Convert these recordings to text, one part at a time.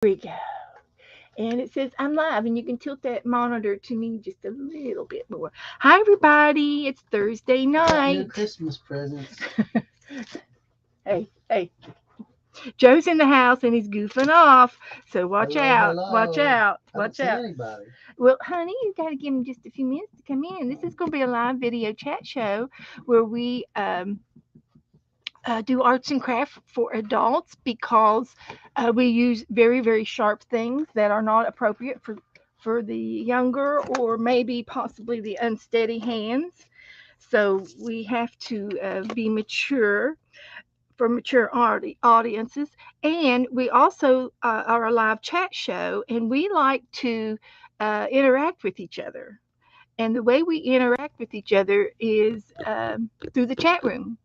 we go. And it says I'm live, and you can tilt that monitor to me just a little bit more. Hi, everybody. It's Thursday I got new night. Christmas presents. Hey, hey. Joe's in the house and he's goofing off. So watch Hello, out. Watch hello. out. I don't Watch see out. anybody. Well, honey, you got to give him just a few minutes to come in. This is going to be a live video chat show where we do arts and crafts for adults because we use very, very sharp things that are not appropriate for the younger or maybe possibly the unsteady hands. So we have to be mature for mature audiences. And we also are a live chat show, and we like to interact with each other. And the way we interact with each other is through the chat room.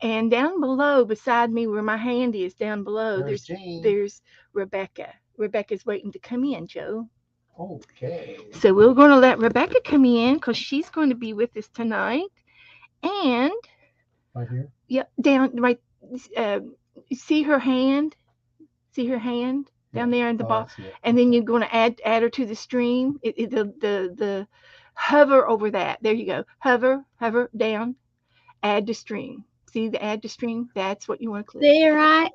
And down below, beside me, where my hand is, down below, There's there's Jean. there's Rebecca. Rebecca's waiting to come in, Joe. Okay. So we're going to let Rebecca come in because she's going to be with us tonight. And Right here? yeah, down right. Uh, see her hand? See her hand Yeah. down there in the Oh, I bottom? see it. And then you're going to add her to the stream. The hover over that. There you go. Hover down. Add to stream. See the add to stream? That's what you want to click. There I am.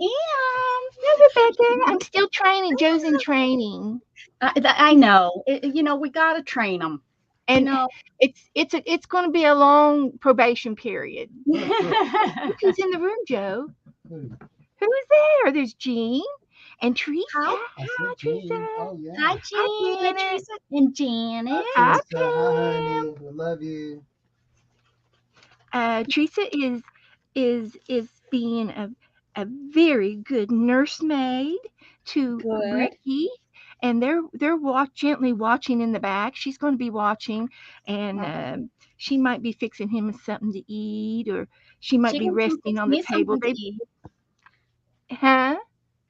No, Rebecca, I'm still training. Joe's in training, I know. We got to train them. and it's going to be a long probation period. Look, look. Look who's in the room, Joe. Who? Who's there? There's Jean and Teresa. Hi. I Hi, see Jean. Teresa. Oh, yeah. Hi, Hi, Jean, Janet. Teresa, and Janet. Hi, Teresa. Hi, Pam. honey. We love you. Teresa is being a very good nursemaid to Good. Ricky, and they're gently watching in the back. She's going to be watching, and she might be fixing him something to eat, or she might She be can come resting fix on the me table. something to They, eat. huh?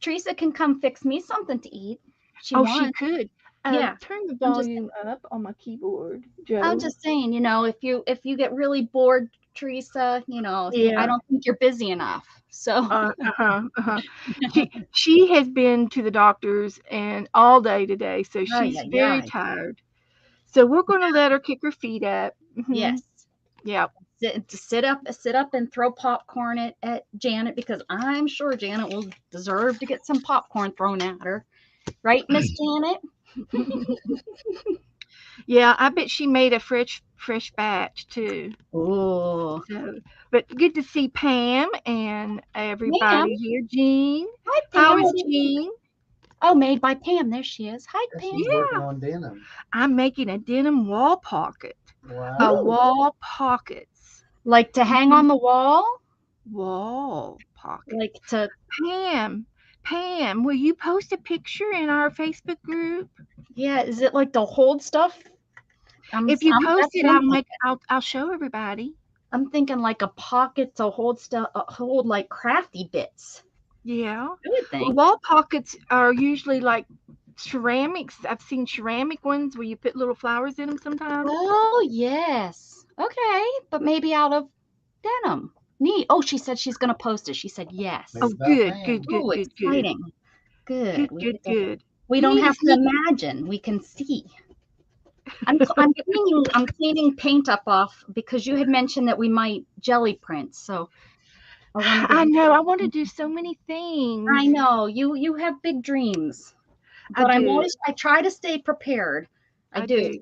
Teresa can come fix me something to eat. She Oh, she wants. could. Yeah. Turn the I'm just volume up on my keyboard, I'm Joe. just saying, if you get really bored, Teresa, I Yeah. don't think you're busy enough. So Uh-huh, uh-huh. She has been to the doctors and all day today, so Ay, she's ay, very ay. tired. So we're going to let her kick her feet up. Yes. Yeah. Sit up and throw popcorn at Janet because I'm sure Janet will deserve to get some popcorn thrown at her. Right, Miss Janet? Yeah, I bet she made a fresh batch too. Oh, So, but good to see Pam and Pam. everybody here. Jean, Hi, how Pam. is Jean? Oh, made by Pam. There she is. Hi, Yeah, Pam. she's working on denim. I'm making a denim wall pocket. A Wow. Ooh, wall pockets. like to hang on the wall? Wall pocket. Like to, Pam, Pam, will you post a picture in our Facebook group? yeah, is it like to hold stuff? If you post That's it, what I'm thinking. I'll show everybody. I'm thinking like a pocket to hold stuff, hold like crafty bits. Yeah. I would Well, think. wall pockets are usually like ceramics. I've seen ceramic ones where you put little flowers in them sometimes. Oh, yes. Okay, but maybe out of denim. Neat. Oh, she said she's going to post it. She said yes. Oh, Made by good, good, Pam. good, Oh, good, good, exciting. Good. good, good, good. We You don't need to have to sneak. imagine. We can see. I'm cleaning paint up off because you had mentioned that we might jelly print. So I wanted to I do. know. I want to do so many things. I know you have big dreams, I but do. I try to stay prepared. I I do. do.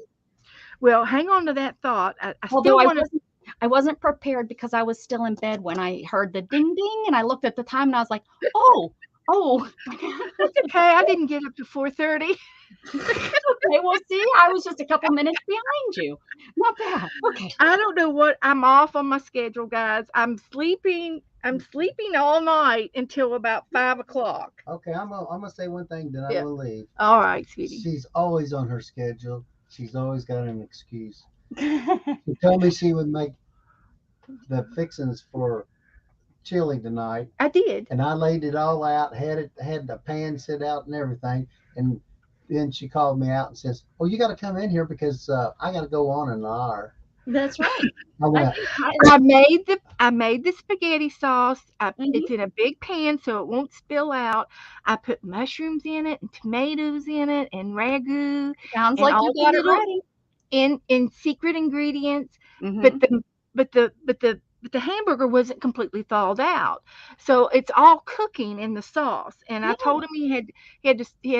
Well, hang on to that thought. I Although still want to. I wasn't prepared because I was still in bed when I heard the ding ding and I looked at the time and I was like, "Oh, oh." That's okay. I didn't get up to 4:30. Okay, well, see, I was just a couple minutes behind you. Not bad. Okay. I don't know what I'm off on my schedule, guys. I'm sleeping all night until about 5 o'clock. Okay, I'm gonna say one thing, then I'm Yeah. gonna leave. All right, sweetie. She's always on her schedule. She's always got an excuse. She told me she would make the fixings for chili tonight, I did. and I laid it all out, had the pan set out and everything, and then she called me out and says, "Oh, you got to come in here because I got to go on in an hour." That's right. I I, will. I made the spaghetti sauce. mhm. It's in a big pan so it won't spill out. I put mushrooms in it and tomatoes in it and ragu Sounds and like all you the got it little ready. in secret ingredients. But Hmm. the hamburger wasn't completely thawed out, so it's all cooking in the sauce. And I Yeah, told him he had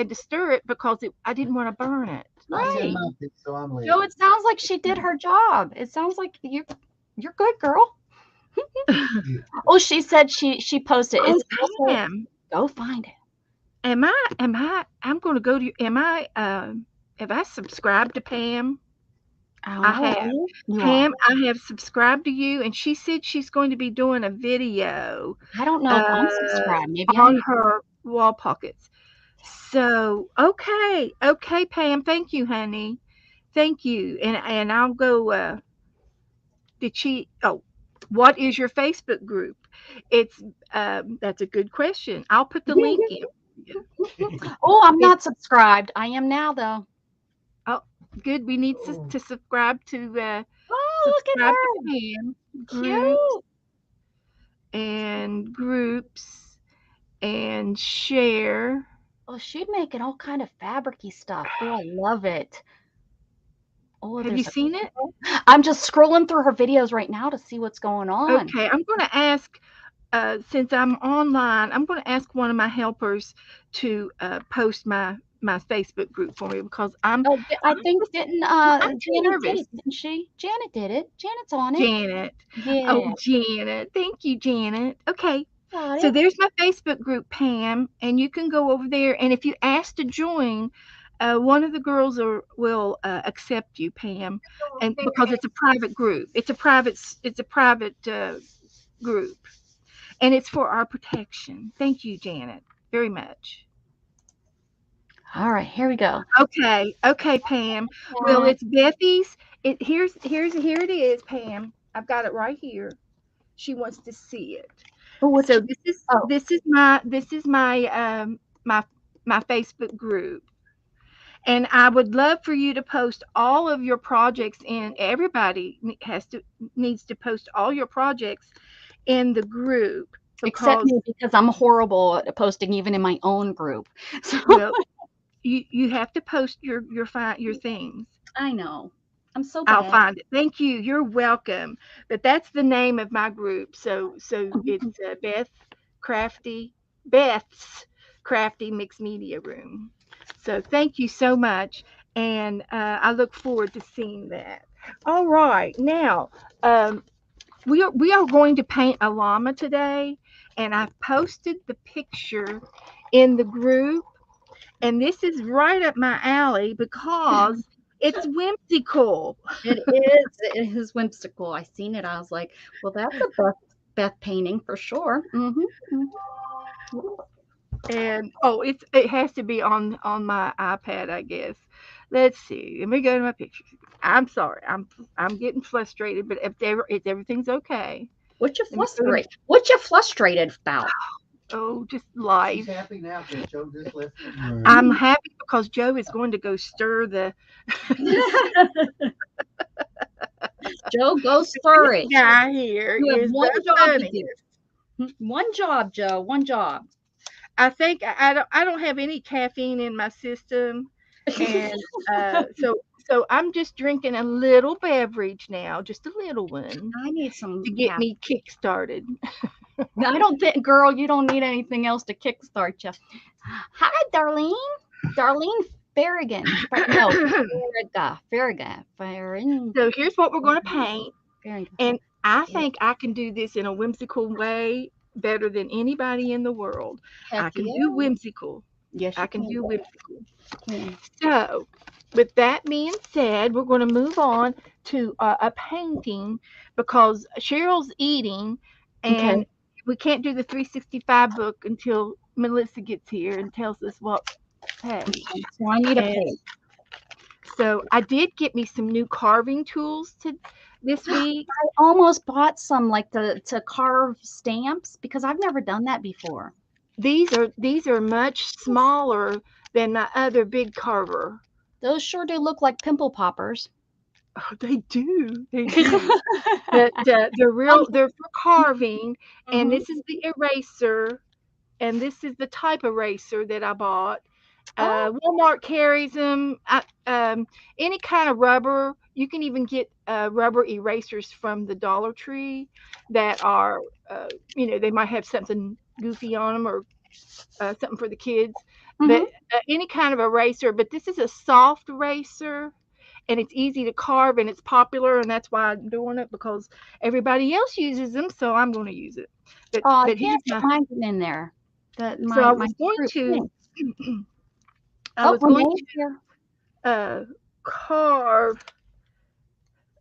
to stir it because I didn't want to burn it. I You said right. see. my piece, so I'm Joe, leaving. it sounds like she did her job. It sounds like you're good, girl. Oh, she said she posted. Oh, It's also Pam, go find it. I'm going to go to. Am I? Have I subscribed to Pam? I How are have. you? You are. Pam, I have subscribed to you, and she said she's going to be doing a video I don't know if I'm uh, subscribed. Maybe I on need. her wall pockets. So, okay, okay, Pam. Thank you, honey. Thank you. And I'll go. Did she? Oh, what is your Facebook group? It's that's a good question. I'll put the link in. Oh, I'm It's not subscribed. I am now though. oh good. We need Oh, to Oh, look at subscribe to her. Pam groups Cute. and groups and share. Oh, she's making all kind of fabricy stuff. Oh, I love it. Oh, Have you there's a seen it? girl. I'm just scrolling through her videos right now to see what's going on. Okay, I'm going to ask, since I'm online, I'm going to ask one of my helpers to post my Facebook group for me because Oh, I think didn't I'm too Janet did nervous. it, didn't she? Janet did it. Janet's on it. Janet. Oh, Yeah, Janet. Thank you, Janet. Okay. got So it. there's my Facebook group, Pam, and you can go over there. And if you ask to join, one of the girls will accept you, Pam, and because it's a private group, it's a private group, and it's for our protection. Thank you, Janet, very much. All right, here we go. Okay, okay, Pam. Well, Uh, it's Bethy's. Here it is, Pam. I've got it right here. She wants to see it. oh, what So you? Oh, this is my my Facebook group. And I would love for you to post all of your projects in everybody needs to post all your projects in the group except because me because I'm horrible at posting even in my own group. So well you have to post your things. I know I'm so I'll bad. find it. Thank you. You're welcome. But that's the name of my group. So it's Beth's Crafty Mixed Media Room. So thank you so much, and I look forward to seeing that. All right, now um, we are going to paint a llama today, and I've posted the picture in the group, and this is right up my alley because it's whimsical. It is. It is whimsical. I seen it. I was like, well, that's a Beth painting for sure. Hmm. And oh, it has to be on my iPad, I guess. Let's see. Let me go to my pictures. I'm sorry. I'm getting frustrated, but if everything's okay, What you let me go to frustrated? What you frustrated about? oh, just she's life. happy now because Joe just left the room. I'm happy because Joe is going to go stir the Joe, go this stir it. guy here You have is one the job to funniest. do. One job, Joe. One job. I think I don't have any caffeine in my system, and so I'm just drinking a little beverage now, just a little one, I need some to get caffeine. me kick started. I don't think, girl, you don't need anything else to kickstart you. Hi, Darlene. Darlene Farragon. No, Farragon. So here's what we're going to paint, Farragon. and I think I can do this in a whimsical way better than anybody in the world. Heck I can yeah. do whimsical. Yes, I you can can. do whimsical. Yeah. So, with that being said, we're going to move on to a painting because Cheryl's eating, Okay. and we can't do the 365 book until Melissa gets here and tells us what page. So I need a And pig. so I did get me some new carving tools to this week. I almost bought some like to carve stamps because I've never done that before. These are much smaller than my other big carver. Those sure do look like pimple poppers. Oh, they do. They do. They're for carving, and Mhm. this is the eraser, and this is the type eraser that I bought. Oh, Walmart carries them. Any kind of rubber. You can even get rubber erasers from the Dollar Tree that are, they might have something goofy on them or something for the kids. But mhm. any kind of eraser. But this is a soft eraser, and it's easy to carve, and it's popular, and that's why I'm doing it because everybody else uses them, so I'm going to use it. But Oh, but yeah, here's get my. mine in there. That So my fruit. Thanks. I Oh, was going Renee's here. uh, carve.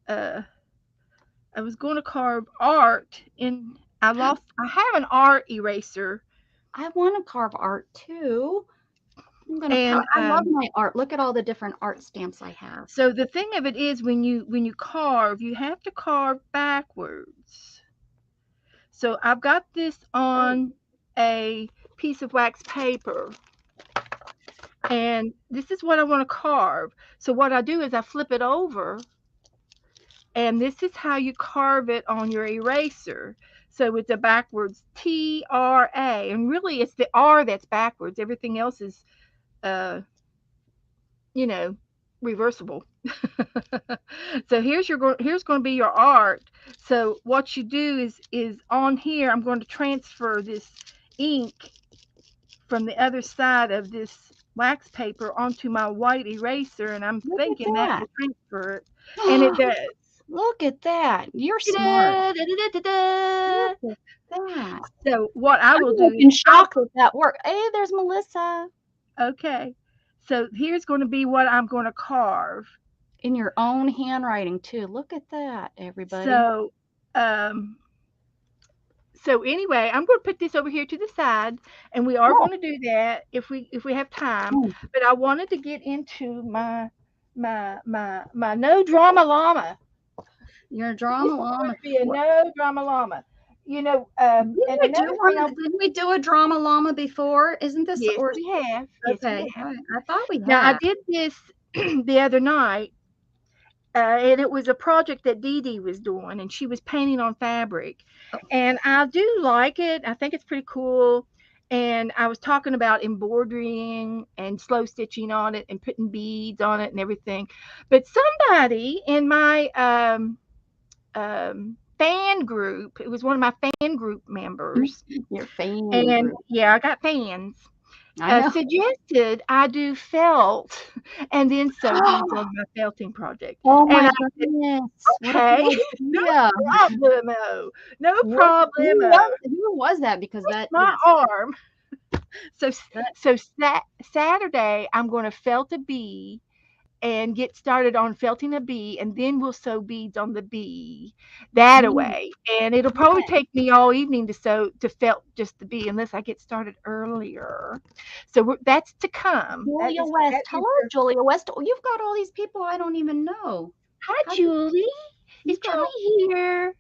Uh, I was going to carve art in. I lost. I have an art eraser, I want to carve art too. and I love my art. Look at all the different art stamps I have. so the thing of it is, when you carve, you have to carve backwards. So I've got this Oh, on a piece of wax paper, and this is what I want to carve. So what I do is I flip it over, and this is how you carve it on your eraser. So it's a backwards TRA, and really it's the R that's backwards. Everything else is, uh, you know, reversible. So here's going to be your art. So what you do is on here I'm going to transfer this ink from the other side of this wax paper onto my white eraser, and I'm look at thinking that that. will transfer it, and it does. Look at that. You're smart. Da, da, da, da, Look da. at that. So what I I'm will do like is in shock that that worked. Hey, there's Melissa okay. So here's going to be what I'm going to carve. in your own handwriting too. Look at that, everybody. So um so anyway, I'm going to put this over here to the side, and we are Oh, going to do that if we have time. mm, But I wanted to get into my no drama llama. you're a This drama is going llama. to be a no drama llama. And another thing I Didn't we do a drama llama before? Isn't this yes or we have, yes we okay? have. I thought we Now I had. did this the other night, and it was a project that Dee Dee was doing, and she was painting on fabric, Oh, and I do like it. I think it's pretty cool. And I was talking about embroidering and slow stitching on it and putting beads on it and everything. But somebody in my fan group, it was one of my fan group members, your fan and group. yeah, I got fans, I know. suggested I do felt and then sew beads on my felting project. Oh And my I said, goodness. What a okay, good no idea. problemo, no What problemo. who was that? Because that, My yes, arm. So that Saturday I'm going to felt a bee and get started on felting a bee, and then we'll sew beads on the bee that mm, away. And it'll probably yeah. take me all evening to felt just the bee unless I get started earlier. So that's to come. That Julia is West. that is Hello, Julia West. Oh, you've got all these people I don't even know. Hi, How do Julie. Is you've got all Julie here?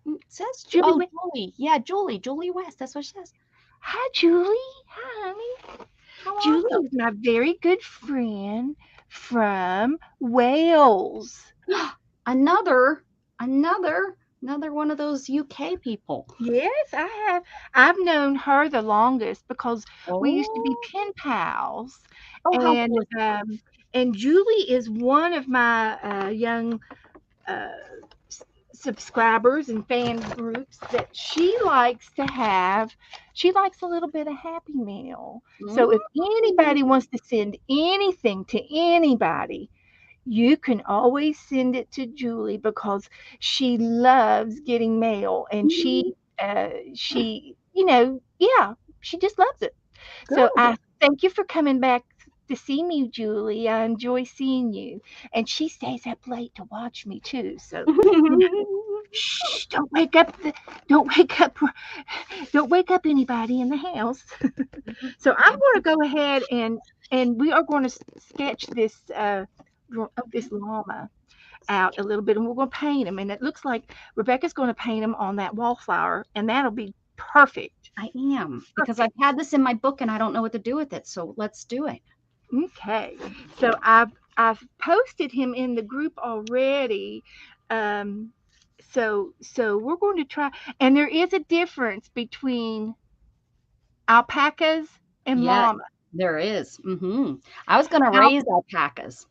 it says Julie, oh Julie. Yeah, Julie West. That's what she says. hi, Julie. Hi, honey. How Julie awesome. is my very good friend from Wales. Another, another one of those UK people. Yes, I have. I've known her the longest because we used to be Oh, pen pals, oh, how and cool is that? Julie is one of my young uh, subscribers and fan groups that she likes to have. She likes a little bit of Happy Meal. So if anybody Mm. wants to send anything to anybody, you can always send it to Julie because she loves getting mail, and Mhm. yeah, she just loves it. So Good. I thank you for coming back to see me, Julie. I enjoy seeing you. And she stays up late to watch me too. So shh, don't wake up don't wake up anybody in the house. So I'm going to go ahead and we are going to sketch this Okay. llama out a little bit, and we're going to paint him. And it looks like Rebecca's going to paint him on that wallflower, and that'll be perfect. I am because I've Perfect. had this in my book and I don't know what to do with it. So let's do it. Okay. So I've I've posted him in the group already. Um, so we're going to try. And there is a difference between alpacas and Yeah, llama. there is. I was gonna Al- raise alpacas.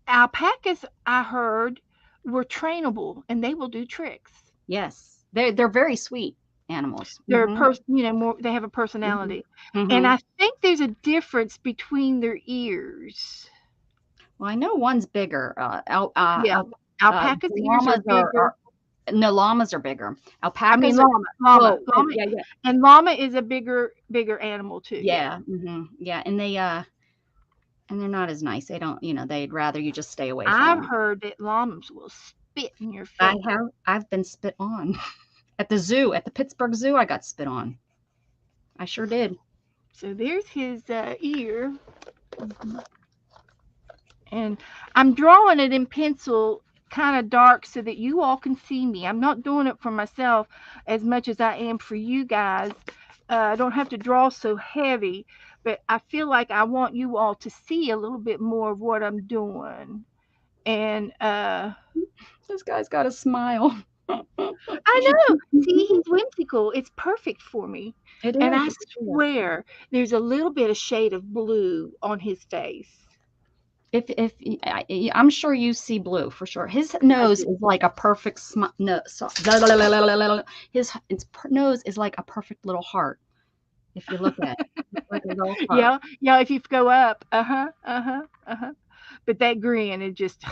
Alpacas, I heard, were trainable and they will do tricks. Yes, they're very sweet animals. They're more. They have a Mhm, personality, and mhm. I think there's a difference between their ears. Well, I know one's bigger. Yeah, alpacas' The ears are bigger. no, llamas are bigger. I mean, Alpacas are llama, yeah, yeah, and llama is a bigger animal too. Yeah, yeah, yeah, and they're not as nice. They don't, they'd rather you just stay away from I've them. heard that llamas will spit in your face. I've been spit on at the zoo, at the Pittsburgh Zoo. I got spit on. I sure did. So there's his ear, and I'm drawing it in pencil, kind of dark, so that you all can see me. I'm not doing it for myself as much as I am for you guys. I don't have to draw so heavy, but I feel like I want you all to see a little bit more of what I'm doing. And This guy's got a smile. I know, see, he's whimsical. It's perfect for me. It And I is. It is. swear there's a little bit of shade of blue on his face. If I'm sure you see blue for sure. His I nose do. is like a perfect no, nose is like a perfect little heart. If you look at it, it's like a little heart. Yeah, yeah, if you go up. Uh-huh, uh-huh, uh-huh. But that grin is just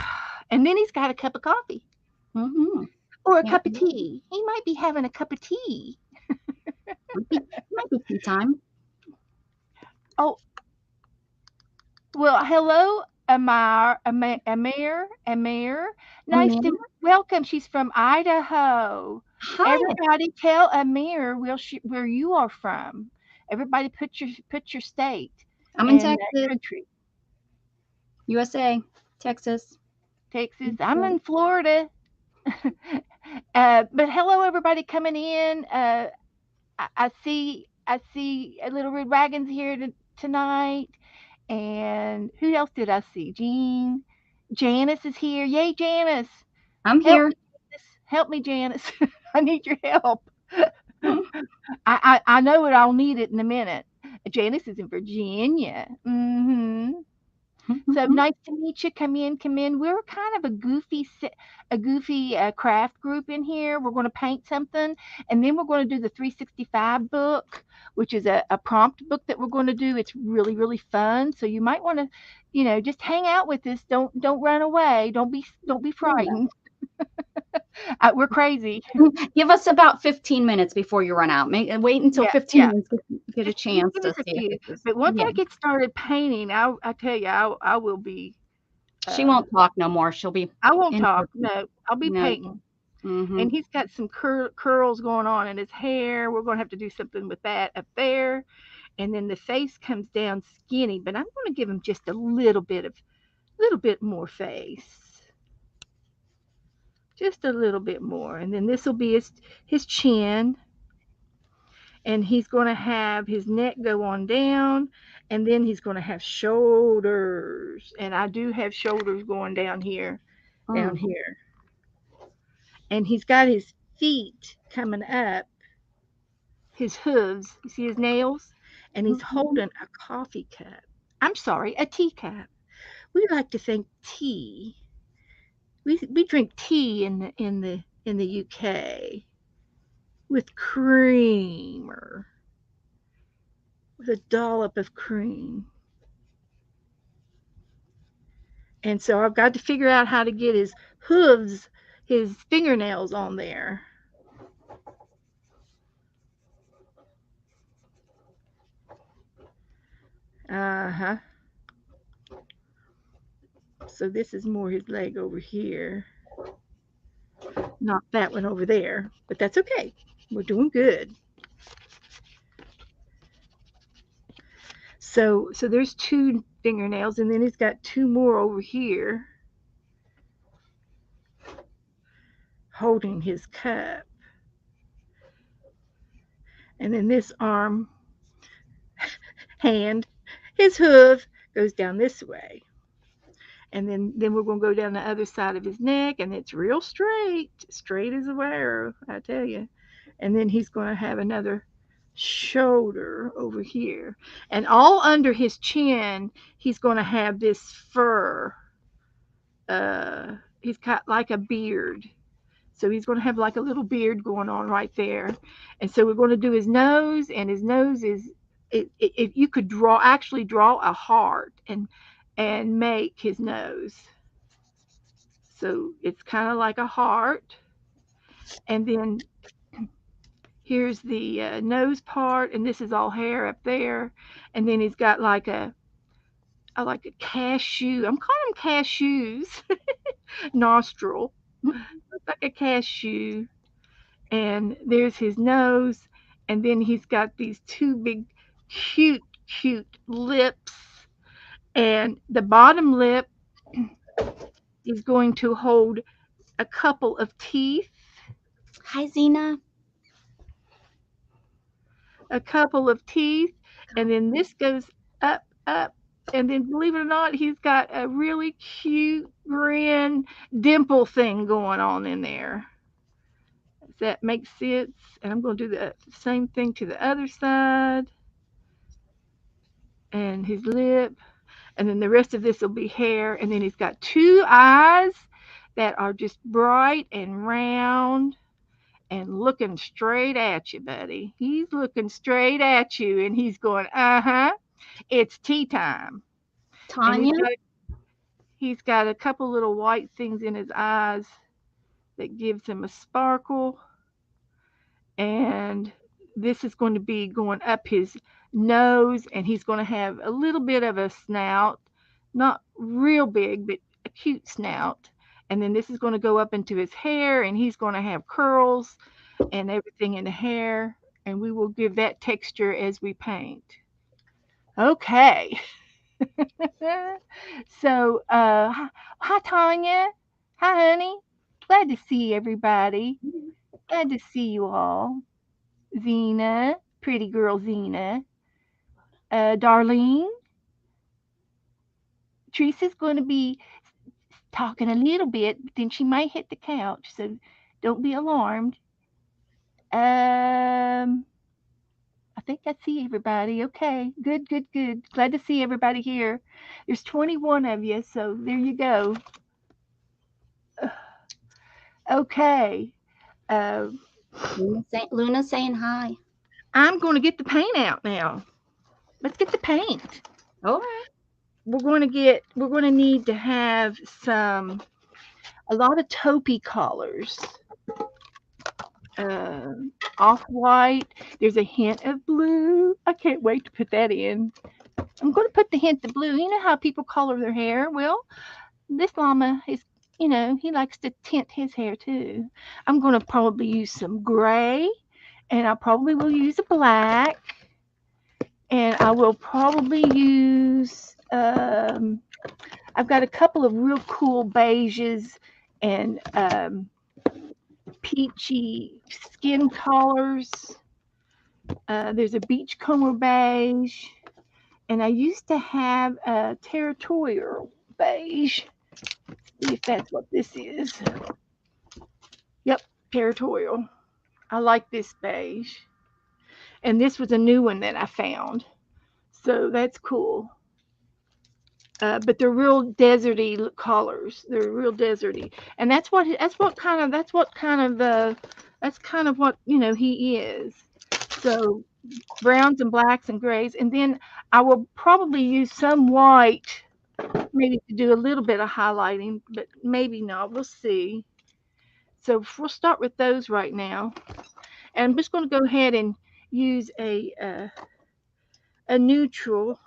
and then he's got a cup of coffee Hmm. or a Yeah, cup of tea. He might be having a cup of tea. might be tea time. Oh, well, hello, Amir. I'm Nice in. to welcome. She's from Idaho. Hi, Everybody tell Amir where you are from. Everybody put your state I'm in and Texas, country. USA, Texas. Texas. I'm in Florida. But hello, everybody coming in. I see a little red wagons here tonight. And who else did I see? Jean, Janice is here. Yay, Janice! I'm Help here. me, Janice. Help me, Janice. I need your help. I know it. I'll need it in a minute. Janice is in Virginia. So nice to meet you. Come in, come in. We're kind of a goofy craft group in here. We're going to paint something, and then we're going to do the 365 book, which is a prompt book that we're going to do. It's really really fun. So you might want to, just hang out with us. Don't run away. Don't be frightened. We're crazy. Give us about 15 minutes before you run out. Wait until Yeah, 15 yeah. minutes to get a Just chance give to us a see if few. this is. But once Yeah, I get started painting, I tell you, I will be. she Uh, won't talk no more. She'll be I won't in. talk. No, I'll be No. painting. Mm-hmm. And he's got some curls going on in his hair. We're going to have to do something with that up there. And then the face comes down skinny, but I'm going to give him just a little bit more face, just a little bit more. And then this will be his chin, and he's going to have his neck go on down, and then he's going to have shoulders. And I do have shoulders going down Mm. here, and he's got his feet coming up, his hooves. You see his nails? And he's Mhm. holding a coffee cup. I'm sorry, a teacup. We like to think tea. We drink tea in the UK with cream or with a dollop of cream. And so I've got to figure out how to get his hooves, his fingernails on there. Uh-huh. So this is more his leg over here, not that one over there, but that's okay. We're doing good. So there's two fingernails, and then he's got two more over here holding his cup. And then this arm, hand, his hoof goes down this way. And then we're going to go down the other side of his neck, and it's real straight, straight as a arrow, I tell you. And then he's going to have another shoulder over here, and all under his chin, he's going to have this fur. He's got like a beard. So he's going to have like a little beard going on right there. And so we're going to do his nose, and his nose is, if you could actually draw a heart and make his nose. So it's kind of like a heart. And then here's the nose part, and this is all hair up there. And then he's got like a cashew. I'm calling them cashews. Nostril. Looks like a cashew. And there's his nose, and then he's got these two big, cute, cute lips, and the bottom lip is going to hold a couple of teeth, Hi, Zena. a couple of teeth, and then this goes up, up, and then believe it or not, he's got a really cute grin dimple thing going on in there. Does that make sense? And I'm going to do the same thing to the other side, and his lip, and then the rest of this will be hair, and then he's got two eyes that are just bright and round and looking straight at you, buddy. He's looking straight at you, and he's going, uh-huh, it's tea time. And Tanya. he's got a couple little white things in his eyes that gives him a sparkle, and this is going to be going up his nose, and he's going to have a little bit of a snout, not real big, but a cute snout. And then this is going to go up into his hair, and he's going to have curls and everything in the hair, and we will give that texture as we paint. Okay. So, hi, Tanya. Hi, honey. Glad to see everybody. Glad to see you all. Zena, pretty girl Zena. Darlene, Teresa's going to be talking a little bit, but then she might hit the couch, so don't be alarmed. I think I see everybody. Okay, good, good, good. Glad to see everybody here. There's 21 of you, so there you go. Okay. Uh, Luna saying hi. I'm going to get the paint out now. Let's get the paint. All right. We're going to need to have a lot of taupey colors. Off white. There's a hint of blue. I can't wait to put that in. I'm going to put the hint of blue. You know how people color their hair? Well, this llama is, he likes to tint his hair too. I'm going to probably use some gray, and I probably will use a black, and I will probably use, I've got a couple of real cool beiges and peachy skin colors. There's a beachcomber beige, and I used to have a territorial beige. See if that's what this is. Yep, territorial. I like this beige. And this was a new one that I found. So that's cool. But they're real deserty colors. They're real deserty, and that's kind of what he is. So browns and blacks and grays, and then I will probably use some white, maybe to do a little bit of highlighting, but maybe not. We'll see. So we'll start with those right now, and I'm just going to go ahead and use a neutral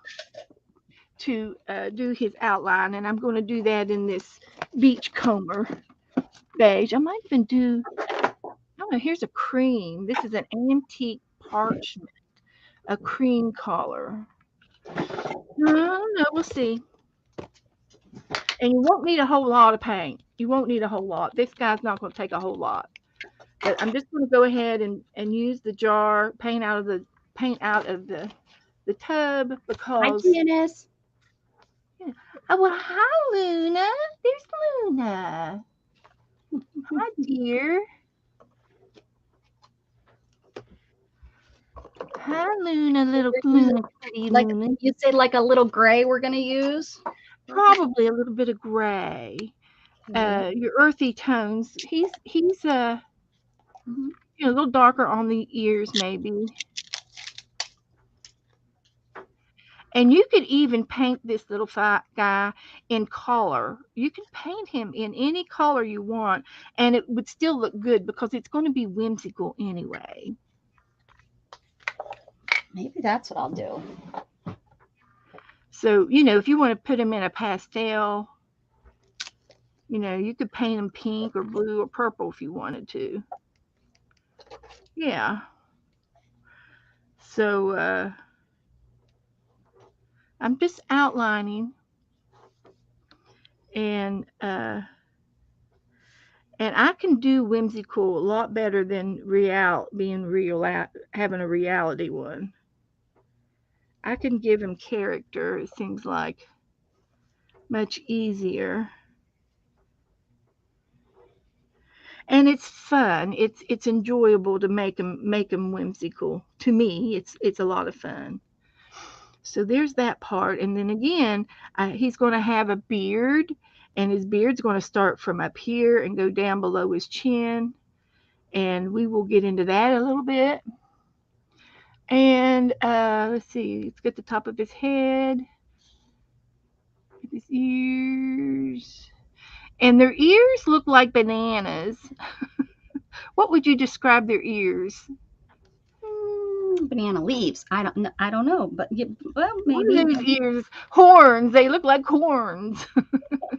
to do his outline, and I'm going to do that in this beachcomber beige. I might even do, I don't know, here's a cream. This is an antique parchment, a cream color. I don't know, we'll see. And you won't need a whole lot of paint. You won't need a whole lot. This guy's not going to take a whole lot. But I'm just going to go ahead and use the jar, paint out of the tub, Hi, because Janice. Oh, well, hi, Luna. There's Luna. Hi, dear. Hi, Luna, little We're using Luna, pretty like Luna. you say, like a little gray we're gonna use. Probably a little bit of gray. Okay. Your earthy tones. He's Mhm. a little darker on the ears, maybe. And you could even paint this little guy in color. You can paint him in any color you want, and it would still look good because it's going to be whimsical anyway. Maybe that's what I'll do. So, if you want to put him in a pastel, you could paint him pink or blue or purple if you wanted to. Yeah. So, I'm just outlining, and I can do whimsical a lot better than being real having a reality one. I can give him character. It seems like much easier, and it's fun. It's enjoyable to make him whimsical. To me, it's a lot of fun. So there's that part, and then again, he's going to have a beard, and his beard's going to start from up here and go down below his chin, and we will get into that a little bit. And let's see, let's get the top of his head, his ears. And their ears look like bananas. What would you describe their ears? Banana leaves. I don't know, but well, What maybe. are those ears? Horns. They look like horns.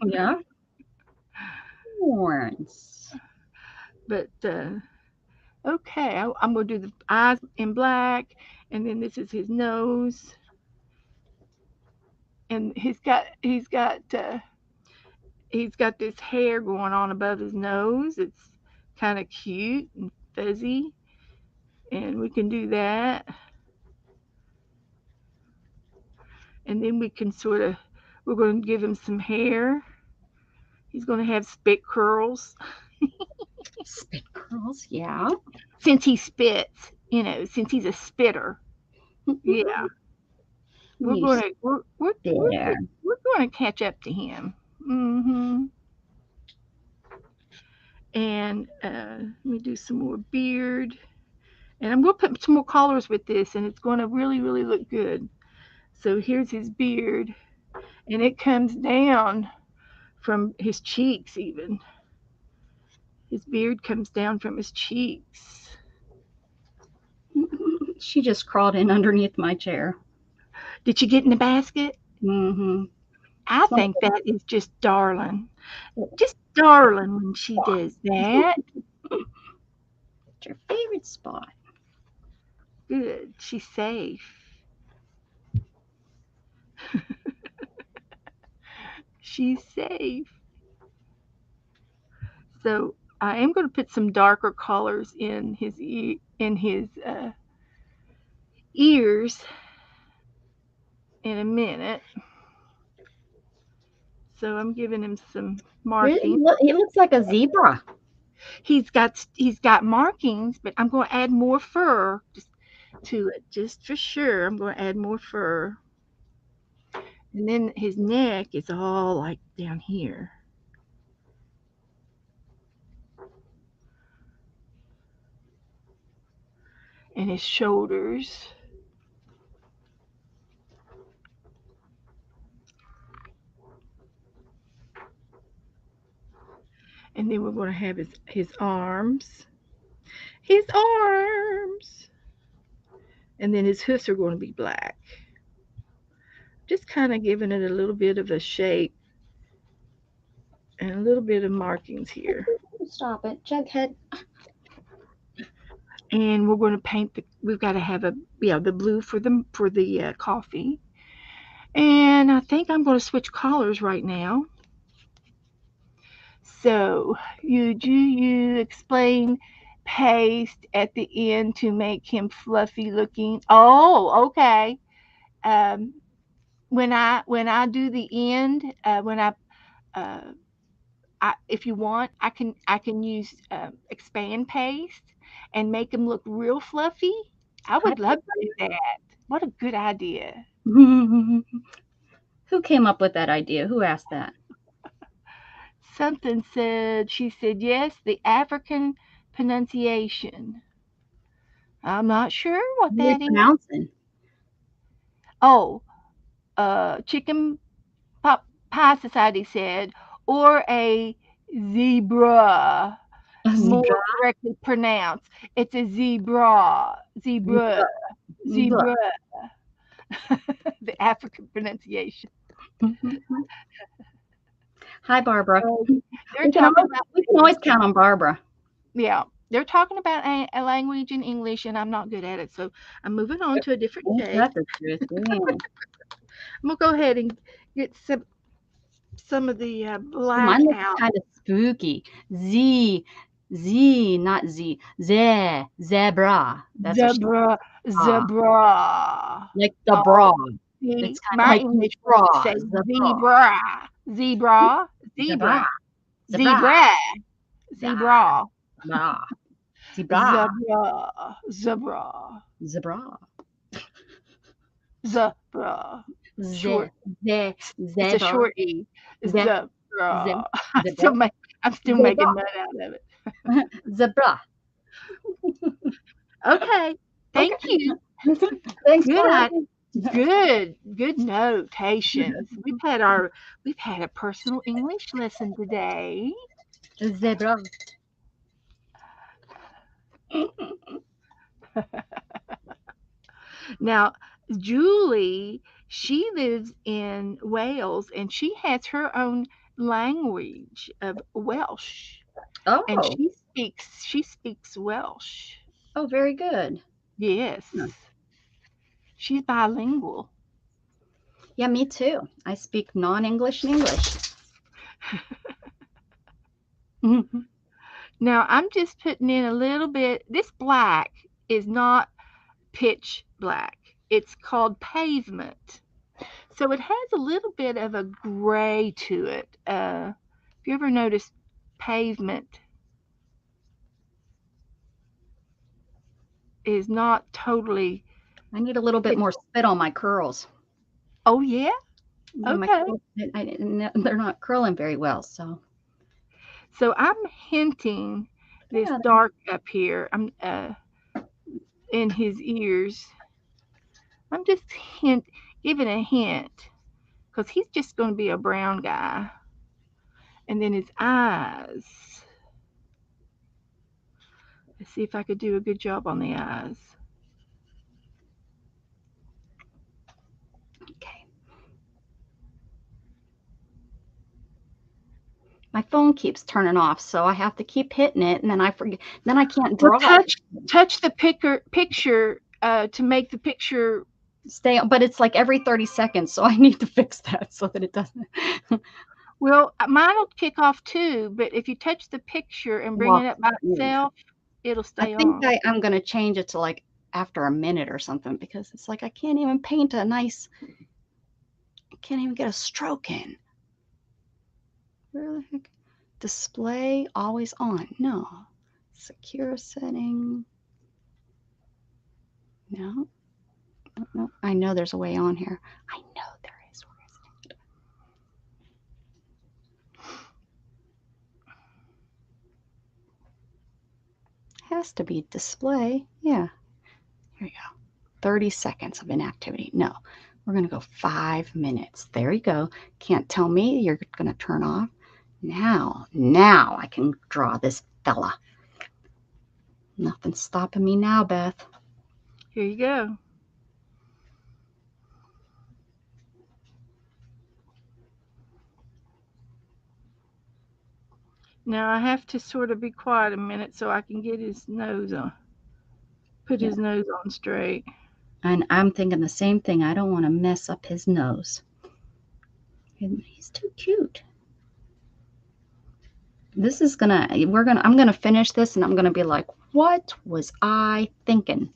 Yeah. Horns. But okay, I'm going to do the eyes in black, and then this is his nose, and he's got this hair going on above his nose. It's kind of cute and fuzzy, and we can do that. And then we can we're going to give him some hair. He's going to have spit curls Spit curls. Yeah. since he spits, since he's a spitter. Yeah, we're You going to there. we're going to catch up to him. Hmm. And let me do some more beard. And I'm going to put some more colors with this, and it's going to really, really look good. So here's his beard, and it comes down from his cheeks, even. His beard comes down from his cheeks. She just crawled in underneath my chair. Did you get in the basket? Mm-hmm. I It's one think that is just darling. of Just darling when she does that. your favorite spot. Good. She's safe. She's safe. So I am going to put some darker colors in his ears in a minute. So I'm giving him some Really? markings. He looks like a zebra. He's got markings, but I'm going to add more fur to it just for sure. I'm going to add more fur. And then his neck is all like down here. And his shoulders. And then we're going to have his arms. His arms. And then his hoofs are going to be black. Just kind of giving it a little bit of a shape and a little bit of markings here. Stop it, Jughead. And we're going to paint we've got to have the blue for the coffee. And I think I'm going to switch colors right now. So you explain paste at the end to make him fluffy looking. Oh, okay. Um, when I do the end, uh, if you want, I can use expand paste and make them look real fluffy. I Hi, would love to do that. What a good idea. Who came up with that idea? Who asked that? Something said, she said, yes, the African pronunciation. I'm not sure what What are we that is. pronouncing? Oh, Chicken Pop Pie Society said, or a zebra, A more zebra. correctly pronounced. It's a zebra, zebra, Zebra. Zebra. zebra. The African pronunciation. Hi, Barbara. So they're We can talking always, about, we can always count on Barbara. yeah, they're talking about a language in English, and I'm not good at it. So I'm moving on to a different Ain't day. that the truth? Yeah. I'm gonna go ahead and get some of the black Mine looks out. kind of spooky. Z, not Z. Zebra. That's what she Zebra, saw. zebra. Like the Oh, bra. see, It's kind of my like English wants to bra. say Zebra. zebra, zebra, Zebra. zebra, Zebra. zebra, Ah, zebra, Zebra. Zebra. zebra, zebra, Zebra. zebra. Ze, Short. ze, It's a zebra. short e. Ze, Zebra. ze, I'm zebra. I'm still Zebra. making mud out of it. Zebra. Okay. Okay. Thank you. Thanks, Good. Barbara. Good notations. We've had a personal English lesson today. Zebra. Now, Julie, she lives in Wales and she has her own language of Welsh. And Oh, she speaks Welsh. oh, very good. Yes. Yeah. She's bilingual. Yeah, me too. I speak non-English and English. Now, I'm just putting in a little bit. This black is not pitch black. It's called pavement. So it has a little bit of a gray to it. If you ever notice pavement is not totally I need a little bit pitch. more spit on my curls. Oh, yeah? Yeah, my Okay. curls, they're not curling very well. So So I'm hinting this yeah, dark up here. I'm in his ears. I'm just giving a hint because he's just going to be a brown guy. And then his eyes. Let's see if I could do a good job on the eyes. okay. My phone keeps turning off, so I have to keep hitting it, and then I forget. Then I can't Well, draw. touch the picture to make the picture. Stay, but it's like every 30 seconds, so I need to fix that so that it doesn't. Well, mine will kick off too, but if you touch the picture and bring Well, it up by itself, it'll I stay think on. I'm going to change it to like after a minute or something because it's like I can't even paint a nice. I can't even get a stroke in. Where the heck? Display always on. No. Secure setting. No. No. I know there's a way on here. I know there is. Where is it? Has to be display. Yeah. Here you go. 30 seconds of inactivity. No. We're going to go 5 minutes. There you go. Can't tell me you're going to turn off. Now I can draw this fella. Nothing's stopping me now, Beth. Here you go. Now I have to sort of be quiet a minute so I can get his nose on, put his nose on straight. And I'm thinking the same thing. I don't want to mess up his nose. And he's too cute. This is gonna, I'm gonna finish this and I'm gonna be like, what was I thinking?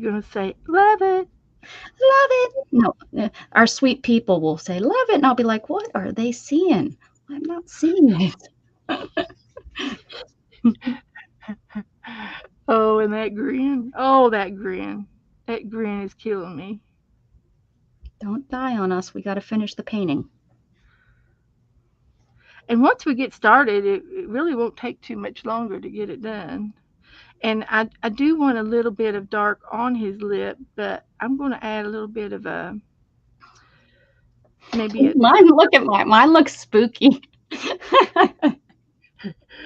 You're going to say, love it. Love it. No, our sweet people will say, love it. And I'll be like, what are they seeing? I'm not seeing it. Oh, and that grin. Oh, that grin. That grin is killing me. Don't die on us. We got to finish the painting. And once we get started, it really won't take too much longer to get it done. And I do want a little bit of dark on his lip, but I'm going to add a little bit of a maybe a. Mine, look at mine looks spooky.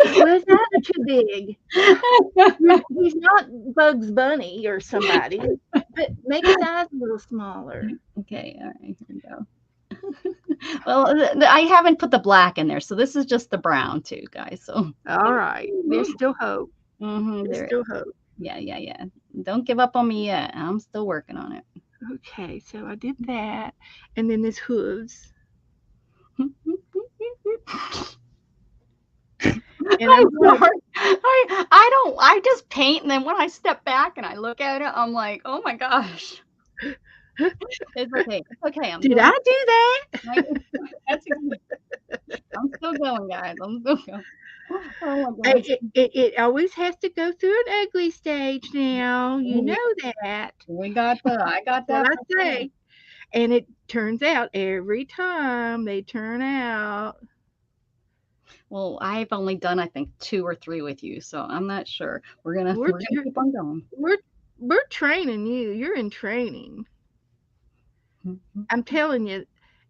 Well, his eyes are too big. He's not Bugs Bunny or somebody, but make his eyes a little smaller. Okay, all right, here we go. Well, I haven't put the black in there, so this is just the brown too, guys. So All right, there's still hope. there's There's still hope. yeah. Don't give up on me yet. I'm still working on it. Okay, so I did that, and then his hooves. And I'm gonna, I just paint, and then when I step back and I look at it, I'm like, oh my gosh. It's okay. It's okay. did I do that? That's I'm still going, guys. I'm still going. Oh my gosh. It always has to go through an ugly stage now. You know that. I got That's that. what I say. And it turns out every time they turn out. Well, I've only done, I think, 2 or 3 with you, so I'm not sure. We're gonna keep on going. We're training you. You're in training. I'm telling you.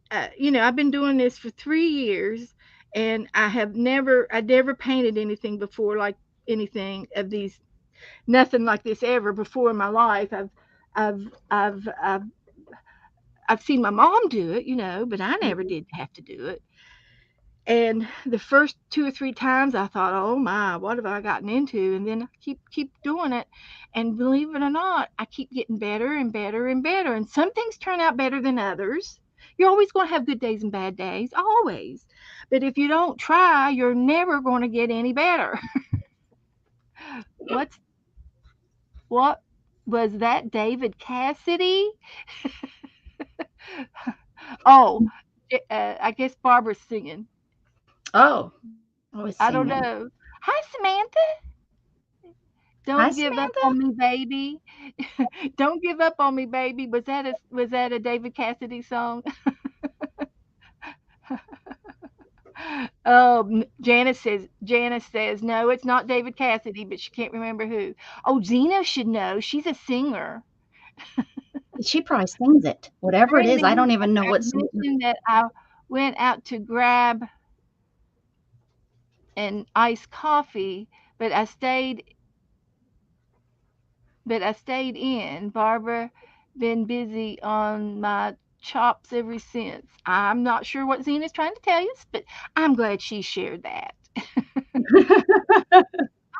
I've been doing this for 3 years, and I never painted anything before, like anything of these, nothing like this ever before in my life. I've I've I've I've seen my mom do it, but I never did have to do it. And the first 2 or 3 times I thought, oh my, what have I gotten into? And then I keep doing it. And believe it or not, I keep getting better and better and better. And some things turn out better than others. You're always going to have good days and bad days, always. But if you don't try, you're never going to get any better. What was that, David Cassidy? Oh, I guess Barbara's singing. Oh, I was I don't singing. know. Hi, Samantha. Hi, Don't give up Samantha. on me, baby. Don't give up on me, baby. Was that a David Cassidy song? Oh, Janice says no, it's not David Cassidy, but she can't remember who. Oh, Zena should know. She's a singer. She probably sings it. Whatever it is, I don't even know I what's. mentioned that I went out to grab an iced coffee, but I stayed in. Barbara been busy on my chops ever since. I'm not sure what Zena's trying to tell us, but I'm glad she shared that. I'm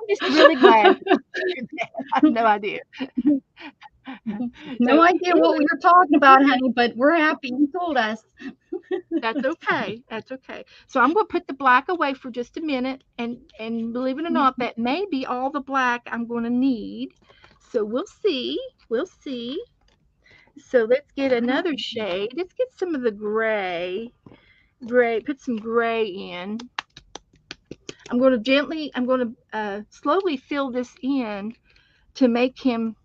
just really glad she shared that. I have no idea. No So idea what we were talking about, honey, but we're happy you told us. that's okay. That's okay. So I'm going to put the black away for just a minute, and believe it or not, that may be all the black I'm going to need. So we'll see. We'll see. So let's get another shade. Let's get some of the gray. Put some gray in. I'm going to slowly fill this in to make him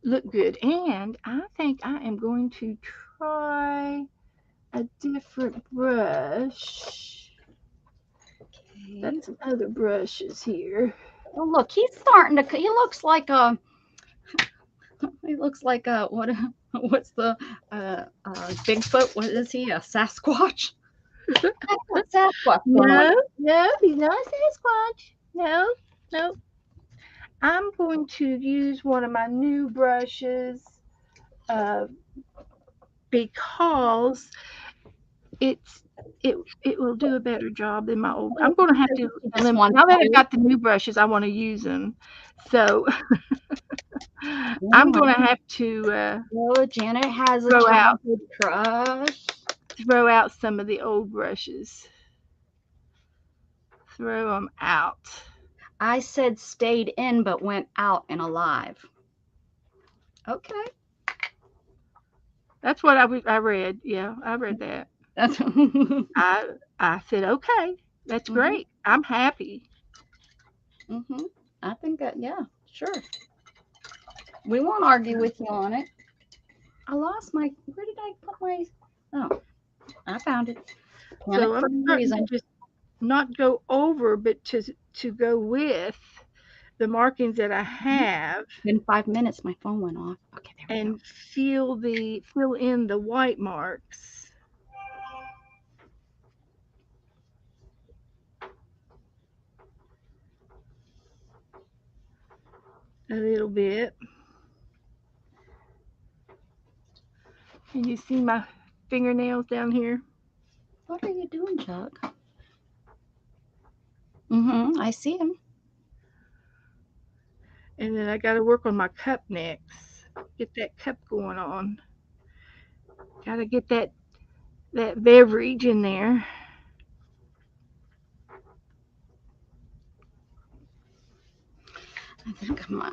look good. And I think I am going to try a different brush. Got some other brushes here. Oh, look, he's starting to. He looks like a. He looks like a what? What's the Bigfoot? What is he? A Sasquatch? Sasquatch. No, he's not a Sasquatch. No. I'm going to use one of my new brushes because it will do a better job than my old. I'm going to have to. Now that I've got the new brushes, I want to use them. So I'm going to have to. Janet has a crush. Throw out some of the old brushes. Throw them out. I said stayed in, but went out and alive. Okay. That's what I read. Yeah, I read that. That's I I said, okay, that's hmm great. I'm happy. hmm I think that, yeah, sure. We won't argue with you on it. I lost my. Where did I put my? Oh, I found it. Panic So I'm for no starting to reason. just not go over, but to go with the markings that I Mhm. have In 5 minutes, my phone went off. Okay, there we go. and fill in the white marks a little bit. Can you see my fingernails down here? What are you doing, Chuck? I see him. And then I got to work on my cup next. Get that cup going on. Got to get that beverage in there.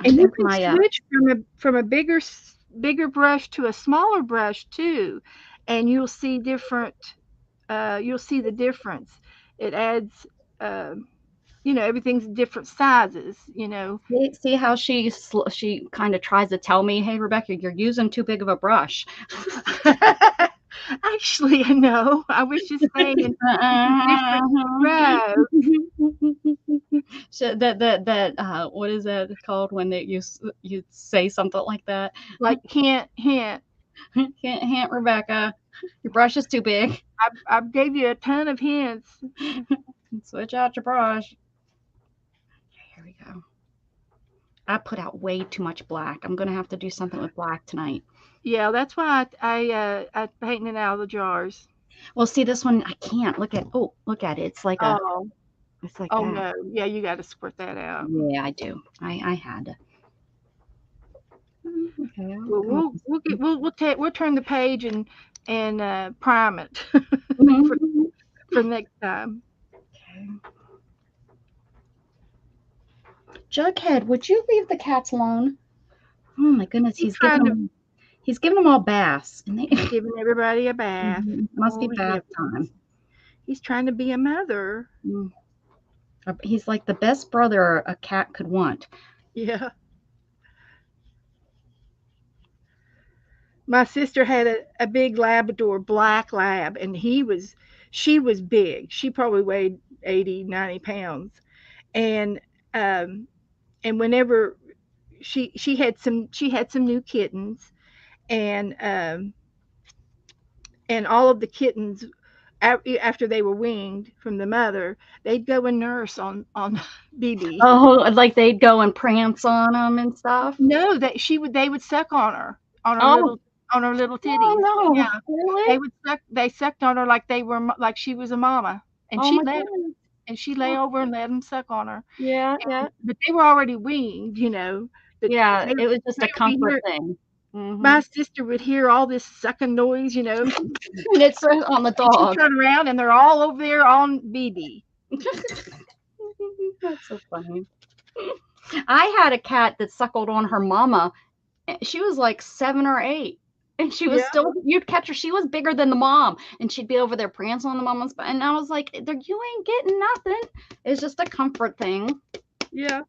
I And you think can my switch from a bigger brush to a smaller brush too, and you'll see the difference. It adds, everything's different sizes. see how she kind of tries to tell me, hey Rebecca, you're using too big of a brush. Actually, I know. I was just saying it's a different stroke. So that what is that called when you say something like that? Like hint, hint. Hint, Rebecca, your brush is too big. I gave you a ton of hints. Switch out your brush. Here we go. I put out way too much black. I'm gonna have to do something with black tonight. Yeah, that's why I painted it out of the jars. Well, see this one I can't look at. Oh, look at it. Oh, It's like oh that. no. Yeah, you got to squirt that out. Yeah, I do. I had to. Okay, Well, come we'll on. we'll get we'll turn the page and prime it for Mhm. for next time. Okay. Jughead, would you leave the cats alone? Oh my goodness, He's trying to he's giving them all baths, and they He's giving everybody a bath. must be Oh bath yeah, time. he's trying to be a mother. Mm. He's like the best brother a cat could want. Yeah. My sister had a big Labrador, black lab, and she was big. She probably weighed 80, 90 pounds. And um and whenever she had some new kittens, and all of the kittens, after they were weaned from the mother, they'd go and nurse on BB. Oh, like they'd go and prance on them and stuff. No, that she would they would suck Oh, on her little oh titties. no, Yeah, really? they sucked on her like like she was a mama, and Oh my goodness. she'd lay over and let them suck on her. Yeah, yeah, But they were already weaned. But yeah. they It was just they a would be comfort here. thing. My sister would hear all this sucking noise, And it's on the and she'd dog. turn around and they're all over there on BB. That's so funny. I had a cat that suckled on her mama. She was like 7 or 8. And she was Yeah, still, you'd catch her. She was bigger than the mom. And she'd be over there prancing on the mama's butt. And I was like, you ain't getting nothing. It's just a comfort thing. yeah.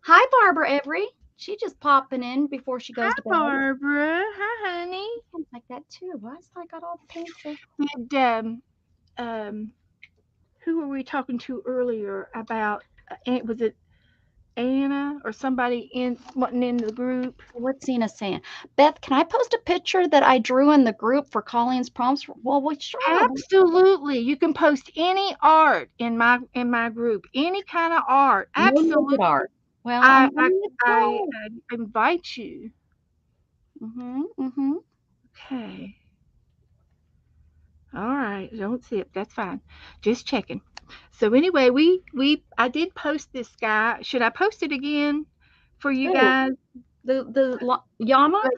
Hi, Barbara Every. She just popping in before she Hi, goes to bed. Barbara. Hi, honey. Things like that too. Why is I got all the pink stuff? Did um who were we talking to earlier about? Was it Anna or somebody in wanting in the group? What's Zena saying? Beth, can I post a picture that I drew in the group for Colleen's prompts? Well, sure. Absolutely. You can post any art in my group, any kind of art. No naked Absolutely. art. Well, I I'm I letting it I, go. I invite you. Mm-hmm. Okay. All right. Don't sip. That's fine. Just checking. So anyway, we I did post this guy. Should I post it again for you Oh, guys? Yama? Like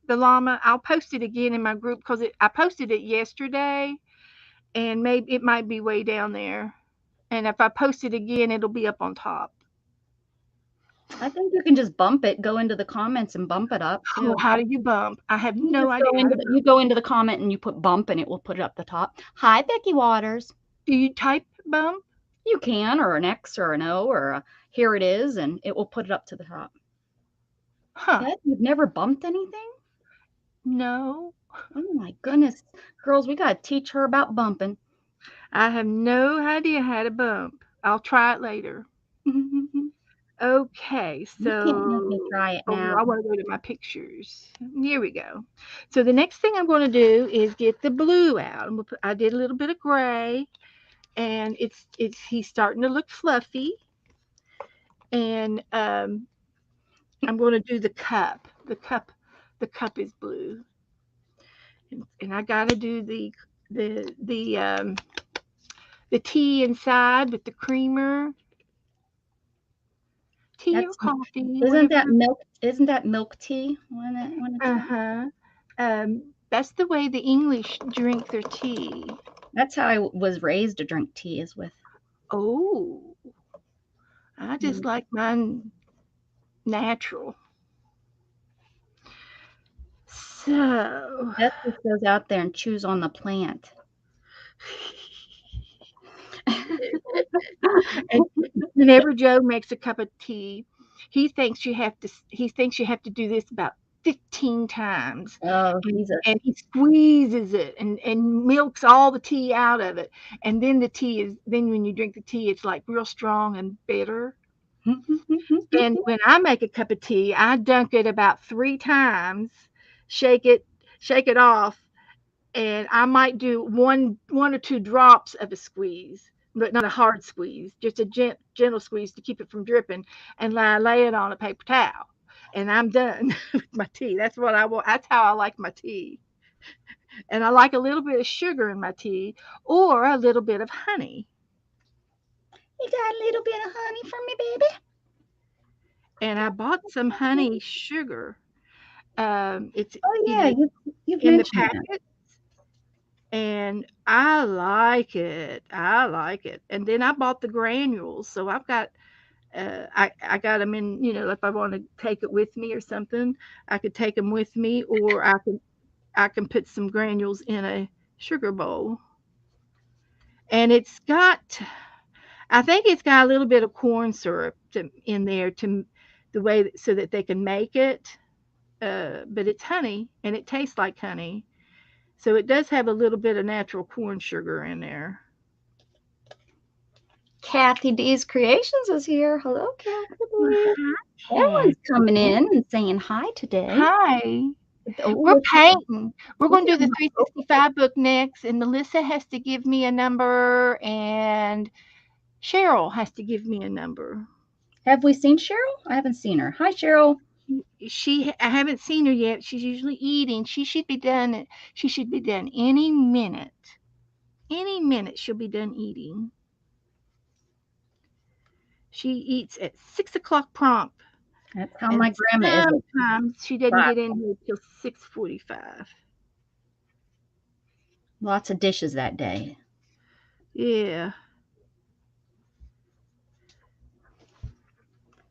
the llama. I'll post it again in my group because I posted it yesterday, and maybe it might be way down there. And if I post it again, it'll be up on top. I think you can just bump it, go into the comments and bump it up Oh, too. how do you bump? I have You no just idea go how into to the, bump. you go into the comment and you put bump and it will put it up the top. Hi, Becky Waters. Do you type bump? You can, or an X or an O or a here it is, and it will put it up to the top. Huh. Dad, you've never bumped anything? No. Oh my goodness. Girls, we got to teach her about bumping. I have no idea how to bump. I'll try it later. You Okay, can't make me so try it now. I want to go to my pictures. Here we go. So the next thing I'm going to do is get the blue out. I did a little bit of gray, and it's he's starting to look fluffy. And I'm going to do the cup. The cup is blue, and I got to do the the um, the tea inside with the creamer, tea or That's coffee, isn't whatever. that milk? Isn't that milk tea when it's Uh-huh. That's the way the English drink their tea. That's how I was raised to drink tea is with. Oh, I just like mine natural. So, Beth just goes out there and chews on the plant. and whenever Joe makes a cup of tea, he thinks you have to do this about 15 times. Oh, And, he's a and he squeezes it and milks all the tea out of it. And then when you drink the tea, it's like real strong and bitter. And when I make a cup of tea, I dunk it about 3 times, shake it shake it off, and I might do one or 2 drops of a squeeze, but not a hard squeeze, just a gentle squeeze to keep it from dripping, and lay it on a paper towel, and I'm done with my tea. That's what I want. That's how I like my tea. And I like a little bit of sugar in my tea or a little bit of honey. You got a little bit of honey for me, baby? And I bought some honey sugar. It's Oh you yeah, know you've in the mentioned that. packet, and I like it. I like it. And then I bought the granules, so I've got I got them in. If I want to take it with me or something, I could take them with me, or I can put some granules in a sugar bowl. And I think it's got a little bit of corn syrup in there the way so that they can make it. But it's honey, and it tastes like honey. So it does have a little bit of natural corn sugar in there. Kathy D's Creations is here. Hello, Well, Kathy. hi, Everyone's coming in and saying hi today. Hi. Oh, We're painting. We're look going to do at the my, 365 book next, and Melissa has to give me a number, and Cheryl has to give me a number. have we seen Cheryl? I haven't seen her. Hi, Cheryl. I haven't seen her yet. She's usually eating. She should be done any minute. Any minute she'll be done eating. She eats at 6 o'clock prompt, That's how and my grandma is at sometimes she doesn't 5. get in here till 6:45. Lots of dishes that day. Yeah.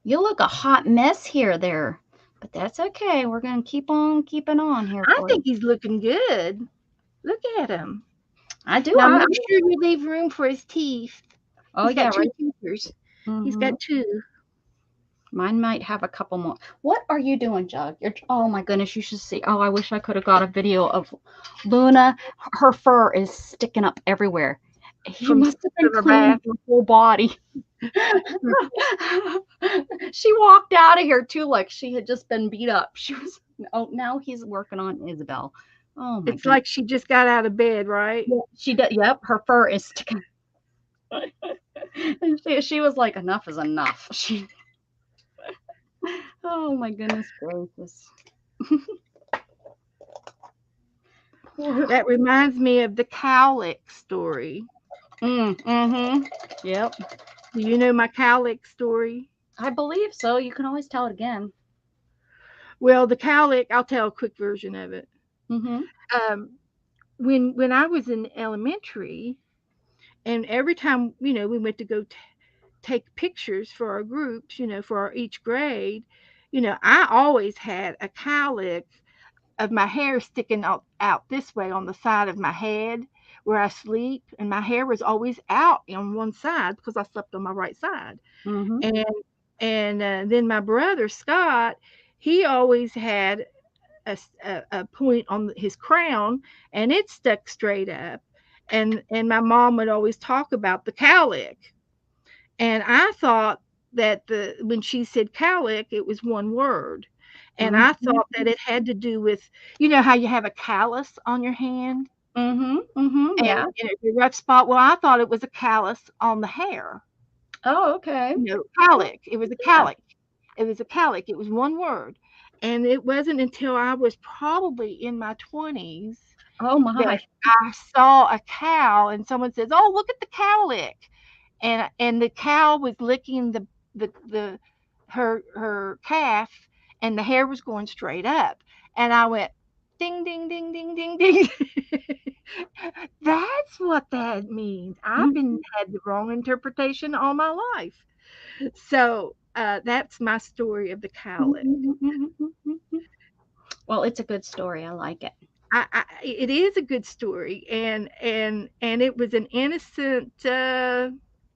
You look a hot mess here, there. But that's okay. We're going to keep on keeping on here I for you. think he's looking good. Look at him. I do. Now make sure you leave room for his teeth. Oh, He's yeah, got two right. teethers. He's Mhm. got two. Mine might have a couple more. What are you doing, Jug? Oh my goodness, you should see. Oh, I wish I could have got a video of Luna. Her fur is sticking up everywhere. He From must have been her cleaning bath. her whole body. She walked out of here too like she had just been beat up. She was. Oh, now he's working on Isabel. Oh my It's goodness. like she just got out of bed, right? Yeah, she did. Yep, her fur is sticking. And she was like, enough is enough. She. Oh my goodness gracious. That reminds me of the cowlick story. Mm-hmm. Yep. Do you know my cowlick story? I believe so. You can always tell it again. Well, the cowlick, I'll tell a quick version of it. Mm-hmm. Um, when I was in elementary, and every time we went to go take pictures for our groups, for each grade, I always had a cowlick of my hair sticking out this way on the side of my head where I sleep, and my hair was always out on one side because I slept on my right side. Mm-hmm. And then my brother Scott, he always had a point on his crown, and it stuck straight up. And my mom would always talk about the cowlick, and I thought that the when she said cowlick, it was one word. And I thought Mm-hmm. that it had to do with, how you have a callus on your hand Mm-hmm. Mm-hmm. and, Yeah. and it's a rough spot. Well, I thought it was a callus on the hair. Oh, okay. Cowlick. It was a Yeah. cowlick. It was a cowlick. It was one word. And it wasn't until I was probably in my 20s Oh that my. I saw a cow and someone says, "Oh, look at the cowlick." And the cow was licking the her calf, and the hair was going straight up, and I went ding ding ding ding ding ding. That's what that means. I've been Mhm. had the wrong interpretation all my life. So that's my story of the cowlick. Well, it's a good story. I like it. It is a good story, and it was an innocent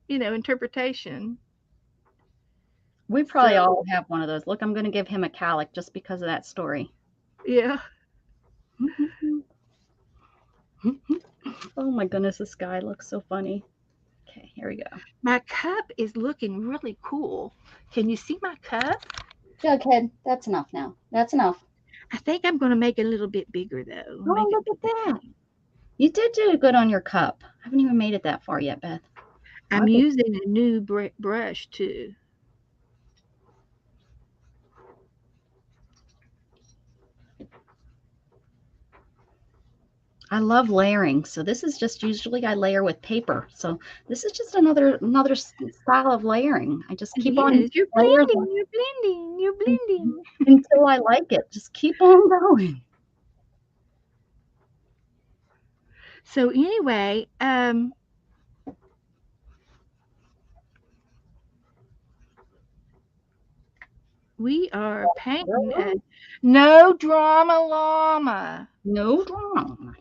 interpretation. We probably So all have one of those. Look, I'm going to give him a calic just because of that story. yeah. Oh my goodness, this guy looks so funny. Okay, here we go. My cup is looking really cool. Can you see my cup? Jughead, that's enough now. That's enough. I think I'm going to make it a little bit bigger though. Oh, Make it look at that. You did do good on your cup. I haven't even made it that far yet, Beth. I I'm think using a new brush too. I love layering. So this is just usually I layer with paper. So this is just another style of layering. I just It keep on is. You're layers blending. You're blending. You're blending. until I like it. Just keep on going. So anyway, we are painting a no drama llama, No drama.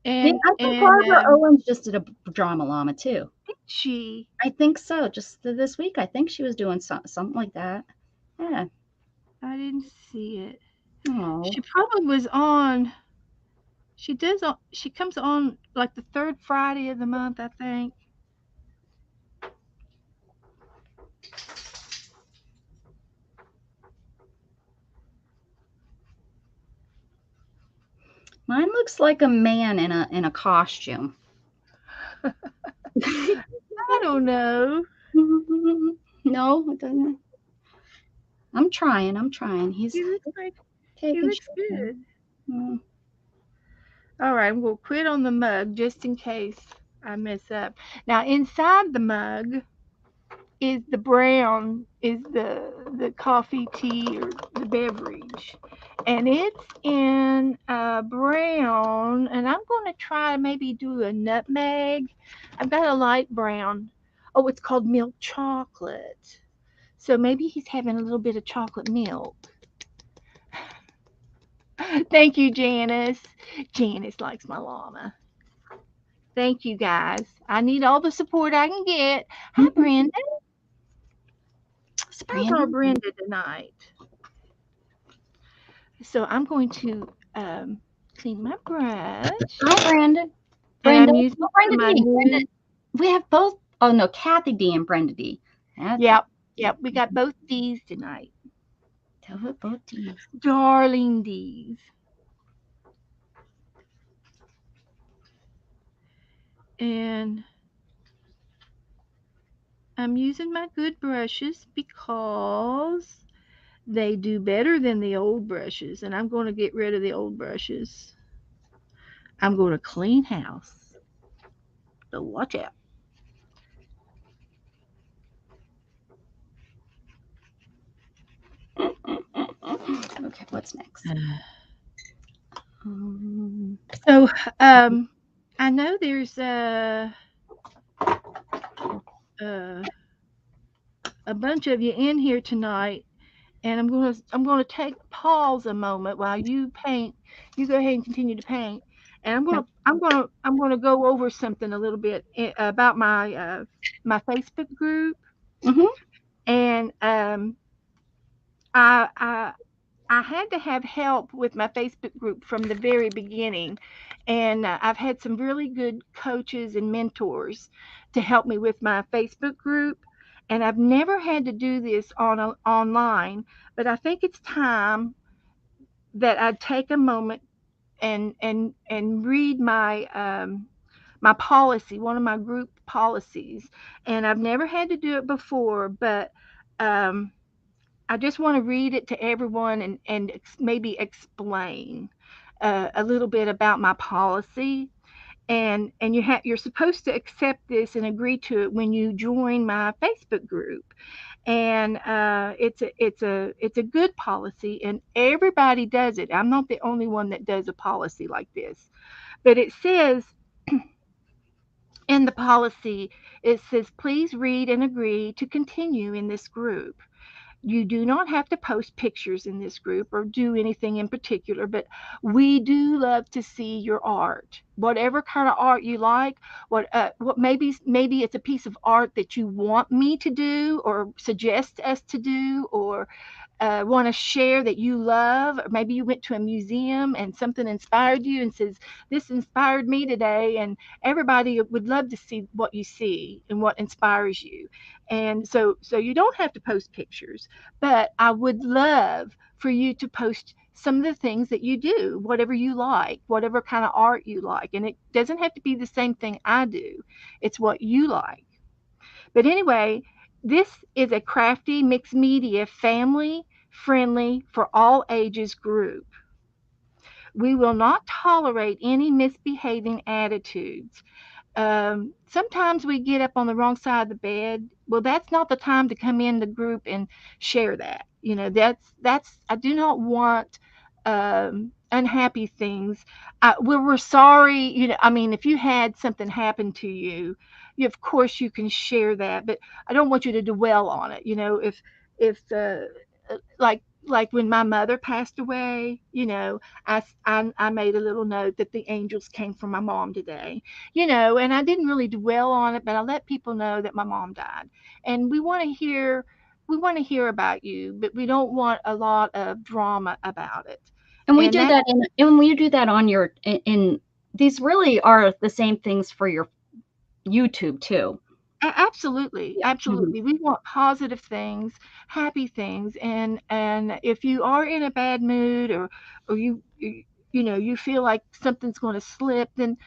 and I think Barbara Owens just did a drama llama too. she. I think so. Just this week, I think she was doing something like that. Yeah. I didn't see it. Oh. She probably was on. She does. She comes on like the third Friday of the month, I think. Mine looks like a man in a costume. I don't know. No, it doesn't. I'm trying. I'm trying. He's He looks like he taking looks shit. good. All right, we'll quit on the mug just in case I mess up. Now inside the mug is the brown, is the coffee, tea, or the beverage, and it's in brown. And I'm going to try maybe do a nutmeg. I've got a light brown. Oh, it's called milk chocolate. So maybe he's having a little bit of chocolate milk. Thank you, Janice. Janice likes my llama. Thank you, guys. I need all the support I can get. Hi, Brenda. It's How's our Brandon. Brenda tonight? So I'm going to clean my brush, Hi, Brandon. and Brenda. I'm using Oh, Brenda my D. Brenda. new. We have both. Oh no, Kathy D and Brenda D. That's it. Yep, yep. We got both D's tonight. Tell it both D's. Darling D's. And I'm using my good brushes because they do better than the old brushes. And I'm going to get rid of the old brushes. I'm going to clean house. So watch out. Okay, what's next? Um, So, I know there's uh a bunch of you in here tonight, and I'm gonna take pause a moment while you paint. You go ahead and continue to paint, and Okay. I'm gonna go over something a little bit about my Facebook group, Mm-hmm. and I I I had to have help with my Facebook group from the very beginning, and I've had some really good coaches and mentors to help me with my Facebook group. And I've never had to do this online, but I think it's time that I take a moment and read my policy, one of my group policies. And I've never had to do it before, but um, I just want to read it to everyone and maybe explain a little bit about my policy. And you're supposed to accept this and agree to it when you join my Facebook group. And it's a good policy, and everybody does it. I'm not the only one that does a policy like this. But it says in the policy, it says, please read and agree to continue in this group. You do not have to post pictures in this group or do anything in particular, but we do love to see your art. Whatever kind of art you like, what maybe it's a piece of art that you want me to do or suggest us to do, or want to share that you love, or maybe you went to a museum and something inspired you and says, this inspired me today, and everybody would love to see what you see and what inspires you. And so you don't have to post pictures, but I would love for you to post some of the things that you do, whatever you like, whatever kind of art you like. And it doesn't have to be the same thing I do, it's what you like. But anyway, this is a crafty mixed media, family friendly, for all ages group. We will not tolerate any misbehaving attitudes. Sometimes we get up on the wrong side of the bed. Well, that's not the time to come in the group and share that. That's I do not want unhappy things. We're sorry. I mean, if you had something happen to you, of course you can share that, but I don't want you to dwell on it. If like when my mother passed away, I made a little note that the angels came from my mom today, and I didn't really dwell on it, but I let people know that my mom died. And we want to hear about you, but we don't want a lot of drama about it. And we And do that's that and we do that on your in these really are the same things for your YouTube too. Absolutely, Yeah. Mhm. absolutely. We want positive things, happy things, and if you are in a bad mood, or you feel like something's going to slip, then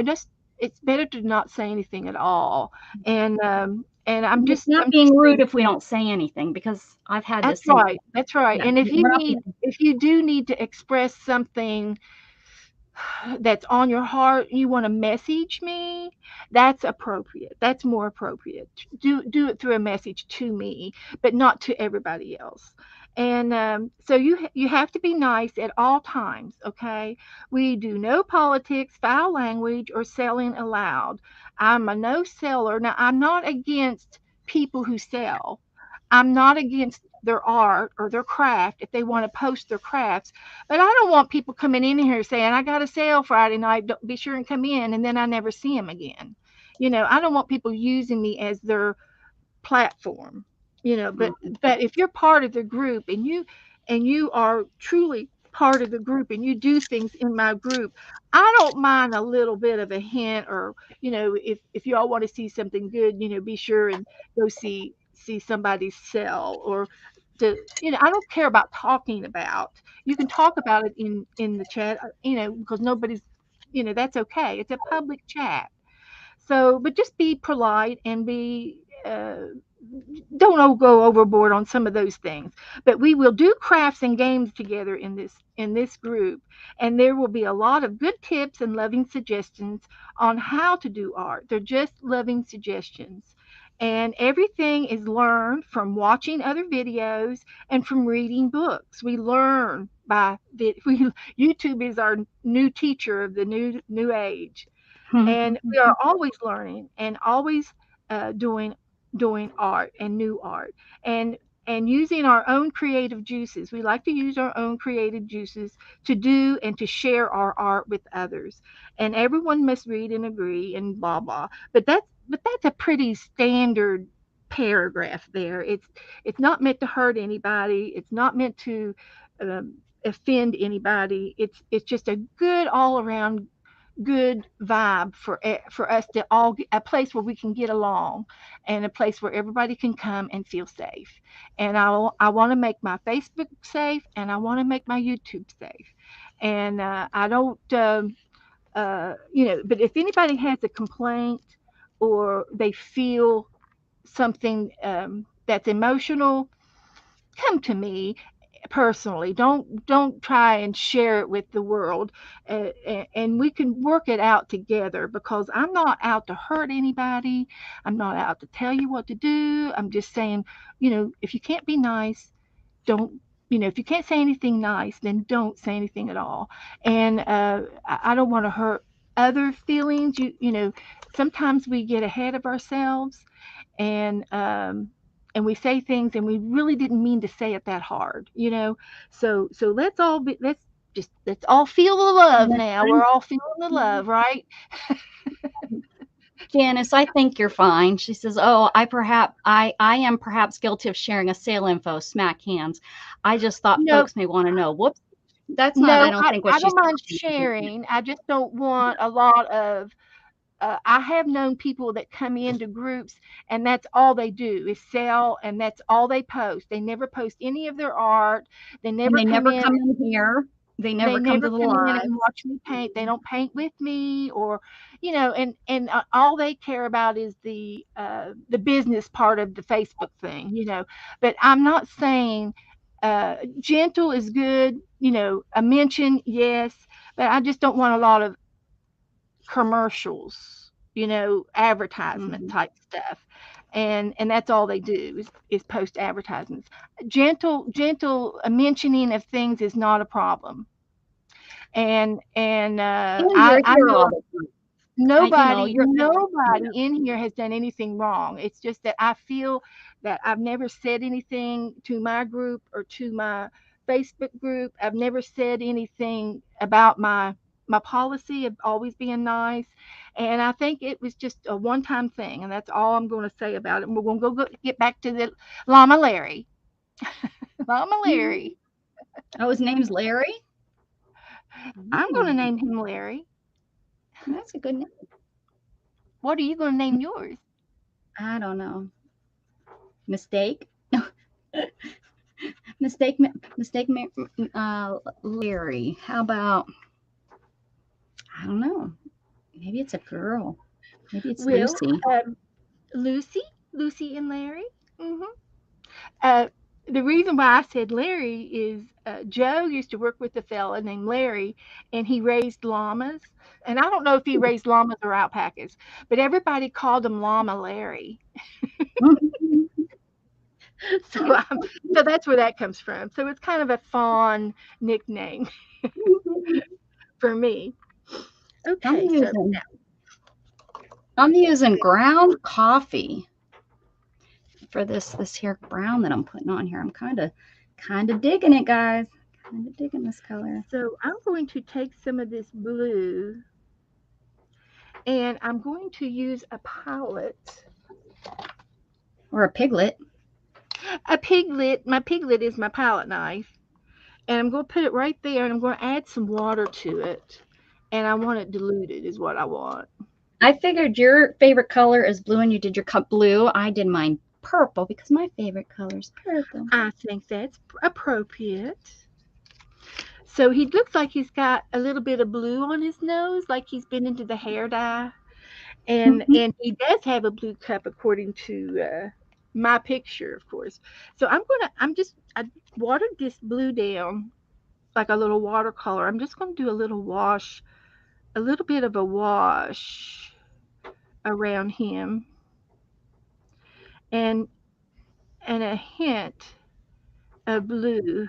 just it's better to not say anything at all. And I'm And it's just not I'm being just rude saying, if we don't say anything because I've had the that's same. right, that's right. Yeah, And if you we're not need being. if you do need to express something that's on your heart, you want to message me, that's appropriate, that's more appropriate. Do it through a message to me, but not to everybody else. And so you have to be nice at all times, okay? We do no politics, foul language, or selling allowed. I'm a no seller. Now, I'm not against people who sell. I'm not against their art or their craft if they want to post their crafts, but I don't want people coming in here saying, I got a sale Friday night, don't be sure and come in, and then I never see them again. I don't want people using me as their platform. But Mhm. if you're part of the group, and you are truly part of the group, and you do things in my group, I don't mind a little bit of a hint, or if you all want to see something good, be sure and go see somebody sell, or I don't care about talking about. You can talk about it in the chat, because nobody's, that's okay, it's a public chat. So, but just be polite and don't go overboard on some of those things. But we will do crafts and games together in this group, and there will be a lot of good tips and loving suggestions on how to do art. They're just loving suggestions. And everything is learned from watching other videos and from reading books. We learn YouTube is our new teacher of the new age, and we are always learning and always doing doing art and new art, and using our own creative juices. We like to use our own creative juices to do and to share our art with others. And everyone must read and agree and blah blah. But that's a pretty standard paragraph there. It's not meant to hurt anybody. It's not meant to um, offend anybody. It's just a good all around good vibe for us to all get a place where we can get along, and a place where everybody can come and feel safe. And I want to make my Facebook safe, and I want to make my YouTube safe. And I don't but if anybody has a complaint or they feel something that's emotional, come to me personally. Don't try and share it with the world, and we can work it out together, because I'm not out to hurt anybody. I'm not out to tell you what to do. I'm just saying, if you can't be nice, don't. If you can't say anything nice, then don't say anything at all. And I don't want to hurt other feelings. Sometimes we get ahead of ourselves, and we say things and we really didn't mean to say it that hard. So let's all feel the love now. We're all feeling the love, right? Janice, I think you're fine. She says, "Oh, I am perhaps guilty of sharing a sale info. Smack hands. I just thought No, folks may want to know." Whoops, that's not. I no, don't think what I she's don't mind saying. sharing. I just don't want a lot of. I have known people that come into groups and that's all they do is sell, and that's all they post. They never post any of their art. They And never they come never in come in here. They they never come never to the come in live. and watch me paint. They don't paint with me, or and all they care about is the business part of the Facebook thing. But I'm not saying gentle is good, a mention, yes, but I just don't want a lot of commercials, advertisement Mhm. type stuff. And that's all they do is post advertisements. Gentle mentioning of things is not a problem. And And I you're I here know all the time. nobody You're. nobody in here has done anything wrong. It's just that I feel that I've never said anything to my group or to my Facebook group. I've never said anything about my policy of always being nice, and I think it was just a one-time thing, and that's all I'm going to say about it. And we're going to get back to the Llama Larry. Llama Larry. Oh, his name's Larry. I'm going to Hmm, name him Larry. that's a good name. What are you going to name yours? I don't know. Mistake. Mistake. Mistake. Larry. How about? I don't know. Maybe it's a girl. Maybe it's Well, Lucy. Lucy, Lucy and Larry. Hmm. Uh, the reason why I said Larry is Joe used to work with a fella named Larry, and he raised llamas. And I don't know if he raised llamas or alpacas, but everybody called him Llama Larry. So, so that's where that comes from. So it's kind of a fun nickname for me. I'm Okay, so using I'm using ground coffee for this here brown that I'm putting on here. I'm kind of digging it, guys. Kind of digging this color. I'm going to take some of this blue, and I'm going to use a palette. Or a piglet. A piglet. My piglet is my palette knife. And I'm going to put it right there, and I'm going to add some water to it. And I want it diluted, is what I want. I figured your favorite color is blue and you did your cup blue. I did mine purple because my favorite color is purple. I think that's appropriate. So he looks like he's got a little bit of blue on his nose, like he's been into the hair dye. And he does have a blue cup according to my picture, of course. So I watered this blue down like a little watercolor. I'm just going to do a little wash, a little bit of a wash around him, and a hint of blue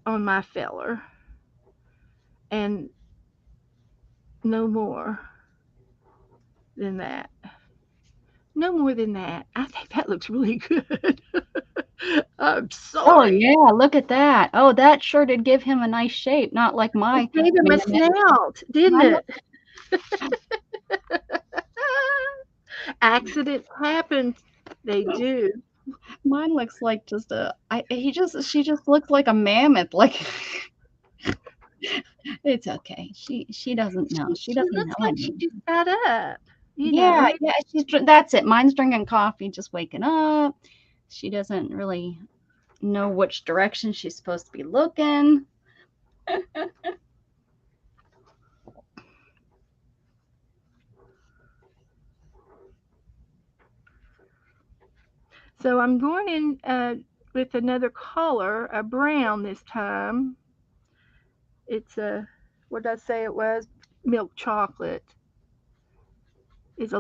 on my feller, and no more than that. No more than that. I think that looks really good. I'm Oh, sorry. yeah, look at that. Oh, that sure did give him a nice shape, not like It my gave him a mammoth. snout, didn't Mine it? Accidents happen. They do. mine looks like just a she just looks like a mammoth, like it's okay. She doesn't know. She She doesn't looks know like she any. just got up, you Yeah, know. yeah, that's it. Mine's drinking coffee, just waking up. She doesn't really know which direction she's supposed to be looking. So I'm going in with another color, a brown this time. It's a, what did I say it was? Milk chocolate is a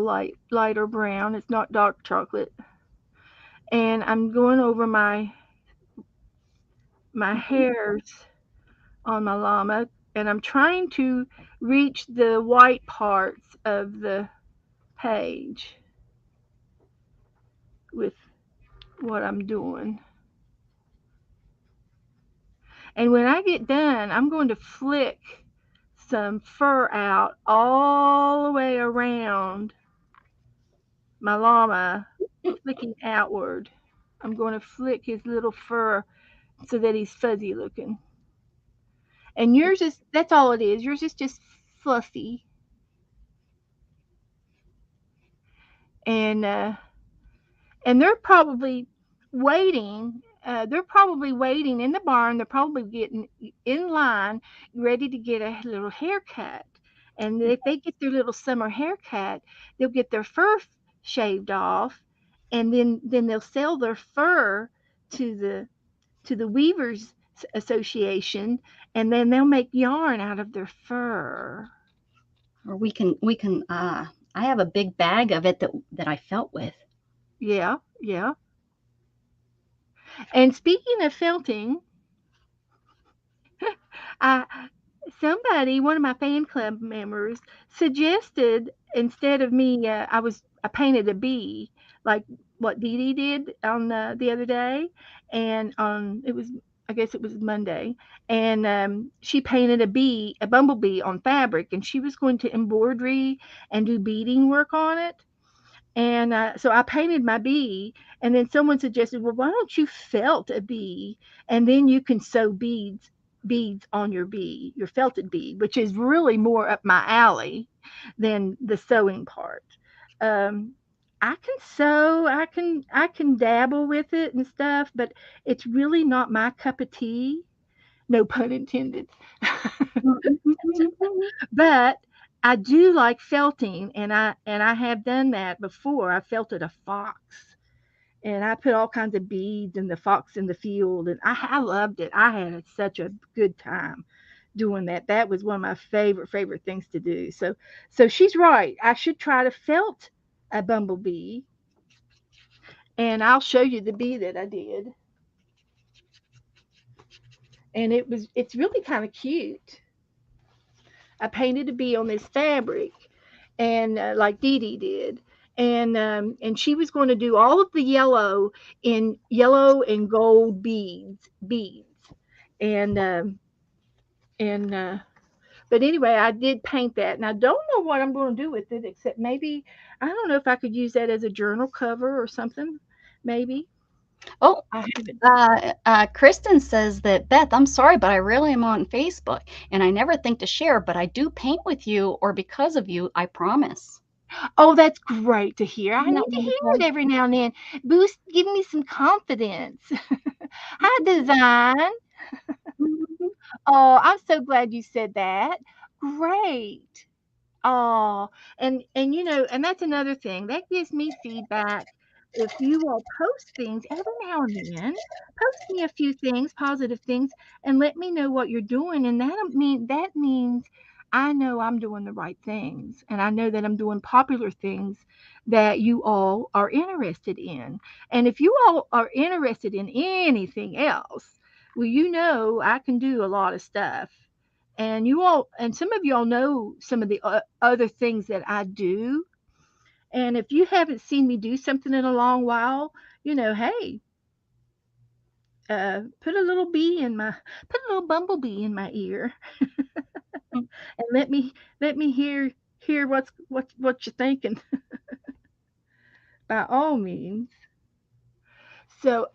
lighter brown. It's not dark chocolate. And I'm going over my hairs on my llama, and I'm trying to reach the white parts of the page with what I'm doing. And when I get done, I'm going to flick some fur out all the way around my llama, flicking outward. I'm going to flick his little fur so that he's fuzzy looking. And yours is, that's all it is. Yours is just fluffy. And they're probably waiting. They're probably waiting in the barn. They're probably getting in line, ready to get a little haircut. And if they get their little summer haircut, they'll get their fur shaved off, and then they'll sell their fur to the Weavers Association, and then they'll make yarn out of their fur. Or we can I have a big bag of it that I felt with. Yeah, yeah. And speaking of felting, I somebody, one of my fan club members, suggested instead of me, I painted a bee like what Dee Dee did on the other day, and on it was, I guess it was Monday, and she painted a bumblebee on fabric, and she was going to embroidery and do beading work on it. And so I painted my bee, and then someone suggested, well, why don't you felt a bee, and then you can sew beads on your bee, your felted bee, which is really more up my alley than the sewing part. Um, I can sew, I can dabble with it and stuff, but it's really not my cup of tea. No pun intended. But I do like felting, and I have done that before. I felted a fox, and I put all kinds of beads in the fox in the field, and I loved it. I had such a good time doing that. That was one of my favorite things to do. So she's right. I should try to felt a bumblebee, and I'll show you the bee that I did. And it's really kind of cute. I painted a bee on this fabric, and like Dee Dee did, and she was going to do all of the yellow and gold beads, and and but anyway, I did paint that, and I don't know what I'm going to do with it, except maybe I don't know if I could use that as a journal cover or something. Maybe Oh, I haven't. Kristen says that Beth, I'm sorry, but I really am on Facebook, and I never think to share, but I do paint with you or because of you, I promise. Oh, that's great to hear. I Isn't that need to hear wonderful? it every now and then. Boost, give me some confidence. Hi, design. Mhm. Oh, I'm so glad you said that. Great. Oh, and and that's another thing. That gives me feedback. If you all post things every now and then, post me a few things, positive things, and let me know what you're doing. And that means I know I'm doing the right things, and I know that I'm doing popular things that you all are interested in. And if you all are interested in anything else, well, I can do a lot of stuff, and some of y'all know some of the other things that I do, And if you haven't seen me do something in a long while, hey, put a little bumblebee in my ear and let me hear what you're thinking by all means. So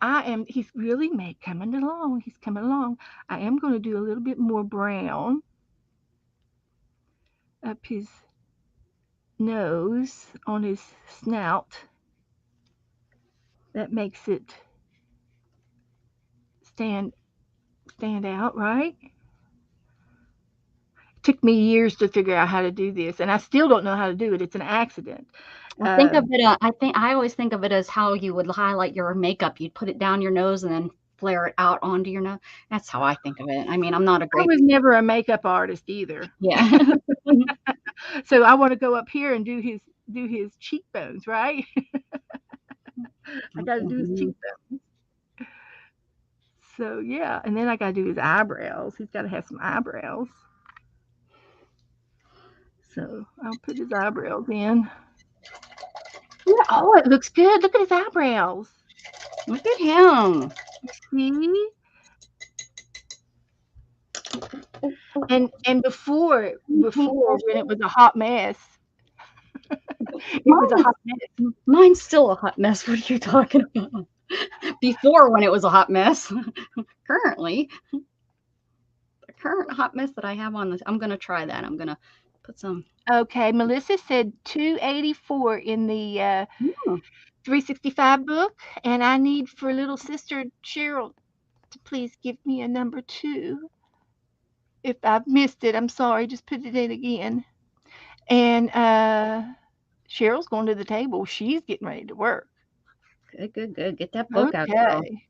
he's really coming along. He's coming along. I am going to do a little bit more brown up his nose on his snout. That makes it stand stand out, right? Took me years to figure out how to do this, and I still don't know how to do it. It's an accident. I think of Um, it. I always think of it as how you would highlight your makeup. You'd put it down your nose and then flare it out onto your nose. That's how I think of it. I mean, I'm not a I great. was never a makeup artist either, Yeah. so I want to go up here and do his cheekbones, right? I got to do his cheekbones. So yeah, and then I got to do his eyebrows. He's got to have some eyebrows. So I'll put his eyebrows in. Yeah, oh, it looks good. Look at his eyebrows. Look at him. See? And before when it was a hot mess, it was a Mine hot mess. Mine's still a hot mess. What are you talking about? Before, when it was a hot mess. Currently, the current hot mess that I have on this, I'm gonna try that. I'm gonna put some. Okay, Melissa said 284 in the Hmm, 365 book, and I need for little sister Cheryl to please give me a number 2. If I've missed it, I'm sorry. Just put it in again. And Cheryl's going to the table. She's getting ready to work. good, good, good. Get that book out, girl. Okay.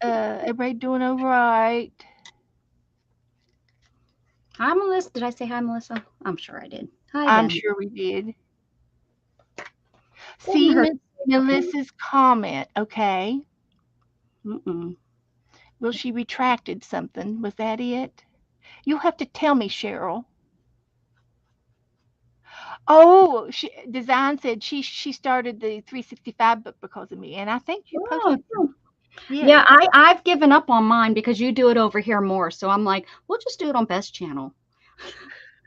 Everybody doing all right? Hi, Melissa. Did I say hi, Melissa? I'm sure I did. Hi, I'm Ben. sure we did. Doesn't See hurt. Melissa's comment, okay? Mm-mm. Well, she retracted something. Was that it? You'll have to tell me, Cheryl. Oh, Design said she started the 365 book because of me, and I think you Oh, posted. cool. Yeah, Yes. I've given up on mine because you do it over here more. So I'm like, we'll just do it on Best Channel.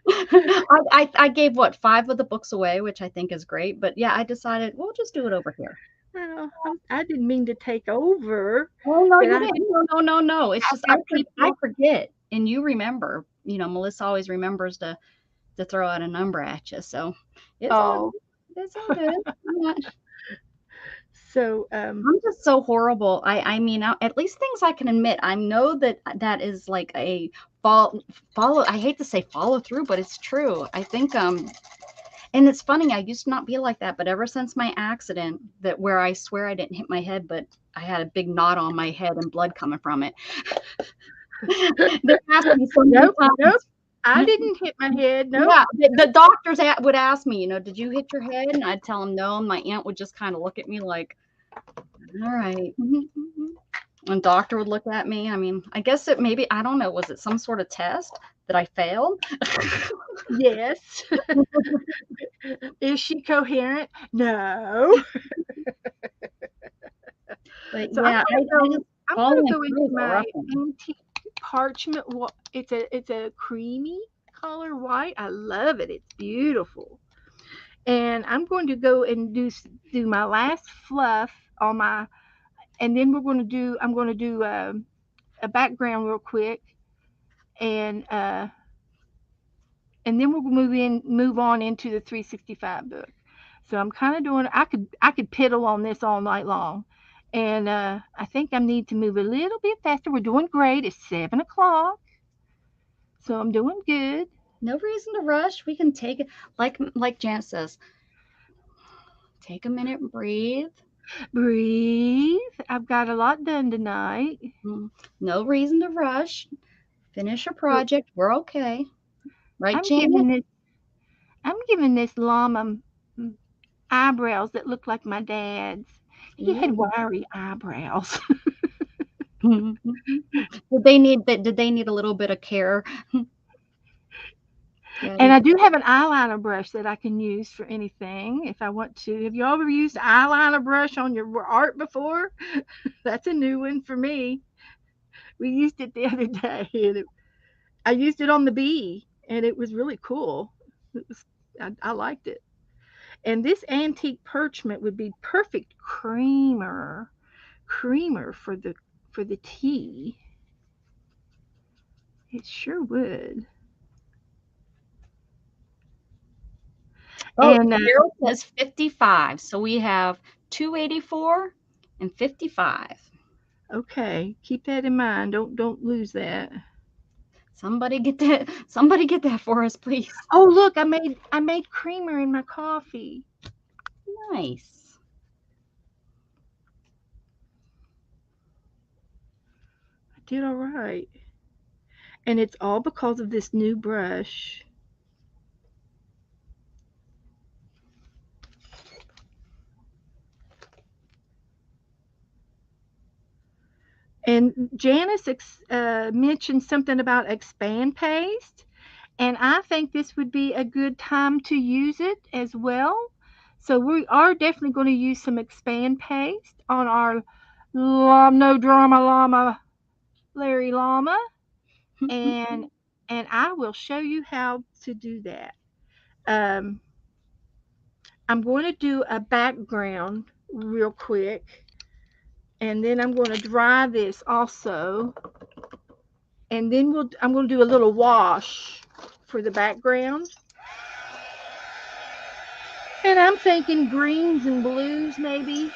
I gave what 5 of the books away, which I think is great. But yeah, I decided we'll just do it over here. Well, I didn't mean to take over, Oh no, but you didn't. No. It's just I've got I people. forget, and you remember. Melissa always remembers to throw out a number at you. So it's all Oh, it's all good. so I'm just so horrible. I mean, at least things I can admit. I know that that is like a follow. I hate to say follow through, but it's true. I think and it's funny. I used to not be like that, but ever since my accident, that where I swear I didn't hit my head, but I had a big knot on my head and blood coming from it. They asked me so many nope. times. I didn't hit my head. Nope. Yeah, the doctors would ask me, did you hit your head? And I'd tell them no, and my aunt would just kind of look at me like, all right. And doctor would look at me. I mean, I guess it maybe, I don't know, was it some sort of test that I failed? Yes. Is she coherent? No. But So yeah, I just I'm gonna following go into through the my reference. antique parchment. It's a creamy color white. I love it. It's beautiful. And I'm going to go and do my last fluff on my, and then I'm going to do a background real quick, and uh, and then we'll move on into the 365 book. So I'm kind of doing. I could piddle on this all night long, and I think I need to move a little bit faster. We're doing great. It's 7 o'clock, so I'm doing good. No reason to rush. We can take it, like Janet says, take a minute and breathe. Breathe. I've got a lot done tonight. No reason to rush. Finish a So project. We're okay. Right, I'm Janet? giving this. I'm giving this llama eyebrows that look like my dad's. He had Ooh. wiry eyebrows. Did they need a little bit of care? And Ready? I do have an eyeliner brush that I can use for anything if I want to. Have you ever used eyeliner brush on your art before? That's a new one for me. We used it the other day, and I used it on the bee, and it was really cool. It was, I liked it. And this antique parchment would be perfect creamer for the tea. It sure would. Oh, And Carol says 55. So we have 284 and 55. okay, keep that in mind. Don't lose that. Somebody get that. Somebody get that for us, please. Oh, look, I made creamer in my coffee. Nice. I did all right. And it's all because of this new brush. And Janice mentioned something about expand paste, and I think this would be a good time to use it as well. So we are definitely going to use some expand paste on our no drama llama Larry llama, and I will show you how to do that. Um, I'm going to do a background real quick, and then I'm going to dry this also, and then I'm going to do a little wash for the background. And I'm thinking greens and blues maybe.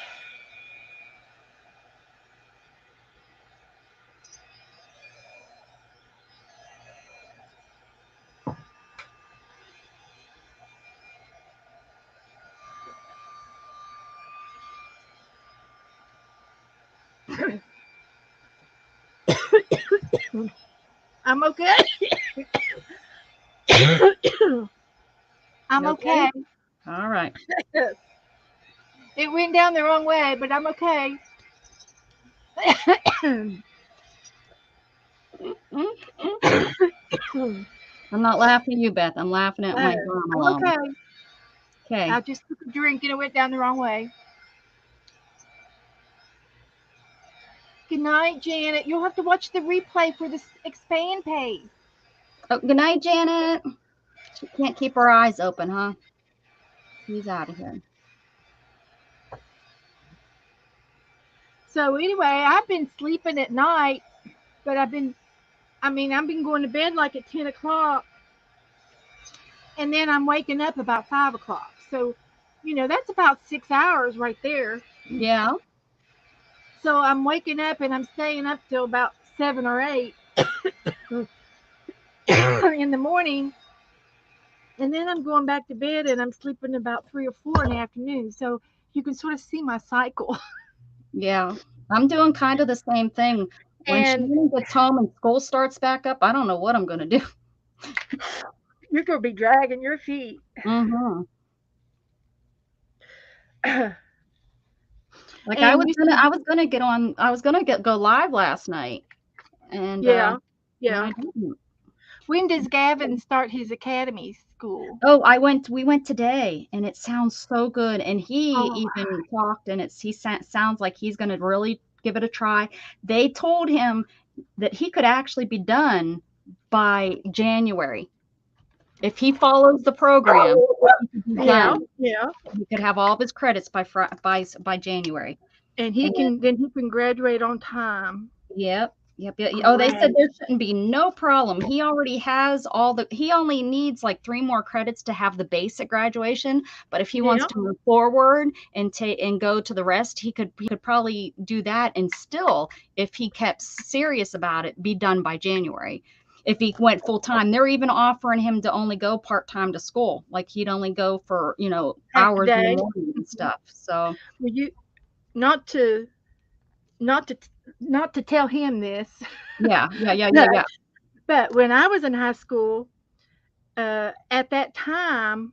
I'm okay. I'm You okay? okay. All right. It went down the wrong way, but I'm okay. I'm not laughing at you, Beth. I'm laughing at my drama I'm llama. okay. Okay. I just took a drink and it went down the wrong way. Good night, Janet. You'll have to watch the replay for this expand page. Oh, good night, Janet. She can't keep her eyes open, huh? He's out of here. So anyway, I've been sleeping at night, but I've been going to bed like at 10 o'clock, and then I'm waking up about 5 o'clock. So, that's about 6 hours right there. Yeah. So I'm waking up and I'm staying up till about 7 or 8 in the morning, and then I'm going back to bed and I'm sleeping about 3 or 4 in the afternoon. So you can sort of see my cycle. Yeah. I'm doing kind of the same thing. When And Shannon gets home and school starts back up, I don't know what I'm going to do. you're going to be dragging your feet. Mm-hmm. And Like you said, I was gonna go live last night, and yeah, I yeah. didn't. When does Gavin start his academy school? Oh, we went today, and it sounds so good. And he Oh, even talked, and sounds like he's gonna really give it a try. They told him that he could actually be done by January if he follows the program. He could be yeah, done. yeah. He could have all of his credits by January. And And he can graduate on time. yep. Yep, yep. Oh, they said Great. there shouldn't be no problem. He already has he only needs like 3 more credits to have the basic graduation, but if he wants Yeah. to move forward and go to the rest, he could probably do that and still, if he kept serious about it, be done by January. If he went full time, they're even offering him to only go part time to school. Like he'd only go for, Half a hours in the day. morning and stuff. So, Well, not to not to not to tell him this, yeah, yeah, yeah, yeah, but yeah. when I was in high school, at that time,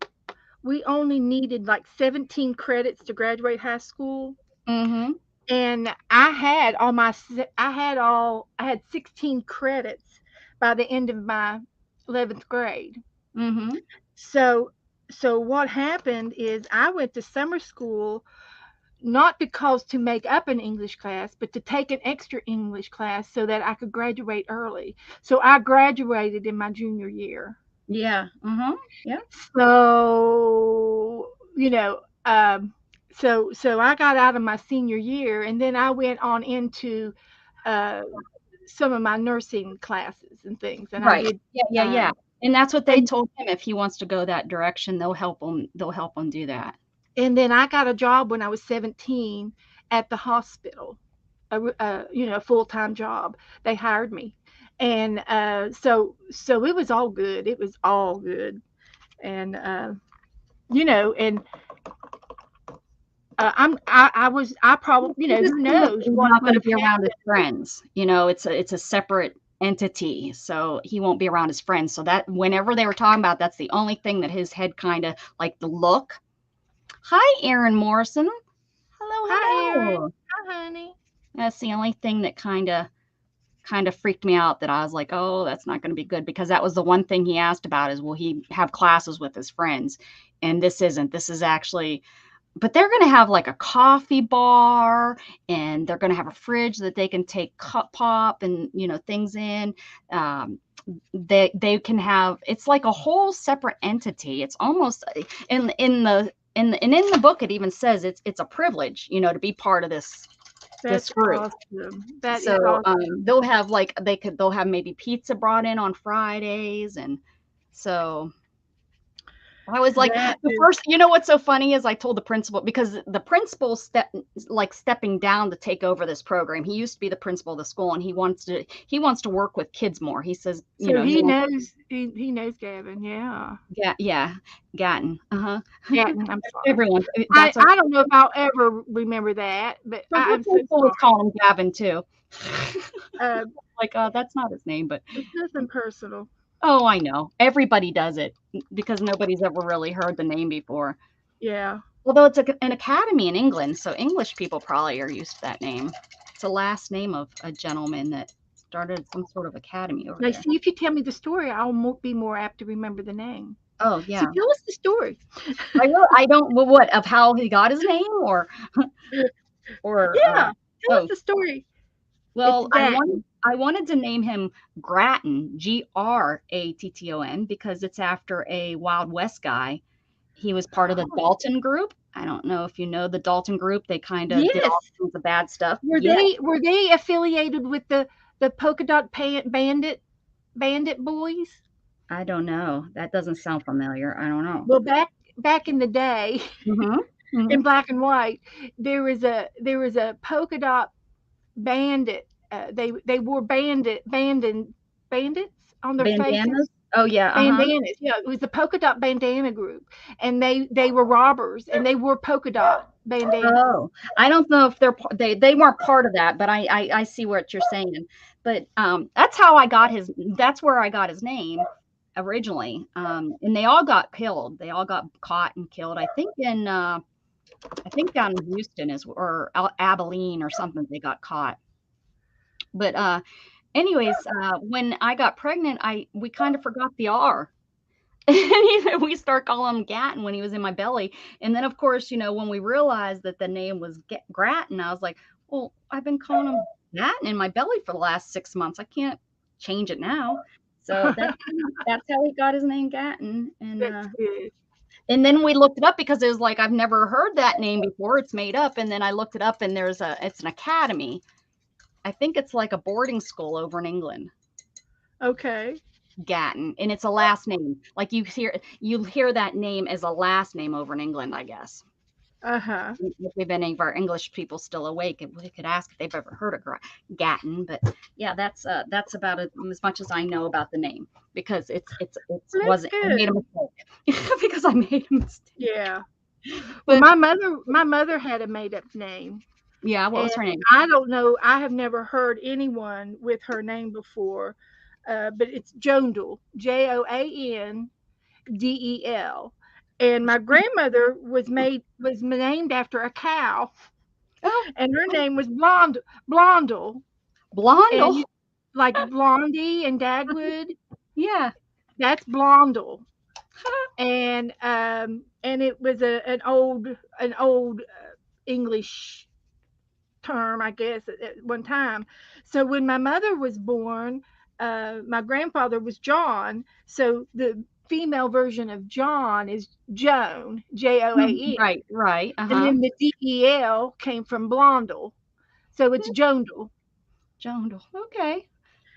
we only needed like 17 credits to graduate high school, Mm-hmm. and I had 16 credits by the end of my 11th grade. Mm-hmm. So so what happened is I went to summer school not because to make up an English class, but to take an extra English class so that I could graduate early. So I graduated in my junior year. Yeah. Uh-huh. Yeah. So, so I got out of my senior year and then I went on into uh, some of my nursing classes and things, and I Right. did. Yeah, yeah, Uh, yeah. And that's what they and told him. If he wants to go that direction, they'll help him do that. and then I got a job when I was 17 at the hospital, a full time job. They hired me, and so it was all good. It was all good, and and I probably He just who knew that knows he's what not would gonna have be around his happened. friends. It's a separate entity, so he won't be around his friends. So that whenever they were talking about, that's the only thing that his head kinda like the look. Hi, Aaron Morrison. Hello, Hi, Aaron. hello. Hi, honey. That's the only thing that kinda freaked me out that I was like, "Oh, that's not gonna be good," because that was the one thing he asked about is, will he have classes with his friends? And this isn't. This is actually but they're gonna have, like, a coffee bar, and they're gonna have a fridge that they can take cup pop and, things in. Um, they can have it's like a whole separate entity. It's almost in the book, it even says it's a privilege, to be part of this That's group. awesome. That is So, awesome. they'll have maybe pizza brought in on Fridays, and so I was like, That the is first you know what's so funny is I told the principal because the principal stepping down to take over this program. He used to be the principal of the school, and he wants to work with kids more. He says, so he he wants knows he knows Gavin. Yeah. yeah, yeah, Gatton. Uh-huh. Gatton. I'm sorry. Everyone, I that's I don't know if I'll ever remember that, but the I'm so principal was sorry. calling him Gavin too. Uh, Like, that's not his name, but it's nothing personal. oh, I know. Everybody does it because nobody's ever really heard the name before. Yeah. Although it's an academy in England, so English people probably are used to that name. It's the last name of a gentleman that started some sort of academy over Now, there. see, if you tell me the story, I'll be more apt to remember the name. Oh So yeah, tell us the story. I don't well, what of how he got his name or Yeah. Tell us oh the story. It's well Gatton. I wanted to name him Grattan Gratton because it's after a Wild West guy. He was part of the Oh, Dalton group. I don't know if you know the Dalton group. They kind of did yes. all kinds of bad stuff. Were Yeah, they affiliated with the polka dot bandit boys? I don't know. That doesn't sound familiar. I don't know. Well, back in the day, Mhm. in Mhm. black and white, there was a polka dot bandit. They wore bandits on their faces. Bandanas? Oh, yeah, uh-huh. Bandanas. Yeah, it was the polka dot bandana group, and they were robbers, and they wore polka dot bandanas. Oh, I don't know if they weren't part of that, but I see what you're saying. But, that's where I got his name originally. And they all got killed. They all got caught and killed. I think down in Houston or Abilene or something, they got caught. But, anyways, when I got pregnant, we kind of forgot the R. And we start calling him Gatton when he was in my belly. And then, of course, when we realized that the name was Grattan, I was like, well, I've been calling him Gatton in my belly for the last 6 months. I can't change it now. So that's how he got his name Gatton. That's good. And then we looked it up because it was like, I've never heard that name before. It's made up. And then I looked it up and it's an academy. I think it's like a boarding school over in England. Okay. Gatton, and it's a last name. Like you hear that name as a last name over in England, I guess. Uh huh. If any of our English people still awake, if we could ask if they've ever heard of Gatton. But yeah, that's about as much as I know about the name because it's Well, that's wasn't I made a good. mistake because I made a mistake. Yeah. Well, But my mother had a made up name, yeah, what and was her name? I don't know. I have never heard anyone with her name before, but it's Joandel, Joandel. And my grandmother was named after a cow, Oh, and her name was Blondel, and Blondel. like Blondie and Dagwood. Yeah. That's Blondel. and it was an old English term, I guess, at one time. So when my mother was born, my grandfather was John. So the female version of John is Joan, Joan. Right, right. And Uh-huh. then the DEL came from Blondel. So it's Jondel. Joan. Okay.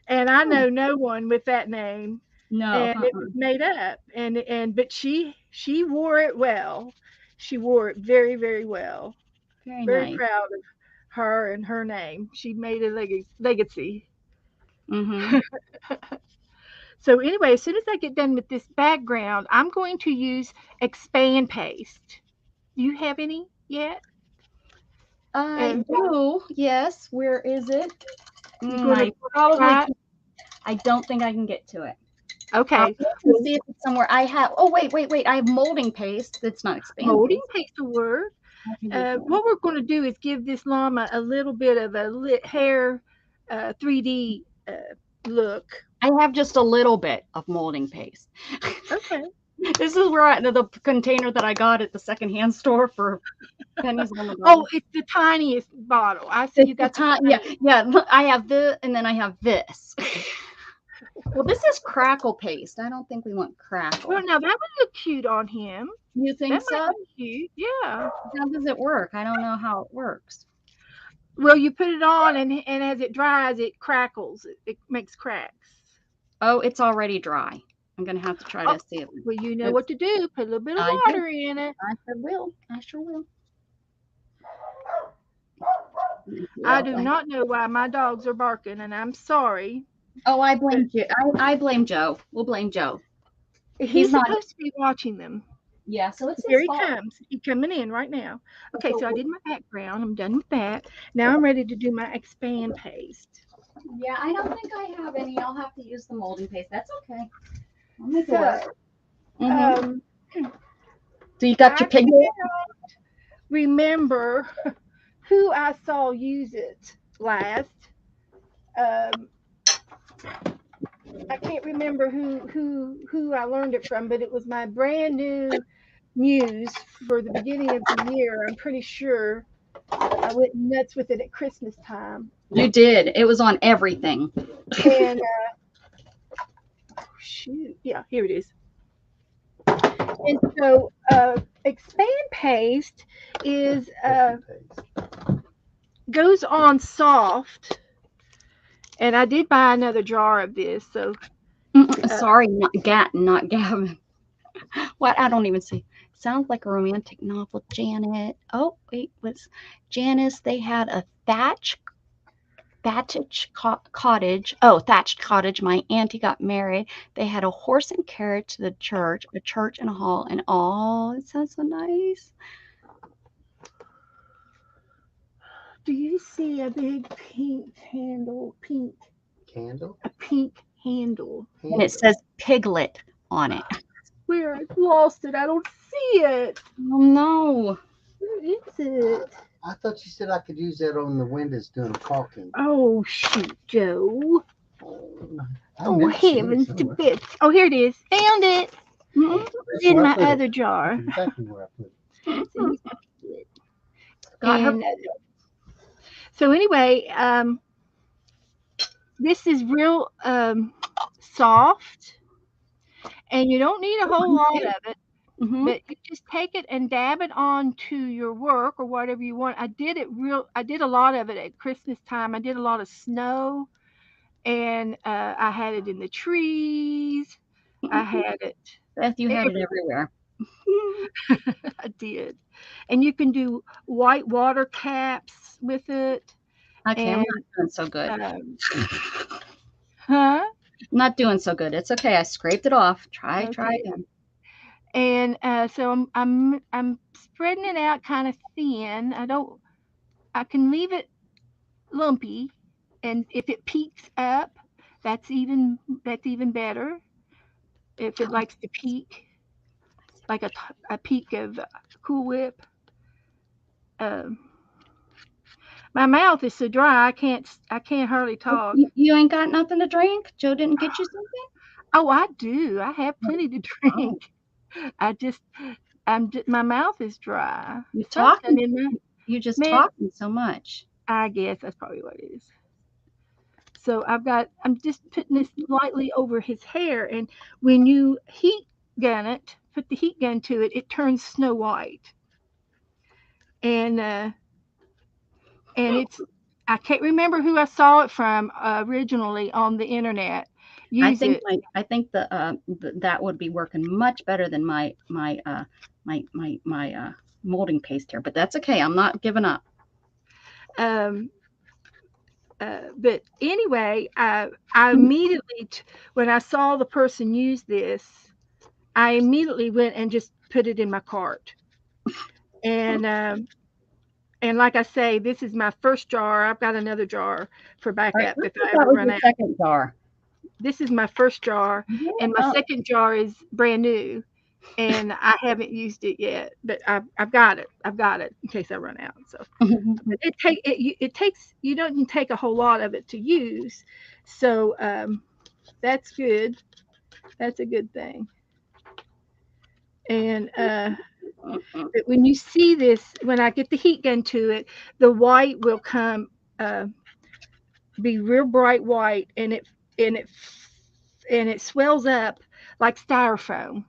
And I Oh, know no one with that name. no. And it was made up. And but she wore it well. She wore it very, very well. Very Very nice. proud of her and her name. She made a legacy. Mm-hmm. So anyway, as soon as I get done with this background, I'm going to use expand paste. Do you have any yet? I do. Yes. Where is it? You're going to I probably try it? can. I don't think I can get to it. I'll Okay. look and Well, see if it's somewhere. I have. Oh, wait, wait, wait. I have molding paste. That's not expand molding paste. paste will work. I can use molding. What we're going to do is give this llama a little bit of a hair 3D look. I have just a little bit of molding paste. Okay. This is where the container that I got at the secondhand store for pennies on the dollar. Oh, it's the tiniest bottle. I see It's you the got the time, yeah, tiniest. yeah. Look, I have this, and then I have this. Well, this is crackle paste. I don't think we want crackle. Well, now that would look cute on him. You think That might so? look cute. Yeah. How does it work? I don't know how it works. Well, you put it on, and as it dries, it crackles. It makes cracks. Oh, it's already dry. I'm gonna have to try Oh, to see it. well, you know It's, what to do. Put a little bit of I do. water in it. I sure will. I sure will. I do not know why my dogs are barking, and I'm sorry. Oh, I But blame you. I blame Joe. We'll blame Joe. he's He's not. supposed to be watching them. Yeah, so it's Here his he fault. comes. He's coming in right now. Okay, so I So, did my background. I'm done with that. Now I'm ready to do my expand paste. yeah, I don't think I have any. I'll have to use the molding paste. That's okay. I'll make it work. So, Mm-hmm. um, So you got I your pig. cannot remember who I saw use it last. Um, I can't remember who I learned it from, but it was my brand new muse for the beginning of the year. I'm pretty sure I went nuts with it at Christmas time. You did. It was on everything. And shoot, yeah, here it is. And so expand paste is goes on soft. And I did buy another jar of this, so Sorry, not Gavin. What? I don't even see. Sounds like a romantic novel. Janet. Oh wait, what's Janice? They had a cottage. Oh, thatched cottage. My auntie got married. They had a horse and carriage to the church, a church and a hall, and all. It sounds so nice. do you see a big pink handle? Candle? A pink handle. And it says piglet on it. Where I lost it. I don't see it. Oh no. Where is it? I thought you said I could use that on the windows doing caulking. Oh shoot, Joe. I Oh knew I'd seen it heavens to somewhere. bits. Oh, here it is. Found it. Mm-mm. It was That's in where I my put it. other jar. Exactly where I put it. So he's got it. Got her. And so anyway, this is real soft, and you don't need a whole lot of it. Mm-hmm. But you just take it and dab it onto your work or whatever you want. I did a lot of it at Christmas time. I did a lot of snow, and I had it in the trees. I had it Beth, you had it everywhere. everywhere. I did. And you can do white water caps with it. Okay, I'm And not doing so good. huh? I'm not doing so good. It's okay. I scraped it off. Try Okay. again. And so I'm spreading it out kind of thin. I can leave it lumpy, and if it peaks up, that's even better. If it likes to peak, like a peak of Cool Whip. Um, my mouth is so dry I can't hardly talk. You ain't got nothing to drink? Joe didn't get you something? Oh, I do. I have plenty to Oh, drink. I just, my mouth is dry. You Something talking, in my you just man. talking so much. I guess that's probably what it is. So I'm just putting this lightly over his hair, and when you heat gun it, put the heat gun to it, it turns snow white, and it's I can't remember who I saw it from originally on the internet. Use it. I think that would be working much better than my molding paste here, but that's okay. I'm not giving up. Um, but anyway, I immediately, when I saw the person use this, I immediately went and just put it in my cart. And like I say, this is my first jar. I've got another jar for All right, backup I if think I that ever was run your out. second jar. This is my first jar, Yeah. and my second jar is brand new, and I haven't used it yet. But I've got it. I've got it in case I run out. So but it takes you don't take a whole lot of it to use, so that's good. That's a good thing. And but when you see this, when I get the heat gun to it, the white will come uh, be real bright white, and it and it swells up like styrofoam.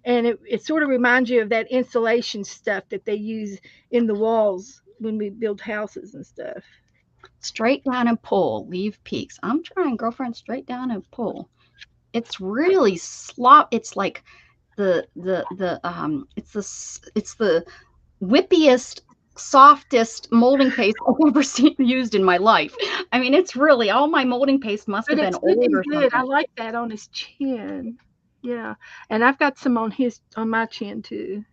And it sort of reminds you of that insulation stuff that they use in the walls when we build houses and stuff. Straight down and pull, leave peaks. I'm trying, girlfriend, straight down and pull. It's really it's like it's the whippiest, softest molding paste I've ever seen used in my life. I mean, it's really, all my molding paste must But have been it's old looking or good. I something. like that on his chin. Yeah. And I've got some on my chin too.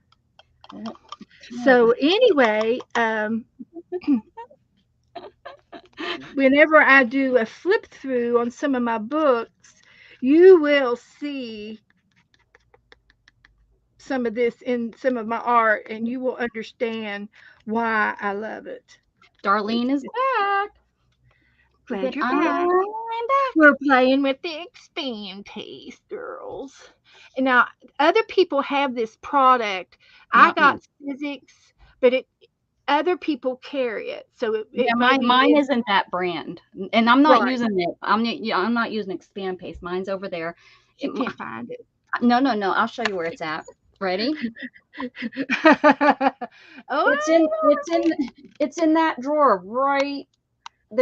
So anyway, whenever I do a flip through on some of my books, you will see some of this in some of my art, and you will understand why I love it. Darlene It's is back. She glad said, you're I'm back. back. We're playing with the expand paste, girls. And now other people have this product. I Not me. got physics, but it other people carry it, so Yeah, it may be mine in isn't that brand, and I'm not right. using it. Yeah, I'm not using expand paste. Mine's over there. She can't find it. No, no, no. I'll show you where it's at. Ready? It's in Oh, it's in it's in that drawer right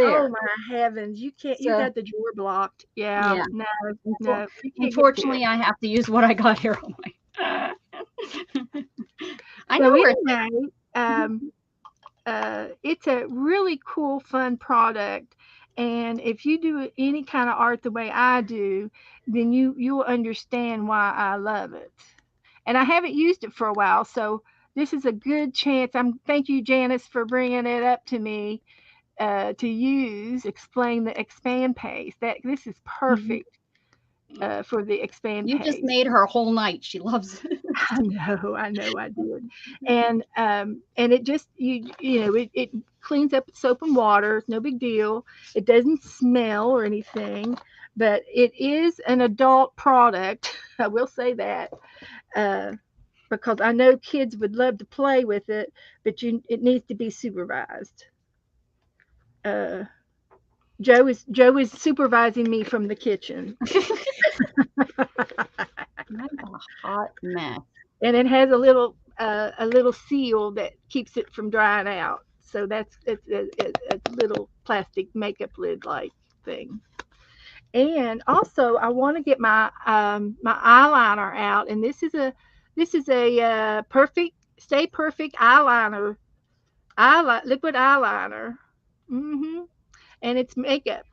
oh there. my heavens! You can't. You So got the drawer blocked. Yeah. yeah. No, Unfor- no, you can't get to it. Unfortunately, I have to use what I got here on my. I know So where it's anyway, at. it's a really cool, fun product. And if you do any kind of art the way I do, then you'll understand why I love it. And I haven't used it for a while, so this is a good chance. Thank you, Janice, for bringing it up to me to use. Explain the expand paste. That this is Mhm. perfect for the expand You just paste. made her whole night. She loves it. I know, I did, and it just it cleans up with soap and water. It's no big deal. It doesn't smell or anything, but it is an adult product. I will say that uh, because I know kids would love to play with it, but it needs to be supervised. Uh, Joe is supervising me from the kitchen, I'm a hot mess. and it has a little seal that keeps it from drying out. So it's a little plastic makeup lid like thing. And also, I want to get my eyeliner out, and this is a perfect stay perfect liquid eyeliner. And it's makeup,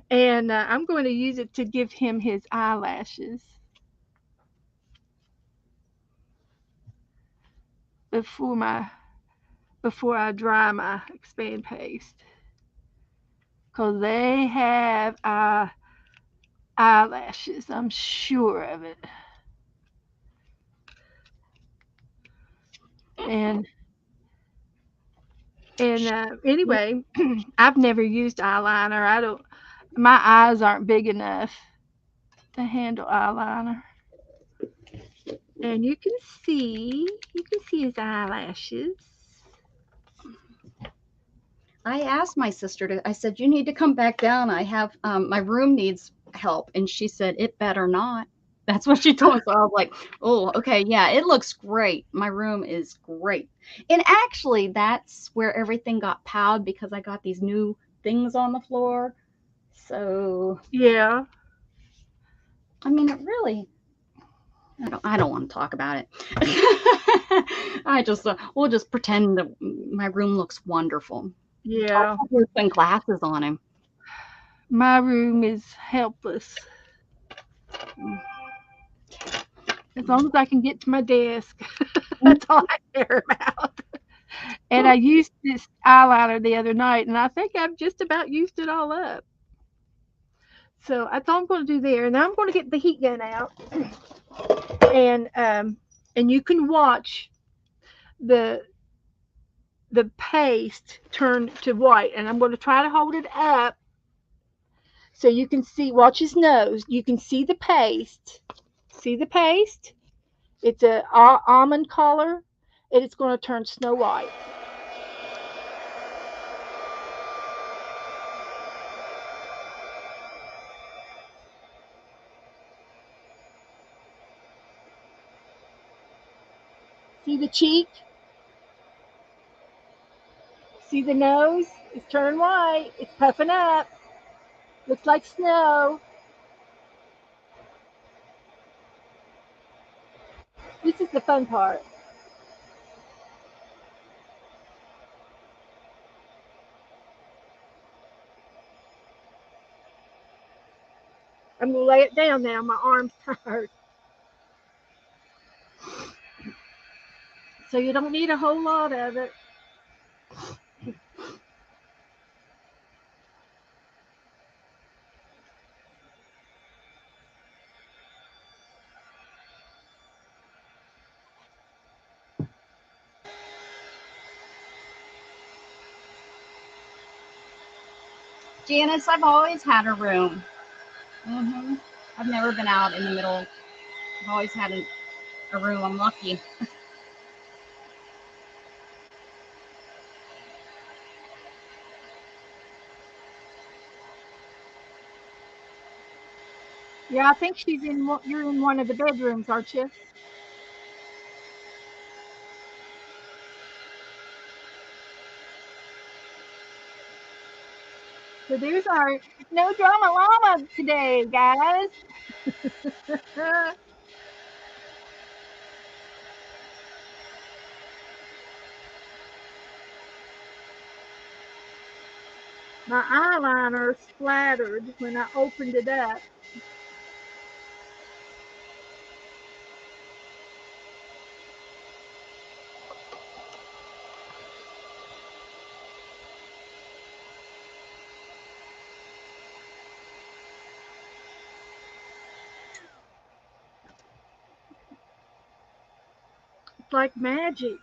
and I'm going to use it to give him his eyelashes before my before I dry my expand paste, because they have eyelashes. I'm sure of it. And anyway, I've never used eyeliner. I don't. My eyes aren't big enough to handle eyeliner. And you can see his eyelashes. I asked my sister I said, you need to come back down. I have, my room needs help. And she said, it better not. That's what she told me. So I was like, oh, okay. Yeah, it looks great. My room is great. And actually, that's where everything got piled because I got these new things on the floor. So, Yeah. I mean, it really, I don't want to talk about it. We'll just pretend that my room looks wonderful. Yeah. I'll put some glasses on him. My room is helpless. As long as I can get to my desk, that's all I care about. And I used this eyeliner the other night, and I think I've just about used it all up. So that's all I'm going to do there. And now I'm going to get the heat gun out, and you can watch the paste turn to white. And I'm going to try to hold it up so you can see. Watch his nose. You can see the paste. See the paste? It's a almond color, and it's going to turn snow white. See the cheek? See the nose? It's turned white. It's puffing up. Looks like snow. This is the fun part. I'm going to lay it down now. My arm's tired. So you don't need a whole lot of it. Janice, I've always had a room. I've never been out in the middle. I've always had a room. I'm lucky. Yeah, I think you're in one of the bedrooms, aren't you? So there's our no drama llama today, guys. My eyeliner splattered when I opened it up. It's like magic.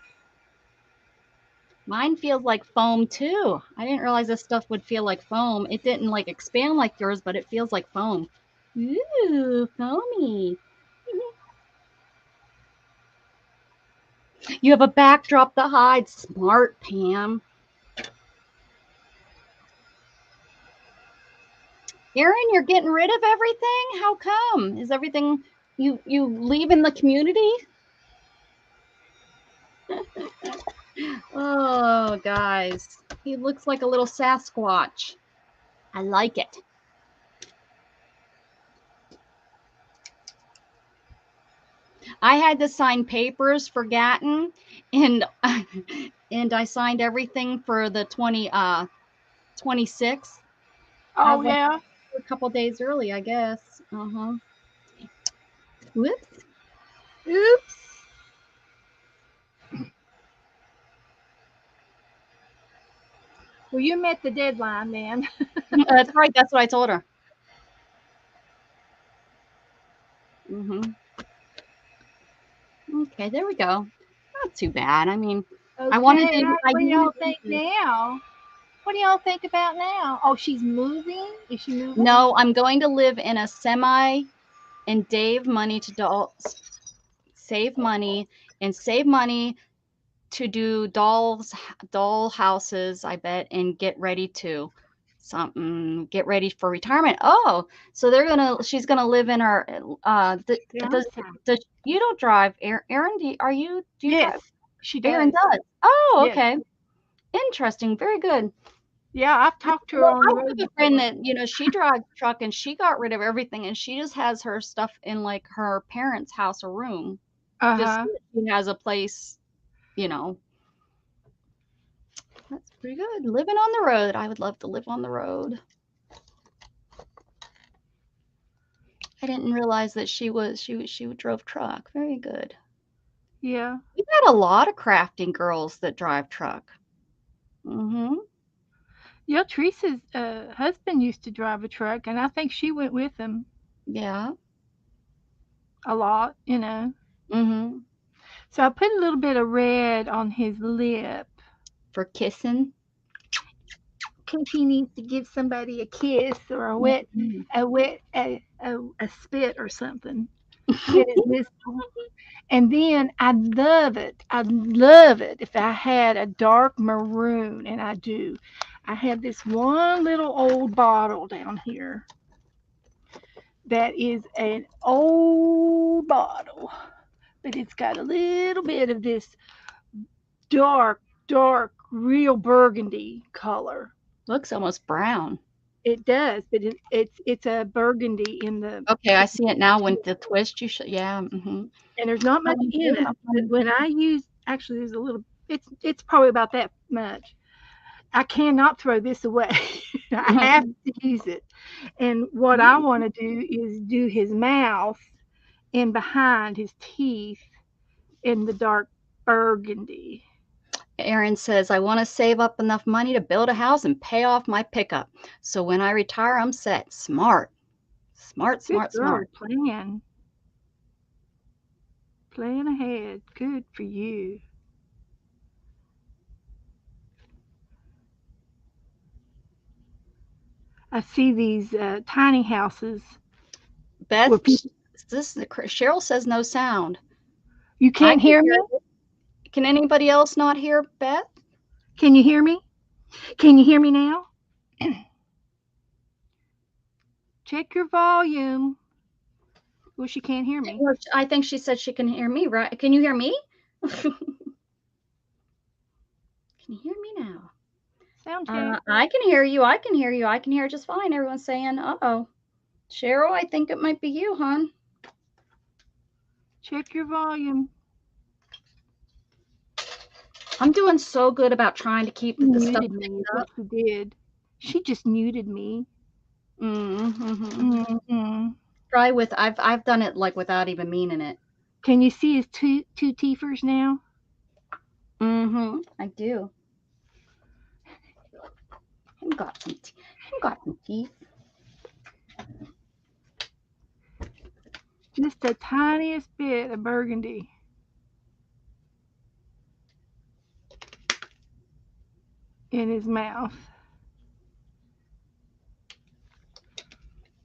Mine feels like foam too. I didn't realize this stuff would feel like foam. It didn't like expand like yours, but it feels like foam. Ooh, foamy. You have a backdrop that hides. Smart, Pam. Erin, you're getting rid of everything? How come? Is everything you leaving the community? Oh, guys. He looks like a little Sasquatch. I like it. I had to sign papers for Gatton, and and I signed everything for the 26th. I Oh was like yeah. a couple days early, I guess. Whoops. Oops. Well, you met the deadline then. That's right. That's what I told her. Okay, there we go. Not too bad. I mean, Okay. I wanted to. What do y'all think now? What do y'all think about now? Oh, she's moving. Is she moving? No, I'm going to live in a semi and Dave money to adults save money and save money to do doll houses, I bet, and get ready to get ready for retirement. Oh, so she's gonna live in her Fiance. does you don't drive, Aaron, do you drive? Yes, she Aaron does. does. Oh, Yes. okay. Interesting. Very good. Yeah, I've talked to her Well, on the I road have a friend before. that, she drives truck and she got rid of everything and she just has her stuff in like her parents' house or room. Just Uh-huh. so that she has a place, you know. That's pretty good. Living on the road. I would love to live on the road. I didn't realize that she drove truck. Very good. Yeah. We've had a lot of crafting girls that drive truck. Mm-hmm. Yeah, Teresa's husband used to drive a truck, and I think she went with him Yeah. a lot. Mm-hmm. So I put a little bit of red on his lip For kissing. because he needs to give somebody a kiss or Mhm. a spit or something. Get his whistle. And then I'd love it. I'd love it if I had a dark maroon, and I do. I have this one little old bottle down here that is an old bottle, but it's got a little bit of this dark, dark, real burgundy color. Looks almost brown. It does, but it's a burgundy in the Okay, I see it now when the twist you should. Yeah. Mm-hmm. and there's not much in it. But when I use actually there's a little it's probably about that much. I cannot throw this away. I have to use it. And what I want to do is do his mouth and behind his teeth in the dark burgundy. Aaron says, I want to save up enough money to build a house and pay off my pickup. So when I retire, I'm set. Smart. Smart, Good smart, girl, smart. plan. Plan ahead. Good for you. I see these tiny houses where Beth, people. Cheryl says no sound. You I can't can hear hear me? it. Can anybody else not hear Beth? Can you hear me? Can you hear me now? Check your volume. Well, she can't hear me. Well, I think she said she can hear me, right? Can you hear me? Can you hear me now? Sound check. I can hear you. I can hear you. I can hear just fine. Everyone's saying, uh-oh. Cheryl, I think it might be you, hon. Check your volume. I'm doing so good about trying to keep She the stuff muted me, is picked what up. she did. She just muted me. Mm-hmm. Mm-hmm. Try with I've done it like without even meaning it. Can you see his two teethers now? Mm-hmm. I do. I've got some teeth. Just the tiniest bit of burgundy in his mouth.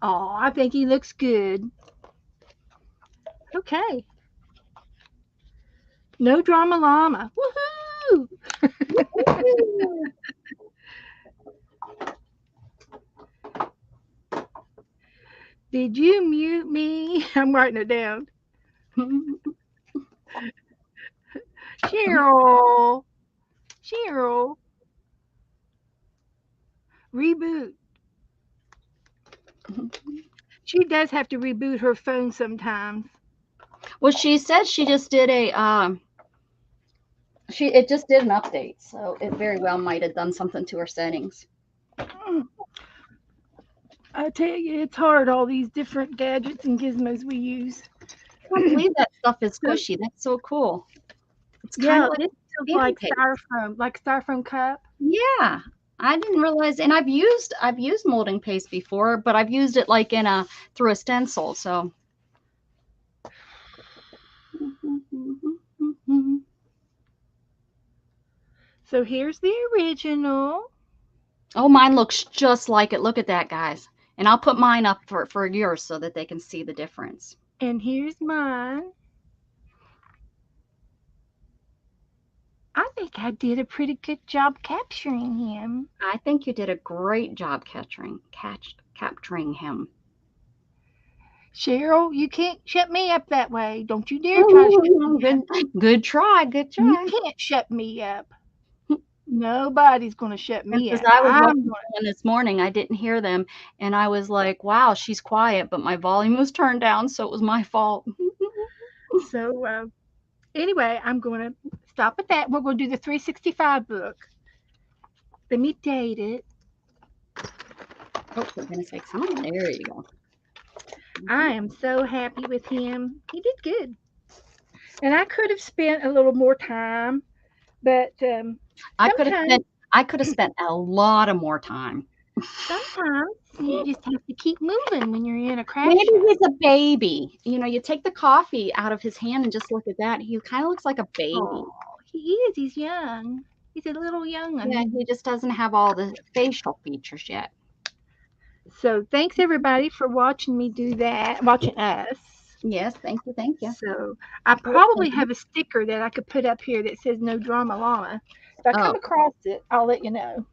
Oh, I think he looks good. Okay. No drama llama. Woohoo! Did you mute me? I'm writing it down. Cheryl. Cheryl. Reboot. She does have to reboot her phone sometimes. Well, she said she just did it just did an update, so it very well might have done something to her settings. Mm. I tell you, it's hard, all these different gadgets and gizmos we use. I can't believe that stuff is So, squishy. That's so cool. It's kind yeah, of like this feels candy like paste. styrofoam cup. Yeah. I didn't realize, and I've used molding paste before, but I've used it like through a stencil, so. So here's the original. Oh, mine looks just like it. Look at that, guys. And I'll put mine up for yours so that they can see the difference. And here's mine. I think I did a pretty good job capturing him. I think you did a great job capturing him. Cheryl, you can't shut me up that way. Don't you dare try to shut me up. Good try. Good You try. can't shut me up. Nobody's going to shut me Because up. I was I'm watching going one this morning, I didn't hear them, and I was like, "Wow, she's quiet," but my volume was turned down, so it was my fault. to. So, anyway, I'm going to stop at that. We're going to do the 365 book. Let me date it. Oh, for goodness sakes! There you go. I am so happy with him. He did good. And I could have spent a little more time, but I could have sometimes, spent. I could have spent a lot of more time. sometimes you just have to keep moving when you're in a craft Maybe show. he's a baby. You know, you take the coffee out of his hand and just look at that. He kind of looks like a baby. Oh, he is. He's young. He's a little young Yeah, one. he just doesn't have all the facial features yet. So thanks everybody for watching me do that, watching us. Yes, thank you, thank you. So I probably have a sticker that I could put up here that says "No Drama Llama." If I come Oh, across it, I'll let you know.